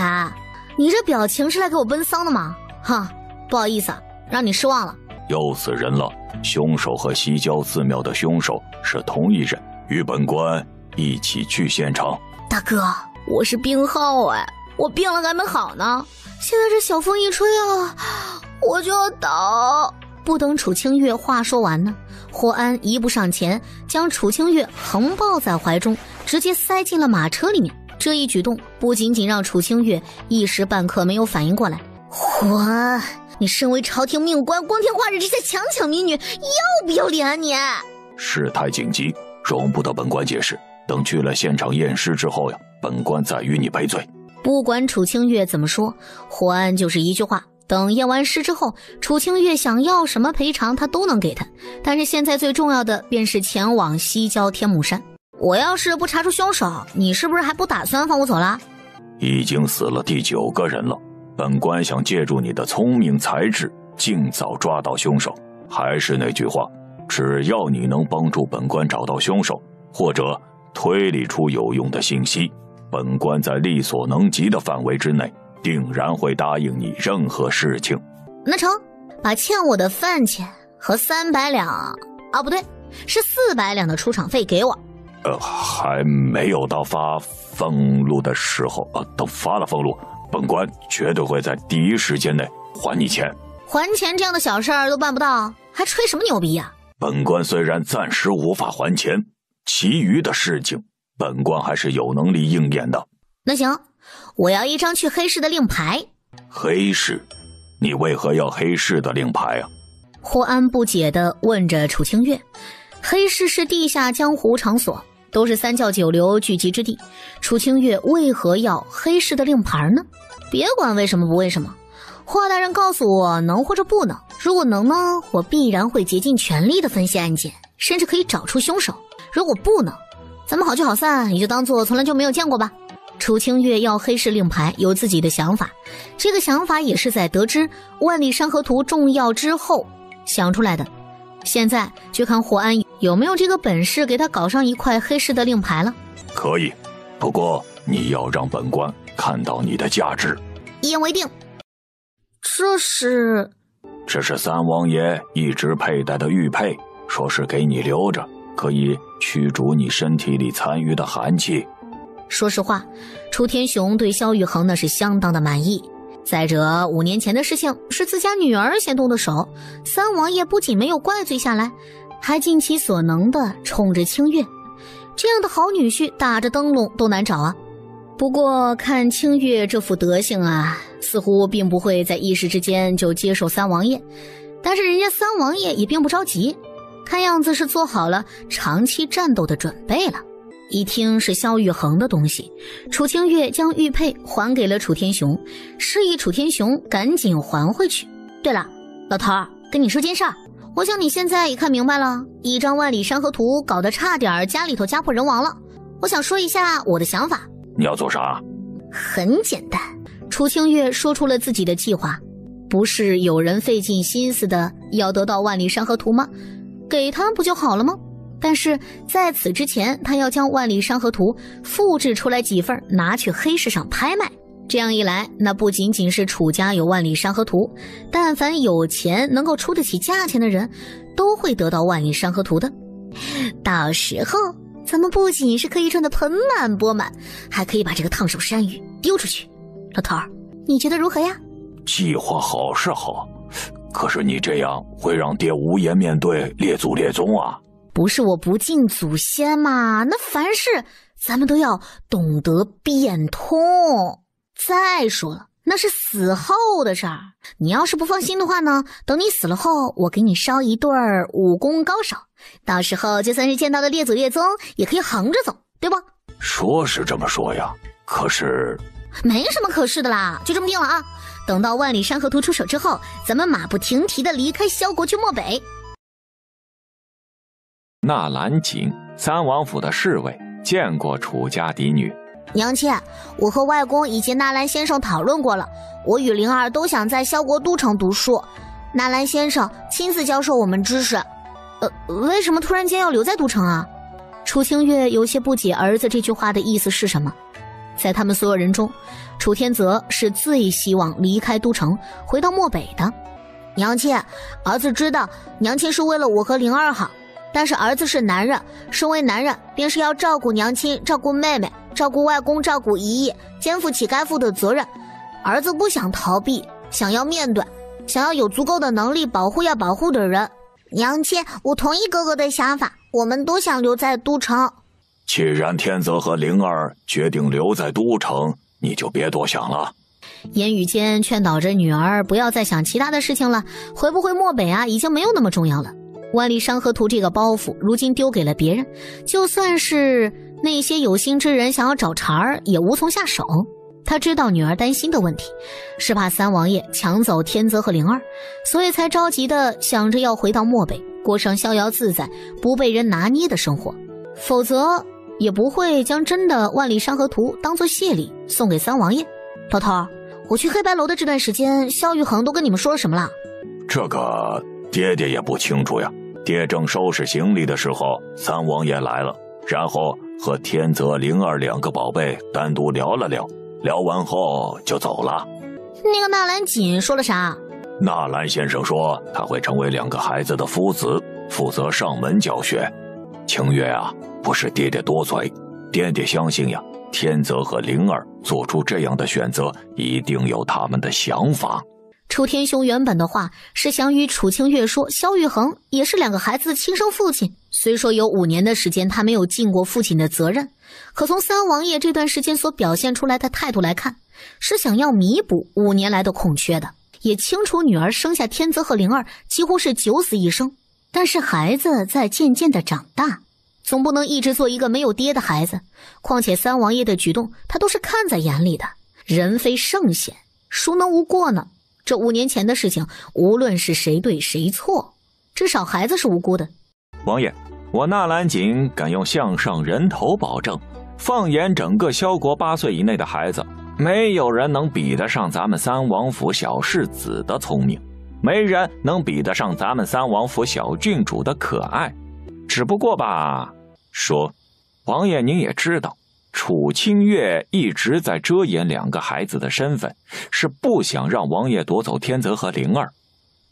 你这表情是来给我奔丧的吗？哈，不好意思啊，让你失望了。又死人了，凶手和西郊寺庙的凶手是同一人，与本官一起去现场。大哥，我是病号哎，我病了还没好呢，现在这小风一吹啊，我就要倒。不等楚清月话说完呢，霍安一步上前，将楚清月横抱在怀中，直接塞进了马车里面。这一举动不仅仅让楚清月一时半刻没有反应过来，霍安，你身为朝廷命官，光天化日之下强抢民女，要不要脸啊你？事态紧急，容不得本官解释。等去了现场验尸之后呀，本官再与你赔罪。不管楚清月怎么说，霍安就是一句话，等验完尸之后，楚清月想要什么赔偿他都能给他，但是现在最重要的便是前往西郊天目山。我要是不查出凶手，你是不是还不打算放我走了？已经死了第9个人了，本官想借助你的聪明才智，尽早抓到凶手。还是那句话，只要你能帮助本官找到凶手，或者推理出有用的信息，本官在力所能及的范围之内，定然会答应你任何事情。那成，把欠我的饭钱和300两，啊不对，是400两的出场费给我。还没有到发俸禄的时候啊，等发了俸禄，本官绝对会在第一时间内还你钱。还钱这样的小事儿都办不到，还吹什么牛逼呀？本官虽然暂时无法还钱，其余的事情本官还是有能力应验的。那行，我要一张去黑市的令牌。黑市？你为何要黑市的令牌啊？霍安不解地问着楚清月。黑市是地下江湖场所，都是三教九流聚集之地，楚清月为何要黑市的令牌呢？别管为什么不为什么，霍大人告诉我能或者不能，如果能呢，我必然会竭尽全力的分析案件，甚至可以找出凶手。如果不能，咱们好聚好散，也就当做从来就没有见过吧。楚清月要黑市令牌有自己的想法，这个想法也是在得知万里山河图重要之后想出来的。现在就看霍安有没有这个本事给他搞上一块黑市的令牌了。可以，不过你要让本官看到你的价值。一言为定。这是三王爷一直佩戴的玉佩，说是给你留着，可以驱逐你身体里残余的寒气。说实话，楚天雄对萧玉衡那是相当的满意。再者，5年前的事情是自家女儿先动的手，三王爷不仅没有怪罪下来，还尽其所能的冲着清月。这样的好女婿打着灯笼都难找啊。不过看清月这副德行啊，似乎并不会在一时之间就接受三王爷，但是人家三王爷也并不着急，看样子是做好了长期战斗的准备了。一听是萧玉衡的东西，楚清月将玉佩还给了楚天雄，示意楚天雄赶紧还回去。对了，老头儿，跟你说件事儿，我想你现在也看明白了，一张万里山河图搞得差点家里头家破人亡了。我想说一下我的想法。你要做啥？很简单，楚清月说出了自己的计划。不是有人费尽心思的要得到万里山河图吗？给他不就好了吗？但是在此之前，他要将万里山河图复制出来几份，拿去黑市上拍卖。这样一来，那不仅仅是楚家有万里山河图，但凡有钱能够出得起价钱的人，都会得到万里山河图的。到时候，咱们不仅是可以赚得盆满钵满，还可以把这个烫手山芋丢出去。老头儿，你觉得如何呀？计划好是好，可是你这样会让爹无颜面对列祖列宗啊。不是我不敬祖先嘛，那凡事咱们都要懂得变通。再说了，那是死后的事儿。你要是不放心的话呢，等你死了后，我给你烧一对武功高手，到时候就算是见到的列祖列宗，也可以横着走，对吧？说是这么说呀，可是没什么可是的啦，就这么定了啊！等到万里山河图出手之后，咱们马不停蹄地离开萧国去漠北。纳兰锦，三王府的侍卫，见过楚家嫡女。娘亲，我和外公以及纳兰先生讨论过了，我与灵儿都想在萧国都城读书，纳兰先生亲自教授我们知识。为什么突然间要留在都城啊？楚清月有些不解儿子这句话的意思是什么。在他们所有人中，楚天泽是最希望离开都城回到漠北的。娘亲，儿子知道娘亲是为了我和灵儿好，但是儿子是男人，身为男人便是要照顾娘亲，照顾妹妹，照顾外公，照顾姨姨，肩负起该负的责任。儿子不想逃避，想要面对，想要有足够的能力保护要保护的人。娘亲，我同意哥哥的想法，我们都想留在都城。既然天泽和灵儿决定留在都城，你就别多想了。言语间劝导着女儿不要再想其他的事情了，回不回漠北啊，已经没有那么重要了。万里山河图这个包袱如今丢给了别人，就算是那些有心之人想要找茬儿，也无从下手。他知道女儿担心的问题，是怕三王爷抢走天泽和灵儿，所以才着急的想着要回到漠北，过上逍遥自在不被人拿捏的生活，否则也不会将真的万里山河图当作谢礼送给三王爷。老头儿，我去黑白楼的这段时间，萧玉衡都跟你们说了什么了？这个爹爹也不清楚呀。爹正收拾行李的时候，三王爷来了，然后和天泽、灵儿两个宝贝单独聊了聊，聊完后就走了。那个纳兰锦说了啥？纳兰先生说他会成为两个孩子的夫子，负责上门教学。清月啊，不是爹爹多嘴，爹爹相信呀，天泽和灵儿做出这样的选择，一定有他们的想法。楚天雄原本的话是想与楚清月说，萧玉衡也是两个孩子的亲生父亲，虽说有5年的时间他没有尽过父亲的责任，可从三王爷这段时间所表现出来的态度来看，是想要弥补5年来的空缺的，也清楚女儿生下天泽和灵儿几乎是九死一生。但是孩子在渐渐的长大，总不能一直做一个没有爹的孩子，况且三王爷的举动他都是看在眼里的，人非圣贤，孰能无过呢？这5年前的事情，无论是谁对谁错，至少孩子是无辜的。王爷，我纳兰锦敢用项上人头保证，放眼整个萧国8岁以内的孩子，没有人能比得上咱们三王府小世子的聪明，没人能比得上咱们三王府小郡主的可爱。只不过吧，说，王爷您也知道，楚清月一直在遮掩两个孩子的身份，是不想让王爷夺走天泽和灵儿。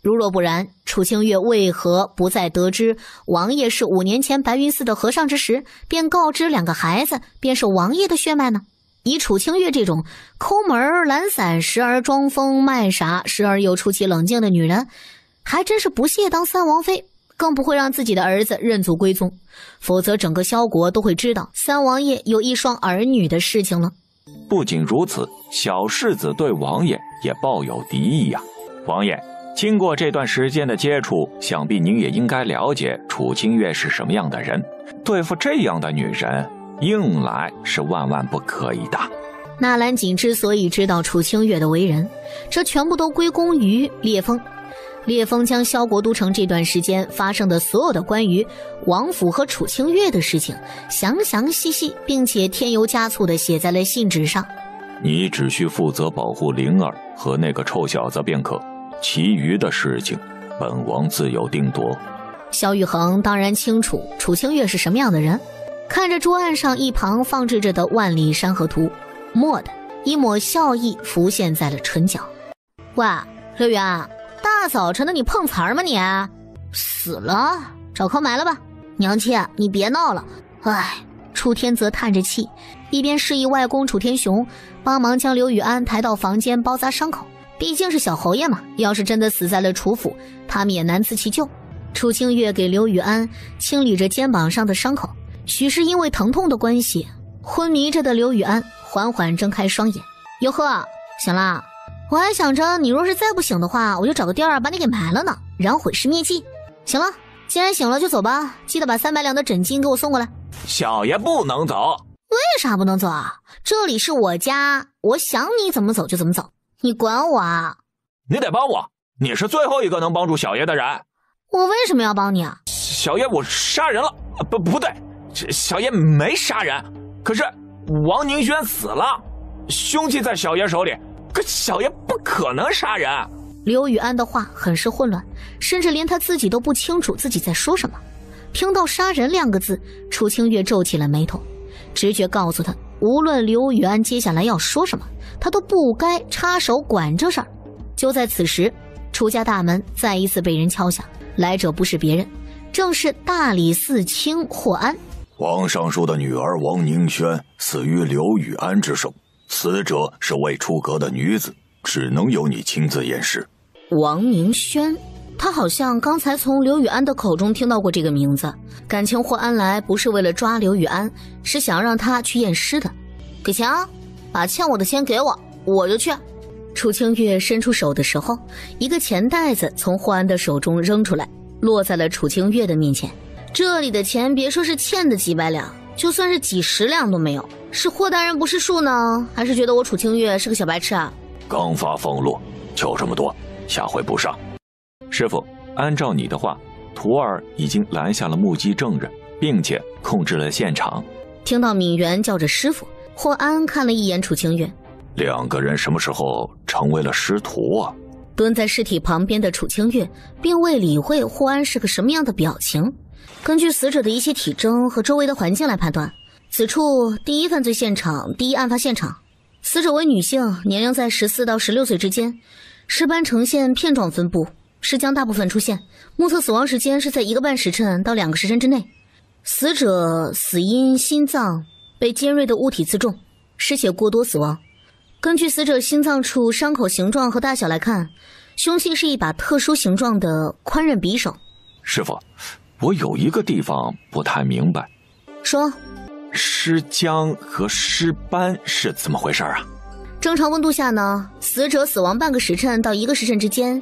如若不然，楚清月为何不在得知王爷是5年前白云寺的和尚之时，便告知两个孩子便是王爷的血脉呢？以楚清月这种抠门懒散，时而装疯卖傻，时而又出奇冷静的女人，还真是不屑当三王妃，更不会让自己的儿子认祖归宗，否则整个萧国都会知道三王爷有一双儿女的事情了。不仅如此，小世子对王爷也抱有敌意呀。王爷，经过这段时间的接触，想必您也应该了解楚清月是什么样的人，对付这样的女人，硬来是万万不可以的。纳兰锦之所以知道楚清月的为人，这全部都归功于烈风。烈风将萧国都城这段时间发生的所有的关于王府和楚清月的事情详详细细，并且添油加醋地写在了信纸上。你只需负责保护灵儿和那个臭小子便可，其余的事情，本王自有定夺。萧玉衡当然清楚楚清月是什么样的人，看着桌案上一旁放置着的万里山河图，蓦地一抹笑意浮现在了唇角。喂，刘宇安，大早晨的你碰瓷儿吗你？死了，找坑埋了吧。娘亲，你别闹了。唉，楚天泽叹着气，一边示意外公楚天雄帮忙将刘宇安抬到房间包扎伤口，毕竟是小侯爷嘛，要是真的死在了楚府，他们也难辞其咎。楚清月给刘宇安清理着肩膀上的伤口，许是因为疼痛的关系，昏迷着的刘宇安缓缓睁开双眼。哟呵，醒了。我还想着你若是再不醒的话，我就找个地儿把你给埋了呢，然后毁尸灭迹。行了，既然醒了就走吧，记得把300两的枕巾给我送过来。小爷不能走。为啥不能走啊？这里是我家，我想你怎么走就怎么走，你管我啊？你得帮我，你是最后一个能帮助小爷的人。我为什么要帮你啊？小爷我杀人了，不对，小爷没杀人，可是王宁轩死了，凶器在小爷手里，可小爷不可能杀人。刘宇安的话很是混乱，甚至连他自己都不清楚自己在说什么。听到杀人2个字，楚清月皱起了眉头，直觉告诉他，无论刘宇安接下来要说什么，他都不该插手管这事儿。就在此时，楚家大门再一次被人敲响，来者不是别人，正是大理寺卿霍安。王尚书的女儿王宁轩死于刘宇安之手，死者是未出阁的女子，只能由你亲自验尸。王宁轩，他好像刚才从刘宇安的口中听到过这个名字，感情霍安来不是为了抓刘宇安，是想让他去验尸的。给钱啊，把欠我的钱给我，我就去。楚清月伸出手的时候，一个钱袋子从霍安的手中扔出来，落在了楚清月的面前。这里的钱别说是欠的几百两，就算是几十两都没有。是霍大人不识数呢，还是觉得我楚清月是个小白痴啊？刚发俸禄，就这么多，下回不上。师傅，按照你的话，徒儿已经拦下了目击证人，并且控制了现场。听到闵元叫着师傅，霍安看了一眼楚清月。2个人什么时候成为了师徒啊？蹲在尸体旁边的楚清月并未理会霍安是个什么样的表情。根据死者的一些体征和周围的环境来判断，此处第一犯罪现场、第一案发现场，死者为女性，年龄在14到16岁之间，尸斑呈现片状分布，尸僵大部分出现，目测死亡时间是在1个半时辰到2个时辰之内。死者死因心脏被尖锐的物体刺中，失血过多死亡。根据死者心脏处伤口形状和大小来看，凶器是一把特殊形状的宽刃匕首。师傅，我有一个地方不太明白。说。尸僵和尸斑是怎么回事啊？正常温度下呢，死者死亡半个时辰到1个时辰之间，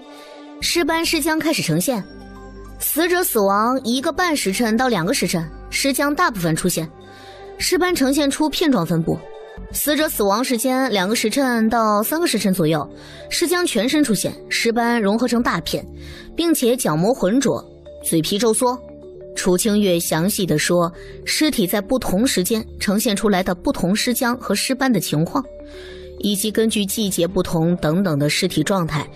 尸斑尸僵开始呈现。死者死亡1个半时辰到2个时辰，尸僵大部分出现，尸斑呈现出片状分布。死者死亡时间2个时辰到3个时辰左右，尸僵全身出现，尸斑融合成大片，并且角膜浑浊，嘴皮皱缩。楚清月详细地说，尸体在不同时间呈现出来的不同尸僵和尸斑的情况，以及根据季节不同等等的尸体状态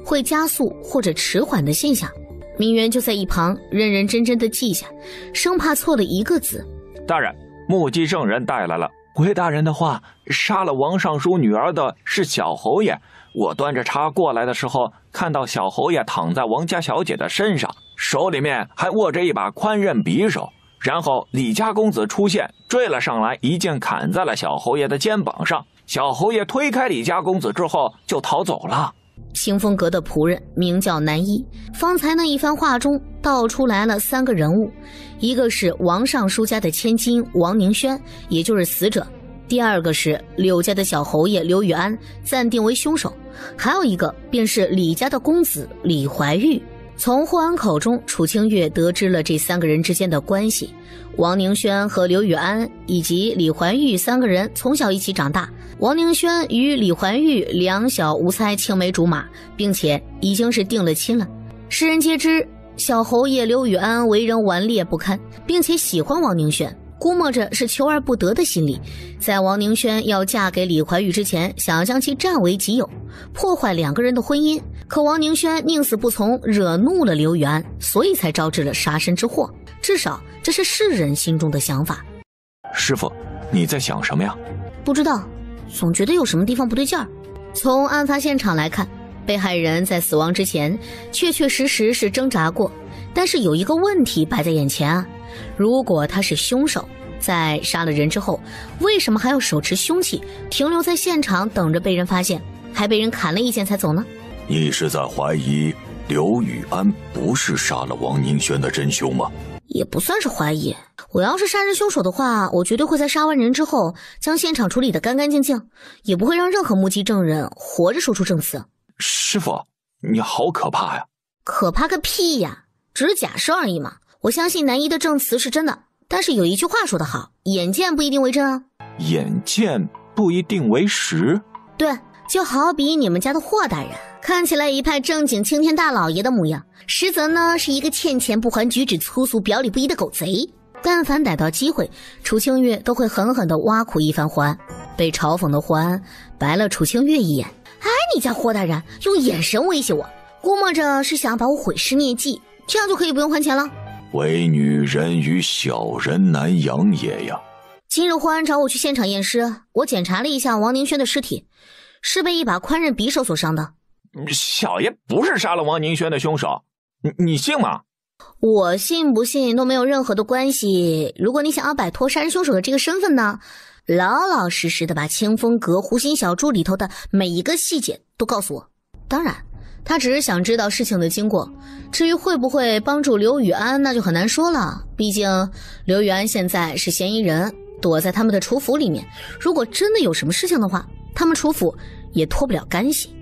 会加速或者迟缓的现象。明媛就在一旁认认真真地记下，生怕错了一个字。大人，目击证人带来了。回大人的话，杀了王尚书女儿的是小侯爷。我端着茶过来的时候，看到小侯爷躺在王家小姐的身上，手里面还握着一把宽刃匕首。然后李家公子出现，追了上来，一剑砍在了小侯爷的肩膀上。小侯爷推开李家公子之后就逃走了。清风阁的仆人名叫南一，方才那一番话中道出来了3个人物，一个是王尚书家的千金王宁轩，也就是死者；第2个是柳家的小侯爷刘宇安，暂定为凶手；还有一个便是李家的公子李怀玉。从霍安口中，楚清月得知了这3个人之间的关系。王宁轩和刘宇安以及李怀玉3个人从小一起长大，王宁轩与李怀玉两小无猜，青梅竹马，并且已经是定了亲了。世人皆知小侯爷刘宇安为人顽劣不堪，并且喜欢王宁轩，估摸着是求而不得的心理，在王宁轩要嫁给李怀玉之前，想要将其占为己有，破坏2个人的婚姻，可王宁轩宁死不从，惹怒了刘雨安，所以才招致了杀身之祸。至少这是世人心中的想法。师傅，你在想什么呀？不知道，总觉得有什么地方不对劲儿。从案发现场来看，被害人在死亡之前确确实实是挣扎过，但是有一个问题摆在眼前啊，如果他是凶手，在杀了人之后，为什么还要手持凶器停留在现场等着被人发现，还被人砍了一剑才走呢？你是在怀疑刘雨安不是杀了王宁轩的真凶吗？也不算是怀疑，我要是杀人凶手的话，我绝对会在杀完人之后将现场处理得干干净净，也不会让任何目击证人活着说出证词。师傅，你好可怕呀！可怕个屁呀，只是假设而已嘛。我相信男一的证词是真的，但是有一句话说得好，眼见不一定为真啊。眼见不一定为实？对，就好比你们家的霍大人，看起来一派正经青天大老爷的模样，实则呢是一个欠钱不还、举止粗俗、表里不一的狗贼。但凡逮到机会，楚清月都会狠狠地挖苦一番霍安。被嘲讽的霍安白了楚清月一眼：“哎，你家霍大人用眼神威胁我，估摸着是想把我毁尸灭迹，这样就可以不用还钱了。”唯女人与小人难养也呀。今日霍安找我去现场验尸，我检查了一下王宁轩的尸体，是被一把宽刃匕首所伤的。小爷不是杀了王宁轩的凶手，你信吗？我信不信都没有任何的关系。如果你想要摆脱杀人凶手的这个身份呢，老老实实的把清风阁湖心小筑里头的每一个细节都告诉我。当然他只是想知道事情的经过，至于会不会帮助刘雨安那就很难说了，毕竟刘雨安现在是嫌疑人，躲在他们的楚府里面，如果真的有什么事情的话，他们楚府也脱不了干系。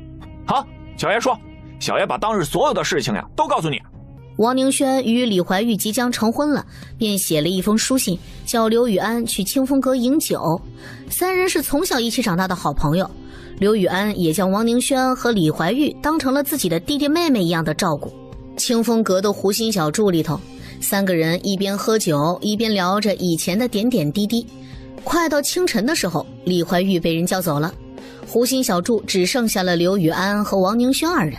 好，小爷说，小爷把当日所有的事情呀都告诉你。王宁轩与李怀玉即将成婚了，便写了一封书信，叫刘雨安去清风阁饮酒。三人是从小一起长大的好朋友，刘雨安也将王宁轩和李怀玉当成了自己的弟弟妹妹一样的照顾。清风阁的湖心小筑里头，三个人一边喝酒一边聊着以前的点点滴滴。快到清晨的时候，李怀玉被人叫走了，湖心小筑只剩下了刘雨安和王宁轩二人。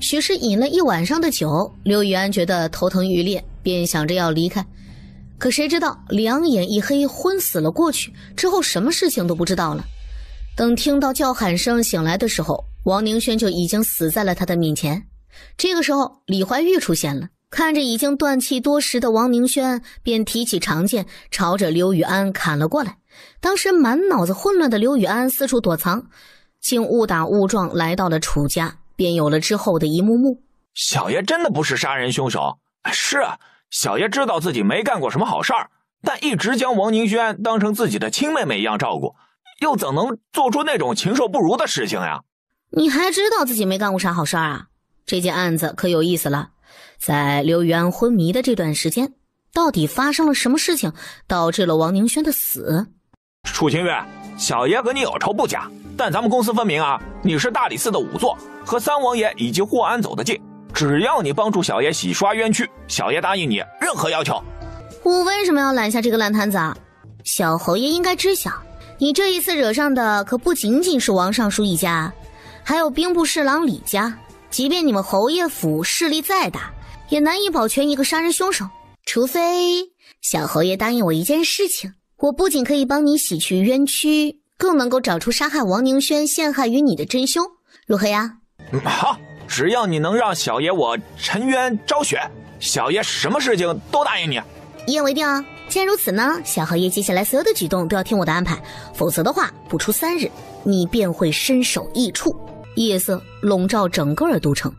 许是饮了一晚上的酒，刘雨安觉得头疼欲裂，便想着要离开，可谁知道两眼一黑，昏死了过去，之后什么事情都不知道了。等听到叫喊声醒来的时候，王宁轩就已经死在了他的面前。这个时候李怀玉出现了，看着已经断气多时的王宁轩，便提起长剑朝着刘雨安砍了过来。当时满脑子混乱的刘雨安四处躲藏，竟误打误撞来到了楚家，便有了之后的一幕幕。小爷真的不是杀人凶手。是啊，小爷知道自己没干过什么好事儿，但一直将王宁轩当成自己的亲妹妹一样照顾，又怎能做出那种禽兽不如的事情呀？你还知道自己没干过啥好事儿啊？这件案子可有意思了。在刘雨安昏迷的这段时间，到底发生了什么事情导致了王宁轩的死？楚清月，小爷和你有仇不假，但咱们公司分明啊，你是大理寺的仵作，和三王爷以及霍安走得近，只要你帮助小爷洗刷冤屈，小爷答应你任何要求。我为什么要揽下这个烂摊子啊？小侯爷应该知晓，你这一次惹上的可不仅仅是王尚书一家，还有兵部侍郎李家，即便你们侯爷府势力再大，也难以保全一个杀人凶手。除非小侯爷答应我一件事情，我不仅可以帮你洗去冤屈，更能够找出杀害王宁轩陷害于你的真凶，如何呀？好，只要你能让小爷我沉冤昭雪，小爷什么事情都答应你。一言为定啊！既然如此呢，小侯爷接下来所有的举动都要听我的安排，否则的话，不出3日，你便会身首异处。夜色笼罩整个都城，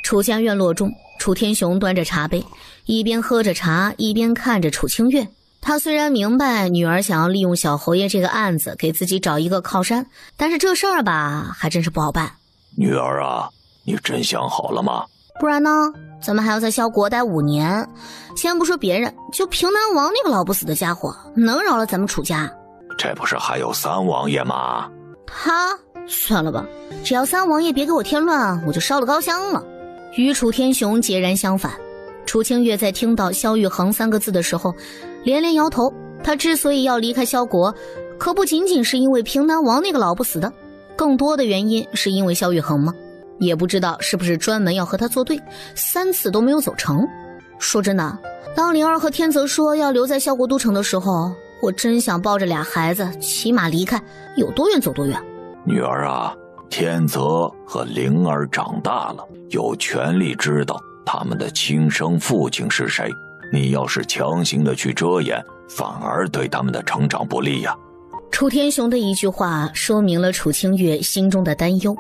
楚家院落中，楚天雄端着茶杯，一边喝着茶，一边看着楚清月。他虽然明白女儿想要利用小侯爷这个案子给自己找一个靠山，但是这事儿吧，还真是不好办。女儿啊，你真想好了吗？不然呢？咱们还要在萧国待5年，先不说别人，就平南王那个老不死的家伙，能饶了咱们楚家？这不是还有三王爷吗？他算了吧，只要三王爷别给我添乱，我就烧了高香了。与楚天雄截然相反，楚清月在听到萧玉衡3个字的时候，连连摇头。他之所以要离开萧国，可不仅仅是因为平南王那个老不死的，更多的原因是因为萧玉衡吗？也不知道是不是专门要和他作对，3次都没有走成。说真的，当灵儿和天泽说要留在效国都城的时候，我真想抱着俩孩子骑马离开，有多远走多远。女儿啊，天泽和灵儿长大了，有权利知道他们的亲生父亲是谁。你要是强行的去遮掩，反而对他们的成长不利呀。楚天雄的一句话说明了楚清月心中的担忧。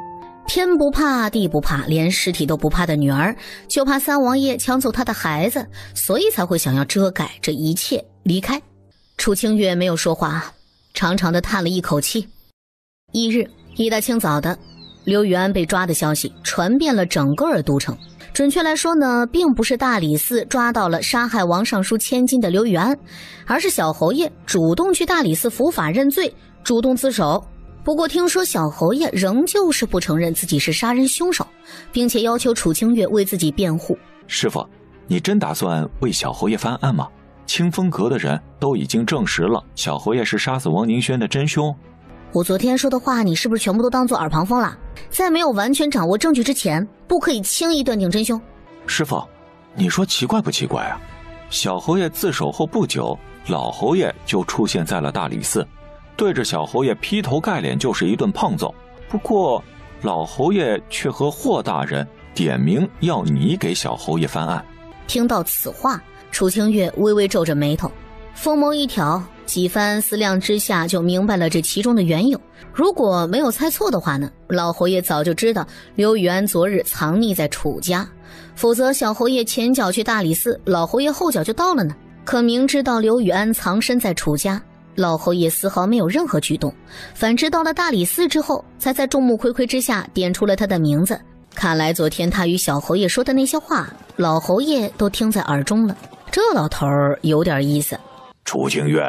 天不怕地不怕，连尸体都不怕的女儿，就怕三王爷抢走她的孩子，所以才会想要遮盖这一切离开。楚清月没有说话，长长的叹了一口气。翌日一大清早的，刘禹安被抓的消息传遍了整个尔都城。准确来说呢，并不是大理寺抓到了杀害王尚书千金的刘禹安，而是小侯爷主动去大理寺伏法认罪，主动自首。不过听说小侯爷仍旧是不承认自己是杀人凶手，并且要求楚清月为自己辩护。师傅，你真打算为小侯爷翻案吗？清风阁的人都已经证实了小侯爷是杀死王宁轩的真凶。我昨天说的话你是不是全部都当作耳旁风了？在没有完全掌握证据之前，不可以轻易断定真凶。师傅，你说奇怪不奇怪啊？小侯爷自首后不久，老侯爷就出现在了大理寺，对着小侯爷劈头盖脸就是一顿胖揍。不过老侯爷却和霍大人点名要你给小侯爷翻案。听到此话，楚清月微微皱着眉头，锋眸一挑，几番思量之下就明白了这其中的缘由。如果没有猜错的话呢，老侯爷早就知道刘禹安昨日藏匿在楚家，否则小侯爷前脚去大理寺，老侯爷后脚就到了呢。可明知道刘禹安藏身在楚家，老侯爷丝毫没有任何举动，反之到了大理寺之后，才在众目睽睽之下点出了他的名字。看来昨天他与小侯爷说的那些话，老侯爷都听在耳中了。这老头儿有点意思。楚清月，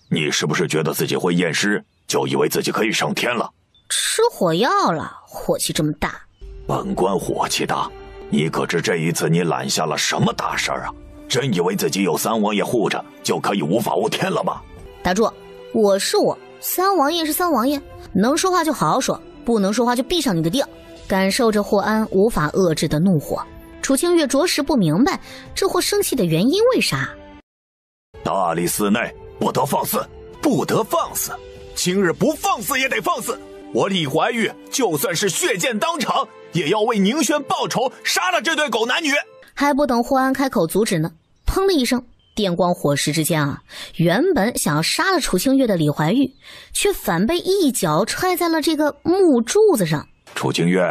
你是不是觉得自己会验尸，就以为自己可以上天了？吃火药了，火气这么大。本官火气大，你可知这一次你揽下了什么大事啊？真以为自己有三王爷护着就可以无法无天了吗？打住，我是我，三王爷是三王爷，能说话就好好说，不能说话就闭上你的腚。感受着霍安无法遏制的怒火，楚清月着实不明白这货生气的原因为啥。大理寺内不得放肆，不得放肆，今日不放肆也得放肆。我李怀玉就算是血溅当场，也要为宁轩报仇，杀了这对狗男女。还不等霍安开口阻止呢，砰的一声，电光火石之间啊，原本想要杀了楚清月的李怀玉，却反被一脚踹在了这个木柱子上。楚清月，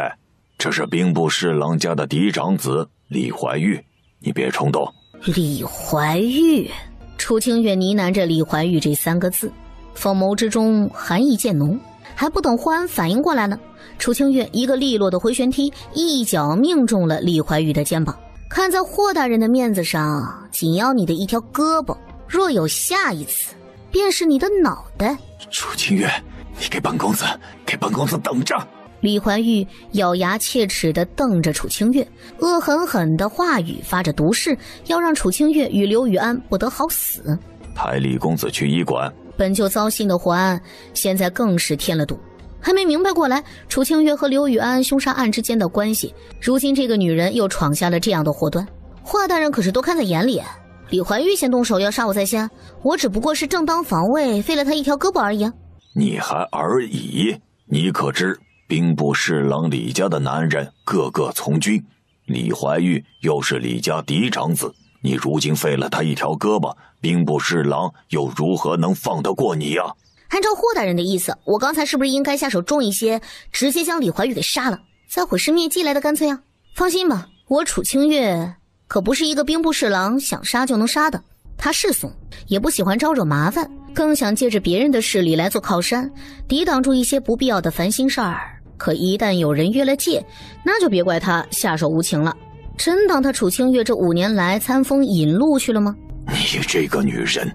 这是兵部侍郎家的嫡长子李怀玉，你别冲动。李怀玉，楚清月呢喃着李怀玉这3个字，锋眸之中寒意渐浓。还不等霍安反应过来呢，楚清月一个利落的回旋踢，一脚命中了李怀玉的肩膀。看在霍大人的面子上，仅要你的一条胳膊，若有下一次，便是你的脑袋。楚清月，你给本公子等着！李怀玉咬牙切齿地瞪着楚清月，恶狠狠的话语发着毒誓，要让楚清月与刘禹安不得好死。抬李公子去医馆。本就糟心的霍安，现在更是添了堵，还没明白过来楚清月和刘禹安凶杀案之间的关系。如今这个女人又闯下了这样的祸端，华大人可是都看在眼里。李怀玉先动手要杀我在先，我只不过是正当防卫，废了他一条胳膊而已。你还而已？你可知兵部侍郎李家的男人个个从军，李怀玉又是李家嫡长子，你如今废了他一条胳膊，兵部侍郎又如何能放得过你啊？按照霍大人的意思，我刚才是不是应该下手重一些，直接将李怀玉给杀了，再毁尸灭迹来的干脆啊？放心吧，我楚清月可不是一个兵部侍郎想杀就能杀的。他世俗，也不喜欢招惹麻烦，更想借着别人的势力来做靠山，抵挡住一些不必要的烦心事儿。可一旦有人越了界，那就别怪他下手无情了。真当他楚清月这5年来参风引路去了吗？你这个女人！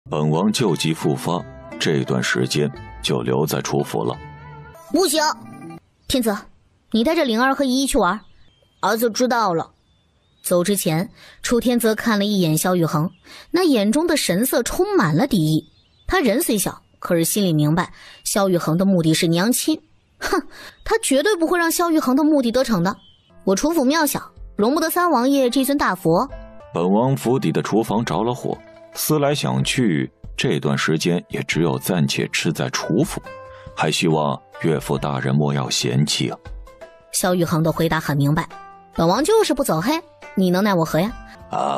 本王旧疾复发，这段时间就留在楚府了。不行，天泽，你带着灵儿和姨姨去玩。儿子知道了。走之前，楚天泽看了一眼萧玉恒，那眼中的神色充满了敌意。他人虽小，可是心里明白萧玉恒的目的是娘亲，哼，他绝对不会让萧玉衡的目的得逞的。我楚府庙小，容不得三王爷这尊大佛。本王府邸的厨房着了火，思来想去，这段时间也只有暂且吃在楚府，还希望岳父大人莫要嫌弃啊。萧玉衡的回答很明白，本王就是不走黑，你能奈我何呀？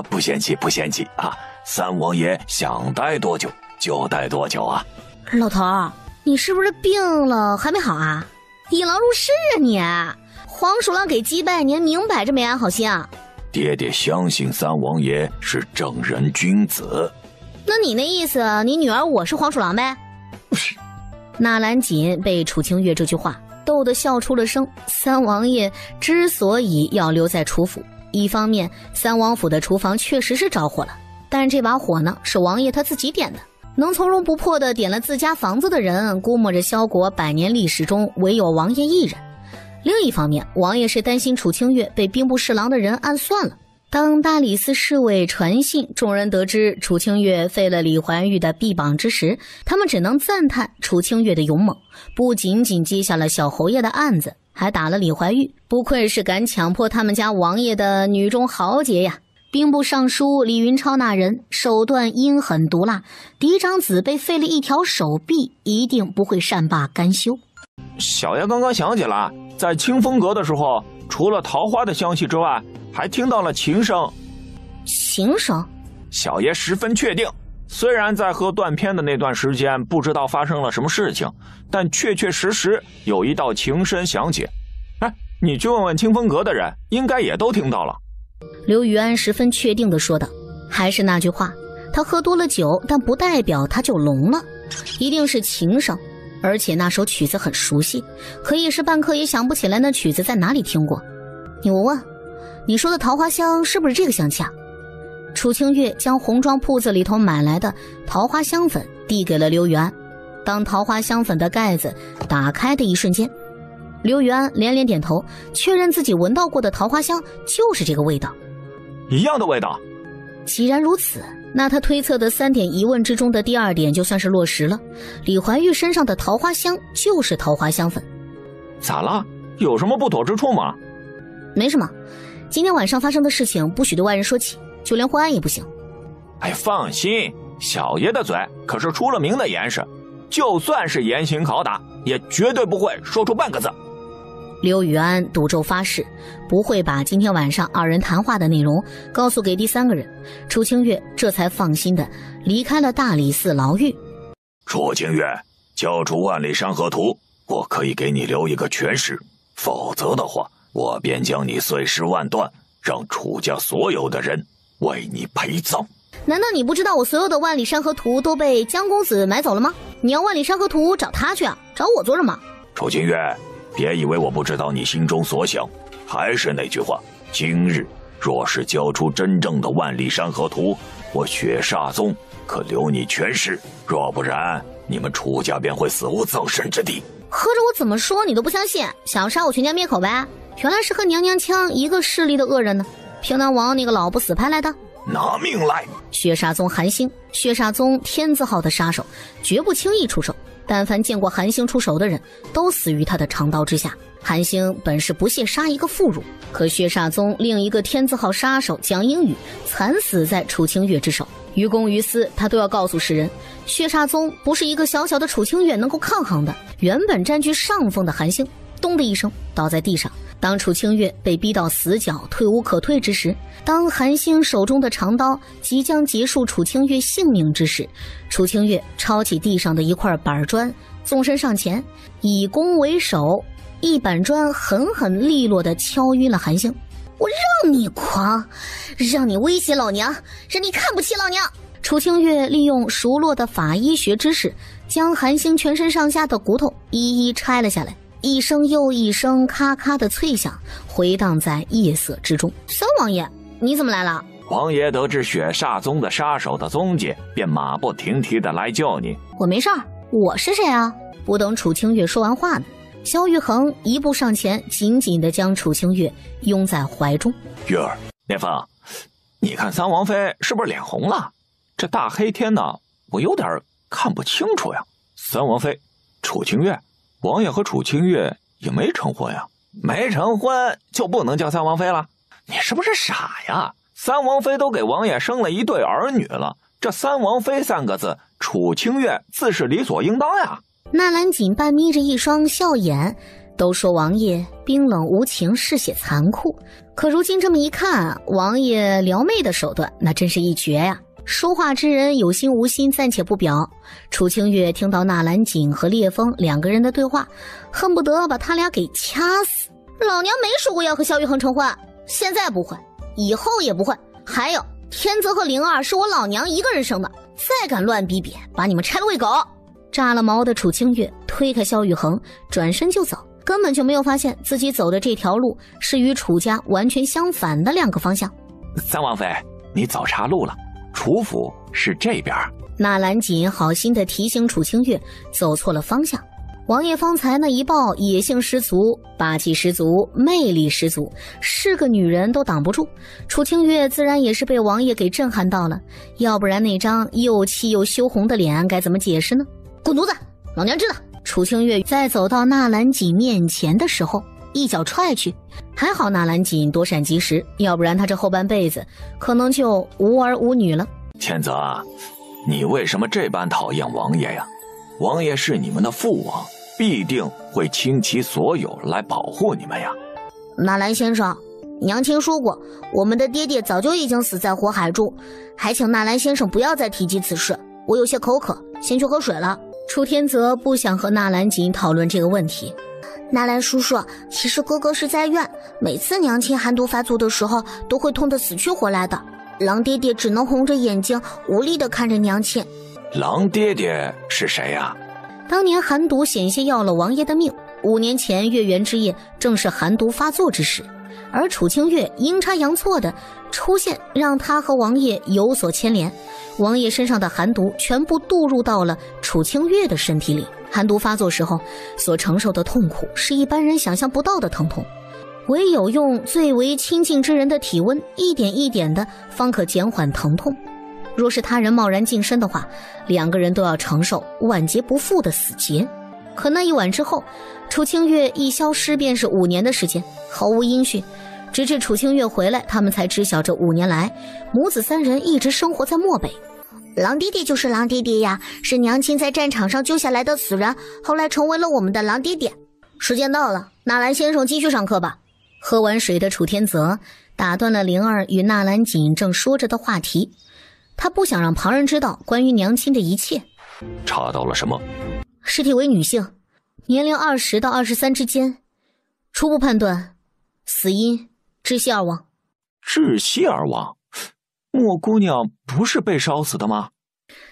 不嫌弃不嫌弃啊，三王爷想待多久就待多久啊。老头儿，你是不是病了还没好啊？引狼入室啊你！黄鼠狼给鸡拜年，明摆着没安好心啊！爹爹相信三王爷是正人君子。那你那意思，你女儿我是黄鼠狼呗？纳兰锦被楚清月这句话逗得笑出了声。三王爷之所以要留在楚府，一方面三王府的厨房确实是着火了，但这把火呢是王爷他自己点的，能从容不迫地点了自家房子的人，估摸着萧国100年历史中唯有王爷一人。另一方面，王爷是担心楚清月被兵部侍郎的人暗算了。当大理寺侍卫传信，众人得知楚清月废了李怀玉的臂膀之时，他们只能赞叹楚清月的勇猛，不仅仅接下了小侯爷的案子，还打了李怀玉，不愧是敢强迫他们家王爷的女中豪杰呀！兵部尚书李云超那人手段阴狠毒辣，嫡长子被废了一条手臂，一定不会善罢甘休。小爷刚刚想起来，在清风阁的时候，除了桃花的香气之外，还听到了琴声。琴声？小爷十分确定，虽然在喝断片的那段时间不知道发生了什么事情，但确确实实有一道琴声响起。哎，你去问问清风阁的人，应该也都听到了。刘禹安十分确定地说道，还是那句话，他喝多了酒，但不代表他就聋了，一定是琴声。而且那首曲子很熟悉，可一时半刻也想不起来那曲子在哪里听过。你闻闻，你说的桃花香是不是这个香气啊？楚清月将红妆铺子里头买来的桃花香粉递给了刘禹安。当桃花香粉的盖子打开的一瞬间，刘禹安连连点头，确认自己闻到过的桃花香就是这个味道。一样的味道。既然如此，那他推测的3点疑问之中的第2点就算是落实了，李怀玉身上的桃花香就是桃花香粉。咋了？有什么不妥之处吗？没什么，今天晚上发生的事情不许对外人说起，就连昏安也不行。哎，放心，小爷的嘴可是出了名的严实，就算是严刑拷打，也绝对不会说出半个字。刘禹安赌咒发誓，不会把今天晚上2人谈话的内容告诉给第3个人。楚清月这才放心的离开了大理寺牢狱。楚清月，交出万里山河图，我可以给你留一个全尸，否则的话，我便将你碎尸万段，让楚家所有的人为你陪葬。难道你不知道我所有的万里山河图都被江公子买走了吗？你要万里山河图找他去啊，找我做什么？楚清月，别以为我不知道你心中所想，还是那句话，今日若是交出真正的万里山河图，我雪煞宗可留你全尸，若不然你们楚家便会死无葬身之地。合着我怎么说你都不相信，想要杀我全家灭口呗？原来是和娘娘腔一个势力的恶人呢，平南王那个老不死派来的。拿命来！血煞宗韩星，血煞宗天字号的杀手，绝不轻易出手，但凡见过韩星出手的人都死于他的长刀之下。韩星本是不屑杀一个妇孺，可血煞宗另一个天字号杀手蒋英宇惨死在楚清月之手，于公于私他都要告诉世人，血煞宗不是一个小小的楚清月能够抗衡的。原本占据上风的韩星咚的一声倒在地上。当楚清月被逼到死角退无可退之时，当韩星手中的长刀即将结束楚清月性命之时，楚清月抄起地上的一块板砖，纵身上前，以攻为守，一板砖狠狠利落地敲晕了韩星。我让你狂，让你威胁老娘，让你看不起老娘。楚清月利用熟络的法医学知识，将韩星全身上下的骨头一一拆了下来，一声又一声咔咔的脆响回荡在夜色之中。三王爷，你怎么来了？王爷得知血煞宗的杀手的踪迹，便马不停蹄的来救你。我没事儿，我是谁啊？不等楚清月说完话呢，萧玉衡一步上前，紧紧地将楚清月拥在怀中。月儿，聂风，你看三王妃是不是脸红了？这大黑天的，我有点看不清楚呀。三王妃，楚清月，王爷和楚清月也没成婚呀。没成婚就不能叫三王妃了？你是不是傻呀？三王妃都给王爷生了一对儿女了，这三王妃3个字，楚清月自是理所应当呀。纳兰锦半眯着一双笑眼，都说王爷冰冷无情，嗜血残酷，可如今这么一看，王爷撩妹的手段那真是一绝呀。说话之人有心无心暂且不表，楚清月听到纳兰锦和烈风2个人的对话，恨不得把他俩给掐死。老娘没说过要和萧玉衡成婚，现在不会，以后也不会。还有天泽和灵儿是我老娘一个人生的，再敢乱逼逼，把你们拆了喂狗！炸了毛的楚清月推开萧玉衡，转身就走，根本就没有发现自己走的这条路是与楚家完全相反的2个方向。三王妃，你走岔路了，楚府是这边。纳兰锦好心地提醒楚清月走错了方向。王爷方才那一抱，野性十足，霸气十足，魅力十足，是个女人都挡不住。楚清月自然也是被王爷给震撼到了，要不然那张又气又羞红的脸该怎么解释呢？滚犊子，老娘知道。楚清月在走到纳兰锦面前的时候，一脚踹去，还好纳兰锦躲闪及时，要不然他这后半辈子可能就无儿无女了。天泽，你为什么这般讨厌王爷呀？王爷是你们的父王，必定会倾其所有来保护你们呀。纳兰先生，娘亲说过，我们的爹爹早就已经死在火海中，还请纳兰先生不要再提及此事。我有些口渴，先去喝水了。楚天泽不想和纳兰锦讨论这个问题。纳兰叔叔，其实哥哥是在怨，每次娘亲寒毒发作的时候，都会痛得死去活来的。狼爹爹只能红着眼睛，无力地看着娘亲。狼爹爹是谁呀？当年寒毒险些要了王爷的命，5年前月圆之夜正是寒毒发作之时，而楚清月阴差阳错的出现，让他和王爷有所牵连。王爷身上的寒毒全部渡入到了楚清月的身体里，寒毒发作时候所承受的痛苦是一般人想象不到的疼痛，唯有用最为亲近之人的体温一点一点的方可减缓疼痛。若是他人贸然近身的话，2个人都要承受万劫不复的死劫。可那一晚之后，楚清月一消失便是5年的时间，毫无音讯。直至楚清月回来，他们才知晓这5年来母子3人一直生活在漠北。狼爹爹就是狼爹爹呀，是娘亲在战场上救下来的死人，后来成为了我们的狼爹爹。时间到了，纳兰先生继续上课吧。喝完水的楚天泽打断了灵儿与纳兰锦正说着的话题，他不想让旁人知道关于娘亲的一切。查到了什么？尸体为女性，年龄20到23之间，初步判断死因窒息而亡。窒息而亡？莫姑娘不是被烧死的吗？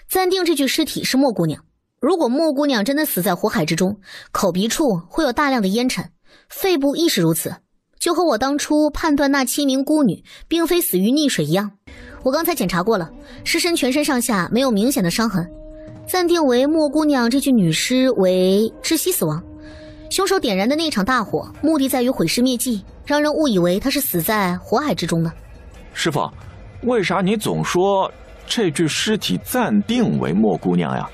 暂定这具尸体是莫姑娘。如果莫姑娘真的死在火海之中，口鼻处会有大量的烟尘，肺部亦是如此，就和我当初判断那7名孤女并非死于溺水一样。我刚才检查过了，尸身全身上下没有明显的伤痕，暂定为莫姑娘这具女尸为窒息死亡。凶手点燃的那场大火，目的在于毁尸灭迹，让人误以为她是死在火海之中的。师傅，为啥你总说这具尸体暂定为莫姑娘呀？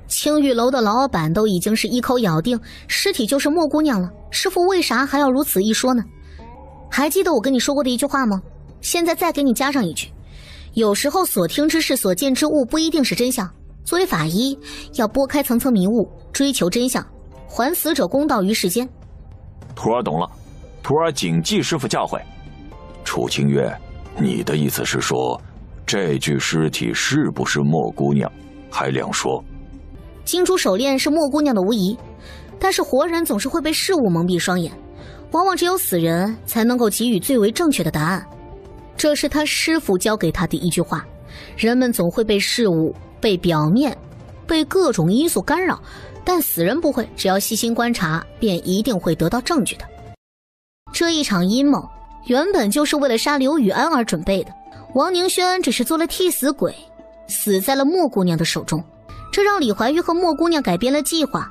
青玉楼的老板都已经是一口咬定尸体就是莫姑娘了，师傅为啥还要如此一说呢？还记得我跟你说过的一句话吗？现在再给你加上一句，有时候所听之事所见之物不一定是真相，作为法医要拨开层层迷雾，追求真相，还死者公道于世间。徒儿懂了，徒儿谨记师傅教诲。楚清月，你的意思是说这具尸体是不是莫姑娘还两说？金珠手链是莫姑娘的无疑，但是活人总是会被事物蒙蔽双眼，往往只有死人才能够给予最为正确的答案。这是他师父教给他的一句话，人们总会被事物、被表面、被各种因素干扰，但死人不会，只要细心观察便一定会得到证据的。这一场阴谋原本就是为了杀刘雨安而准备的，王宁轩只是做了替死鬼，死在了莫姑娘的手中，这让李怀玉和莫姑娘改变了计划，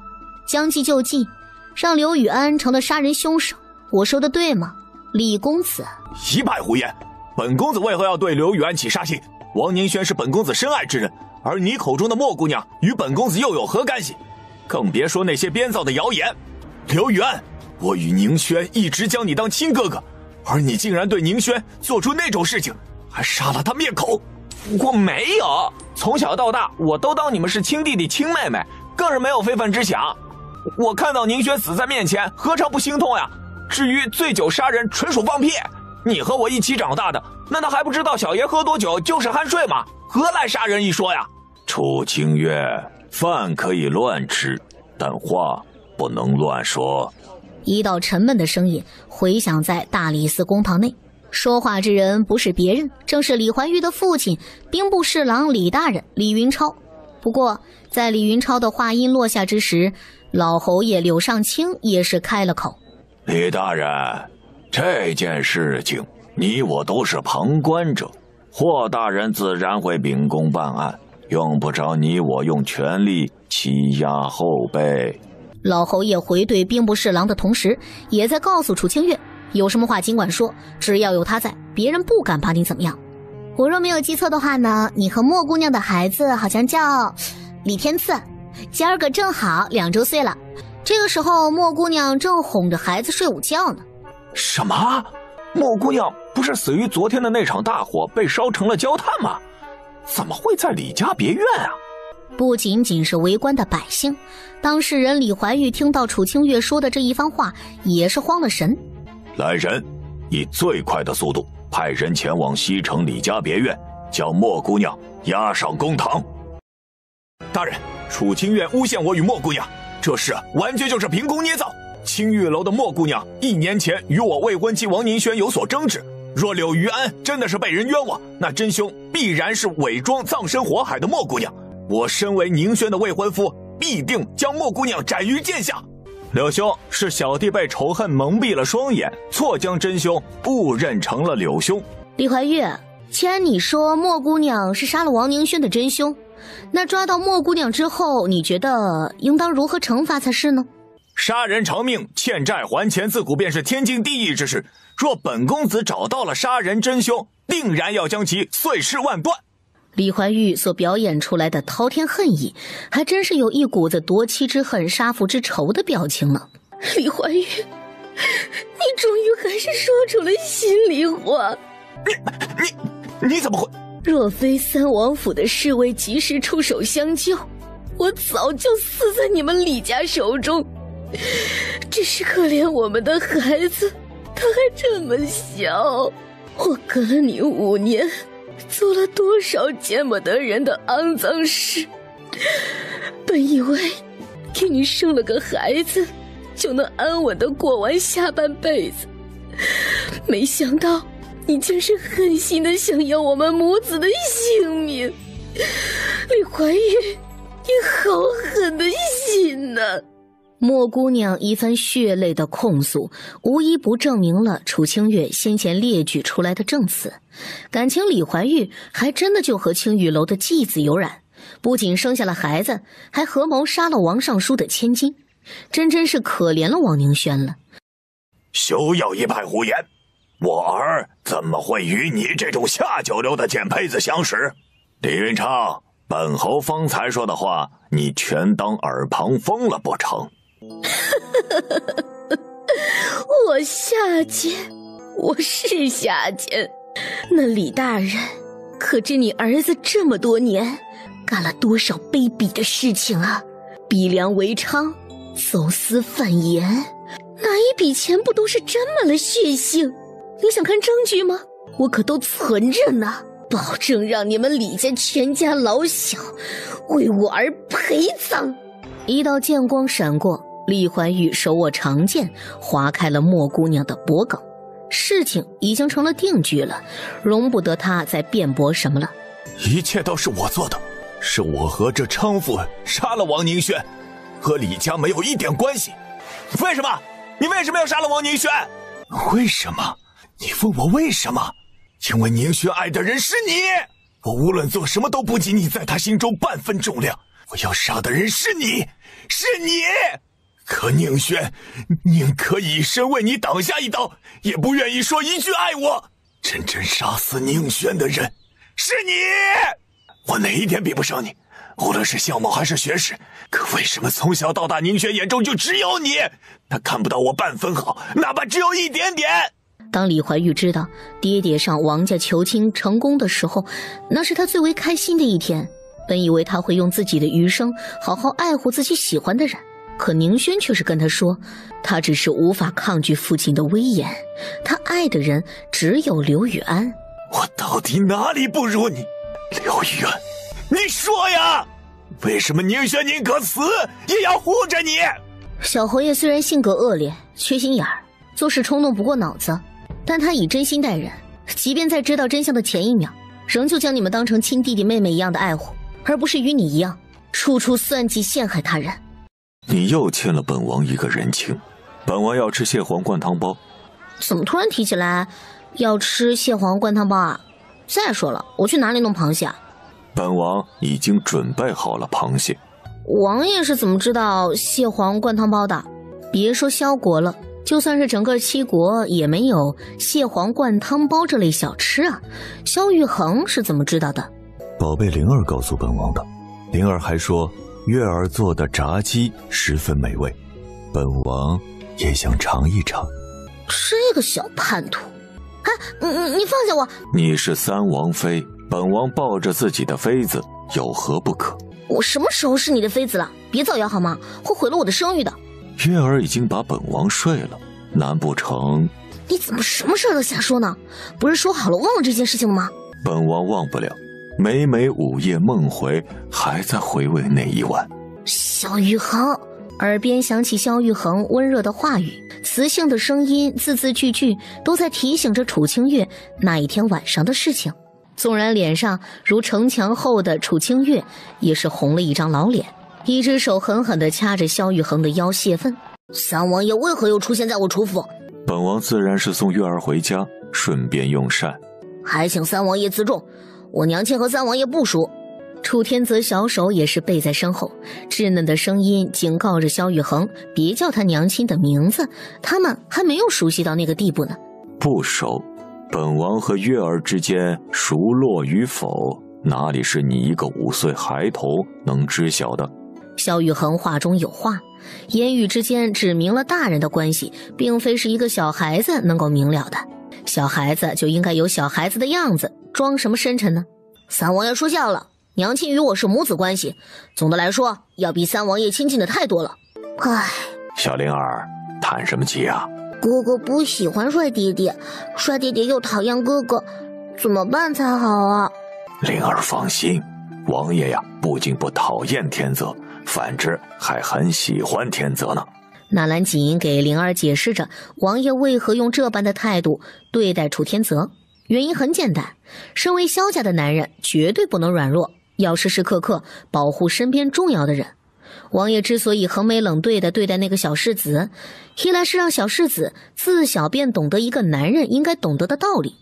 将计就计，让刘雨安成了杀人凶手。我说的对吗，李公子？一派胡言！本公子为何要对刘雨安起杀心？王宁轩是本公子深爱之人，而你口中的莫姑娘与本公子又有何干系？更别说那些编造的谣言。刘宇安，我与宁轩一直将你当亲哥哥，而你竟然对宁轩做出那种事情，还杀了他灭口。我没有，从小到大我都当你们是亲弟弟亲妹妹，更是没有非分之想。我看到宁轩死在面前，何尝不心痛呀？至于醉酒杀人，纯属放屁。你和我一起长大的，难道还不知道小爷喝多酒就是酣睡吗？何来杀人一说呀？楚清月，饭可以乱吃，但话不能乱说。一道沉闷的声音回响在大理寺公堂内，说话之人不是别人，正是李怀玉的父亲兵部侍郎李大人李云超。不过在李云超的话音落下之时，老侯爷柳尚清也是开了口：李大人，这件事情你我都是旁观者，霍大人自然会秉公办案，用不着你我用权力欺压后辈。老侯爷回对兵部侍郎的同时，也在告诉楚清月，有什么话尽管说，只要有他在，别人不敢把你怎么样。我若没有记错的话呢，你和莫姑娘的孩子好像叫李天赐，今儿个正好2周岁了。这个时候莫姑娘正哄着孩子睡午觉呢。什么？莫姑娘不是死于昨天的那场大火，被烧成了焦炭吗？怎么会在李家别院啊？不仅仅是围观的百姓，当事人李怀玉听到楚清月说的这一番话，也是慌了神。来人，以最快的速度派人前往西城李家别院，将莫姑娘押上公堂。大人，楚清月诬陷我与莫姑娘，这事完全就是凭空捏造。青玉楼的莫姑娘1年前与我未婚妻王宁轩有所争执，若柳于安真的是被人冤枉，那真凶必然是伪装葬身火海的莫姑娘。我身为宁轩的未婚夫，必定将莫姑娘斩于剑下。柳兄，是小弟被仇恨蒙蔽了双眼，错将真凶误认成了柳兄。李怀玉，既然你说莫姑娘是杀了王宁轩的真凶，那抓到莫姑娘之后，你觉得应当如何惩罚才是呢？杀人偿命，欠债还钱，自古便是天经地义之事。若本公子找到了杀人真凶，定然要将其碎尸万段。李怀玉所表演出来的滔天恨意，还真是有一股子夺妻之恨、杀父之仇的表情呢。李怀玉，你终于还是说出了心里话。你怎么会？若非三王府的侍卫及时出手相救，我早就死在你们李家手中。只是可怜我们的孩子，他还这么小，我跟了你5年，做了多少见不得人的肮脏事。本以为给你生了个孩子，就能安稳地过完下半辈子，没想到你竟是狠心地想要我们母子的性命。李怀玉，你好狠的心呐！莫姑娘一番血泪的控诉，无一不证明了楚清月先前列举出来的证词。感情李怀玉还真的就和青玉楼的继子有染，不仅生下了孩子，还合谋杀了王尚书的千金，真是可怜了王宁轩了。休要一派胡言，我儿怎么会与你这种下九流的贱胚子相识？李云昌，本侯方才说的话，你全当耳旁风了不成？我下贱，我是下贱。那李大人可知你儿子这么多年干了多少卑鄙的事情啊？逼良为娼，走私贩盐，哪一笔钱不都是沾满了血腥？你想看证据吗？我可都存着呢，保证让你们李家全家老小为我儿陪葬。一道剑光闪过，李怀玉手握长剑，划开了莫姑娘的脖颈。事情已经成了定局了，容不得他再辩驳什么了。一切都是我做的，是我和这娼妇杀了王宁轩，和李家没有一点关系。为什么？你为什么要杀了王宁轩？为什么？你问我为什么？因为宁轩爱的人是你，我无论做什么都不及你在他心中半分重量。我要杀的人是你，是你。可宁轩宁可以身为你挡下一刀，也不愿意说一句爱我。真正杀死宁轩的人是你。我哪一点比不上你？无论是相貌还是学识，可为什么从小到大宁轩眼中就只有你？他看不到我半分好，哪怕只有一点点。当李怀玉知道爹爹上王家求亲成功的时候，那是他最为开心的一天。本以为他会用自己的余生好好爱护自己喜欢的人，可宁轩却是跟他说，他只是无法抗拒父亲的威严，他爱的人只有刘雨安。我到底哪里不如你？刘雨安，你说呀，为什么宁轩宁可死也要护着你？小侯爷虽然性格恶劣，缺心眼儿，做事冲动不过脑子，但他以真心待人，即便在知道真相的前一秒，仍旧将你们当成亲弟弟妹妹一样的爱护，而不是与你一样处处算计陷害他人。你又欠了本王一个人情，本王要吃蟹黄灌汤包。怎么突然提起来要吃蟹黄灌汤包啊？再说了，我去哪里弄螃蟹啊？本王已经准备好了螃蟹。王爷是怎么知道蟹黄灌汤包的？别说萧国了，就算是整个七国也没有蟹黄灌汤包这类小吃啊。萧玉衡是怎么知道的？宝贝灵儿告诉本王的。灵儿还说月儿做的炸鸡十分美味，本王也想尝一尝。这个小叛徒！哎，你放下我！你是三王妃，本王抱着自己的妃子有何不可？我什么时候是你的妃子了？别造谣好吗？会毁了我的声誉的。月儿已经把本王睡了，难不成……你怎么什么事都瞎说呢？不是说好了忘了这件事情了吗？本王忘不了，每每午夜梦回，还在回味那一晚。萧玉衡，耳边响起萧玉衡温热的话语，磁性的声音，字字句句都在提醒着楚清月那一天晚上的事情。纵然脸上如城墙后的楚清月也是红了一张老脸，一只手狠狠地掐着萧玉衡的腰泄愤。三王爷为何又出现在我楚府？本王自然是送月儿回家，顺便用膳，还请三王爷自重，我娘亲和三王爷不熟。楚天泽小手也是背在身后，稚嫩的声音警告着萧玉衡别叫他娘亲的名字，他们还没有熟悉到那个地步呢。不熟，本王和月儿之间熟络与否，哪里是你一个5岁孩童能知晓的？萧玉衡话中有话，言语之间指明了大人的关系，并非是一个小孩子能够明了的。小孩子就应该有小孩子的样子，装什么深沉呢？三王爷说笑了，娘亲与我是母子关系，总的来说要比三王爷亲近的太多了。唉，小灵儿，叹什么气啊？哥哥不喜欢帅爹爹，帅爹爹又讨厌哥哥，怎么办才好啊？灵儿放心，王爷呀，不仅不讨厌天泽，反之还很喜欢天泽呢。纳兰锦给灵儿解释着王爷为何用这般的态度对待楚天泽，原因很简单，身为萧家的男人绝对不能软弱，要时时刻刻保护身边重要的人。王爷之所以横眉冷对地对待那个小世子，一来是让小世子自小便懂得一个男人应该懂得的道理。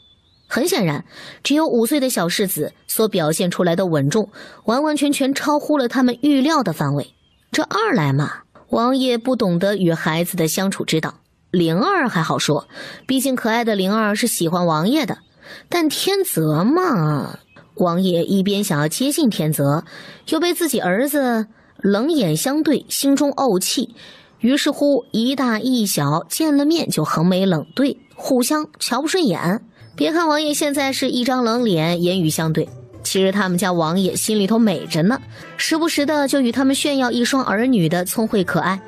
很显然，只有5岁的小世子所表现出来的稳重，完完全全超乎了他们预料的范围。这二来嘛，王爷不懂得与孩子的相处之道。灵儿还好说，毕竟可爱的灵儿是喜欢王爷的，但天泽嘛，王爷一边想要接近天泽，又被自己儿子冷眼相对，心中怄气，于是乎一大一小见了面就横眉冷对，互相瞧不顺眼。别看王爷现在是一张冷脸，言语相对，其实他们家王爷心里头美着呢，时不时的就与他们炫耀一双儿女的聪慧可爱，